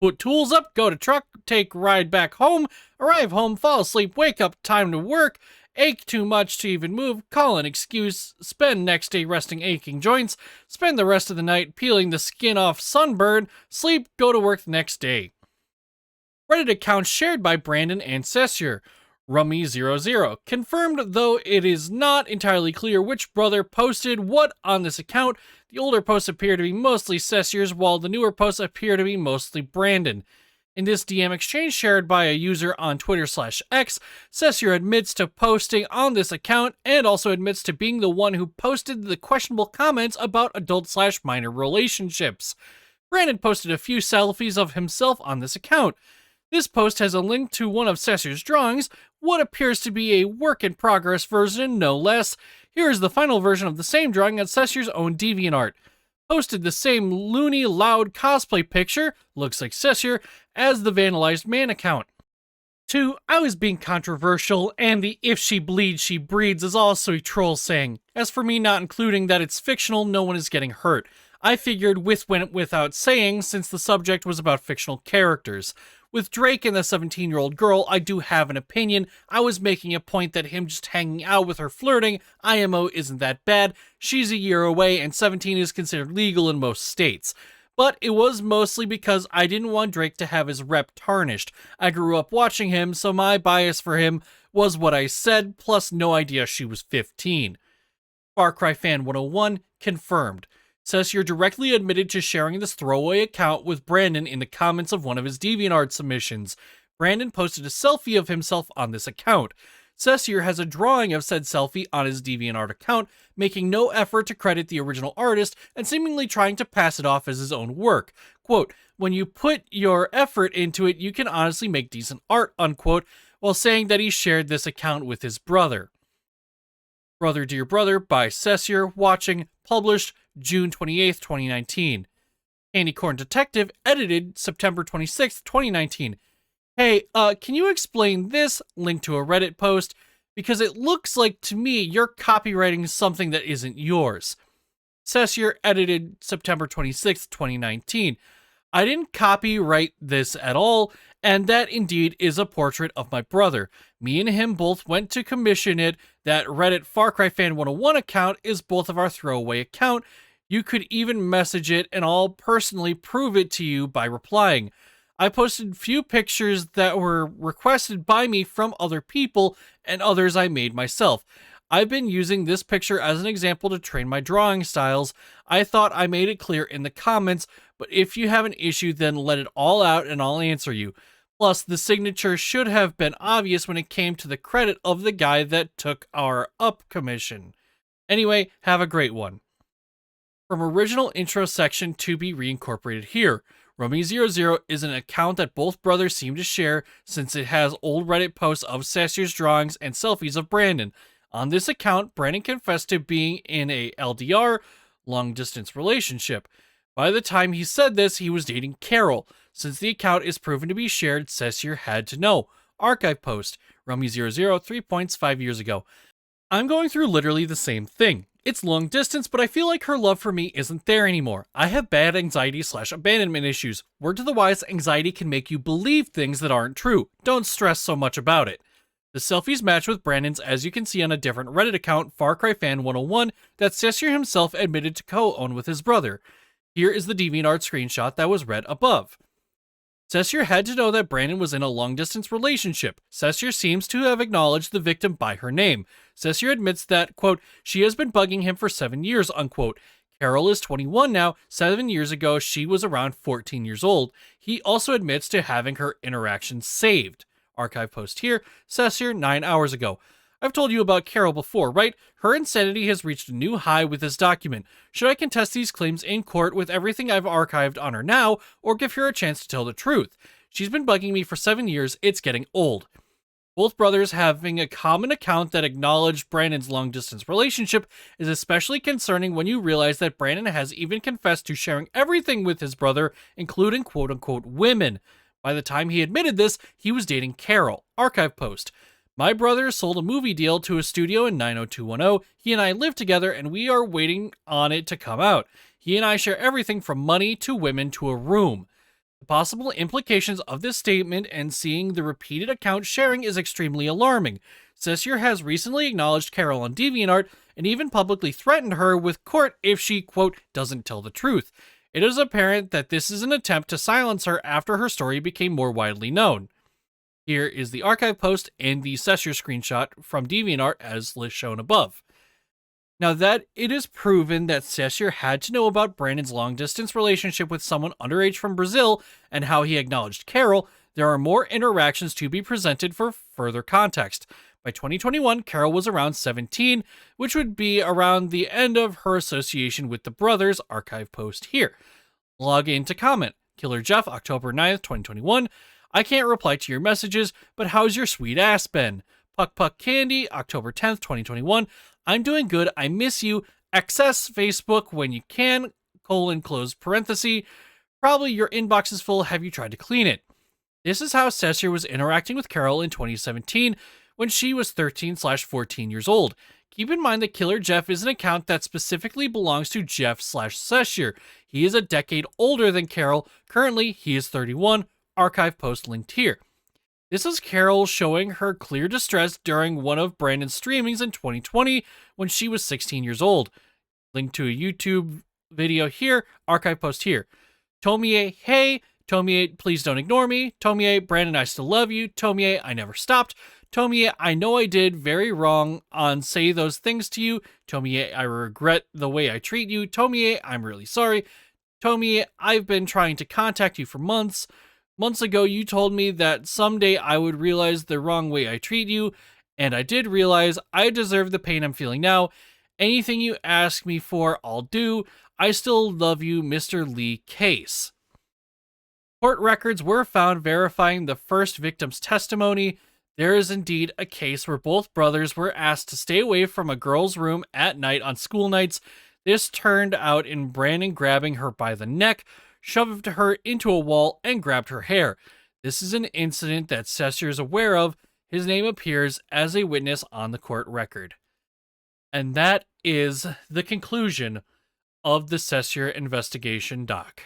A: Put tools up, go to truck, take ride back home, arrive home, fall asleep, wake up, time to work, ache too much to even move, call an excuse, spend next day resting aching joints, spend the rest of the night peeling the skin off sunburn, sleep, go to work the next day. Reddit account shared by Brandon and Sesseur. Rummy00. Confirmed, though it is not entirely clear which brother posted what on this account. The older posts appear to be mostly Sesseur's, while the newer posts appear to be mostly Brandon. In this DM exchange shared by a user on Twitter/X, Sesseur admits to posting on this account and also admits to being the one who posted the questionable comments about adult/minor relationships. Brandon posted a few selfies of himself on this account. This post has a link to one of Sesseur's drawings, what appears to be a work-in-progress version, no less. Here is the final version of the same drawing on Sesseur's own DeviantArt. Posted the same loony, loud cosplay picture, looks like Sesseur, as the vandalized man account. 2. I was being controversial, and the if she bleeds, she breeds is also a troll saying. As for me not including that it's fictional, no one is getting hurt. I figured went without saying since the subject was about fictional characters. With Drake and the 17-year-old girl, I do have an opinion. I was making a point that him just hanging out with her flirting, IMO isn't that bad. She's a year away and 17 is considered legal in most states. But it was mostly because I didn't want Drake to have his rep tarnished. I grew up watching him, so my bias for him was what I said, plus no idea she was 15. Far Cry Fan 101 confirmed. Sesseur directly admitted to sharing this throwaway account with Brandon in the comments of one of his DeviantArt submissions. Brandon posted a selfie of himself on this account. Sesseur has a drawing of said selfie on his DeviantArt account, making no effort to credit the original artist and seemingly trying to pass it off as his own work. Quote, when you put your effort into it, you can honestly make decent art, unquote, while saying that he shared this account with his brother. Brother Dear Brother by Sesseur, watching, published June 28th, 2019. Candy Corn Detective, edited September 26th, 2019. Hey, can you explain this? Link to a Reddit post, because it looks like to me you're copywriting something that isn't yours. Sesseur, edited September 26th, 2019. I didn't copyright this at all, and that indeed is a portrait of my brother. Me and him both went to commission it. That Reddit Far Cry Fan 101 account is both of our throwaway account. You could even message it and I'll personally prove it to you by replying. I posted few pictures that were requested by me from other people and others I made myself. I've been using this picture as an example to train my drawing styles. I thought I made it clear in the comments, but if you have an issue, then let it all out and I'll answer you. Plus, the signature should have been obvious when it came to the credit of the guy that took our up commission. Anyway, have a great one. From original intro section to be reincorporated here. Rummy00 is an account that both brothers seem to share since it has old Reddit posts of Sesseur's drawings and selfies of Brandon. On this account, Brandon confessed to being in a LDR, long-distance relationship. By the time he said this, he was dating Carol. Since the account is proven to be shared, Sesseur had to know. Archive post, Rummy00, 3.5 years ago. I'm going through literally the same thing. It's long distance, but I feel like her love for me isn't there anymore. I have bad anxiety/abandonment issues. Word to the wise, anxiety can make you believe things that aren't true. Don't stress so much about it. The selfies match with Brandon's, as you can see on a different Reddit account, Far Cry Fan 101, that Sesseur himself admitted to co-own with his brother. Here is the DeviantArt screenshot that was read above. Sesseur had to know that Brandon was in a long-distance relationship. Sesseur seems to have acknowledged the victim by her name. Sesseur admits that, quote, she has been bugging him for 7 years, unquote. Carol is 21 now. 7 years ago, she was around 14 years old. He also admits to having her interactions saved. Archive post here, Sesseur, 9 hours ago. I've told you about Carol before, right? Her insanity has reached a new high with this document. Should I contest these claims in court with everything I've archived on her now, or give her a chance to tell the truth? She's been bugging me for 7 years, it's getting old. Both brothers having a common account that acknowledged Brandon's long-distance relationship is especially concerning when you realize that Brandon has even confessed to sharing everything with his brother, including quote-unquote women. By the time he admitted this, he was dating Carol. Archive post. My brother sold a movie deal to a studio in 90210. He and I live together and we are waiting on it to come out. He and I share everything from money to women to a room. The possible implications of this statement and seeing the repeated account sharing is extremely alarming. Sesseur has recently acknowledged Carol on DeviantArt and even publicly threatened her with court if she, quote, doesn't tell the truth. It is apparent that this is an attempt to silence her after her story became more widely known. Here is the archive post and the Sesseur screenshot from DeviantArt as shown above. Now that it is proven that Sesseur had to know about Brandon's long-distance relationship with someone underage from Brazil and how he acknowledged Carol, there are more interactions to be presented for further context. By 2021, Carol was around 17, which would be around the end of her association with the brothers. Archive post here. Log in to comment. Killer Jeff, October 9th, 2021. I can't reply to your messages, but how's your sweet ass been? Puck Puck Candy, October 10th, 2021. I'm doing good. I miss you. Access Facebook when you can, close parenthesis. Probably your inbox is full. Have you tried to clean it? This is how Sesseur was interacting with Carol in 2017 when she was 13/14 years old. Keep in mind that Killer Jeff is an account that specifically belongs to Jeff/Sesseur. He is a decade older than Carol. Currently, he is 31. Archive post linked here. This is Carol showing her clear distress during one of Brandon's streamings in 2020 when she was 16 years old. Link to a YouTube video here, archive post here. Tomie, hey. Tomie, please don't ignore me. Tomie, Brandon, I still love you. Tomie, I never stopped. Tomie, I know I did very wrong on say those things to you. Tomie, I regret the way I treat you. Tomie, I'm really sorry. Tomie, I've been trying to contact you for months. Months ago, you told me that someday I would realize the wrong way I treat you, and I did realize I deserve the pain I'm feeling now. Anything you ask me for, I'll do. I still love you, Mr. Lee Case. Court records were found verifying the first victim's testimony. There is indeed a case where both brothers were asked to stay away from a girl's room at night on school nights. This turned out in Brandon grabbing her by the neck, shoved her into a wall, and grabbed her hair. This is an incident that Sesseur is aware of. His name appears as a witness on the court record. And that is the conclusion of the Sesseur investigation doc.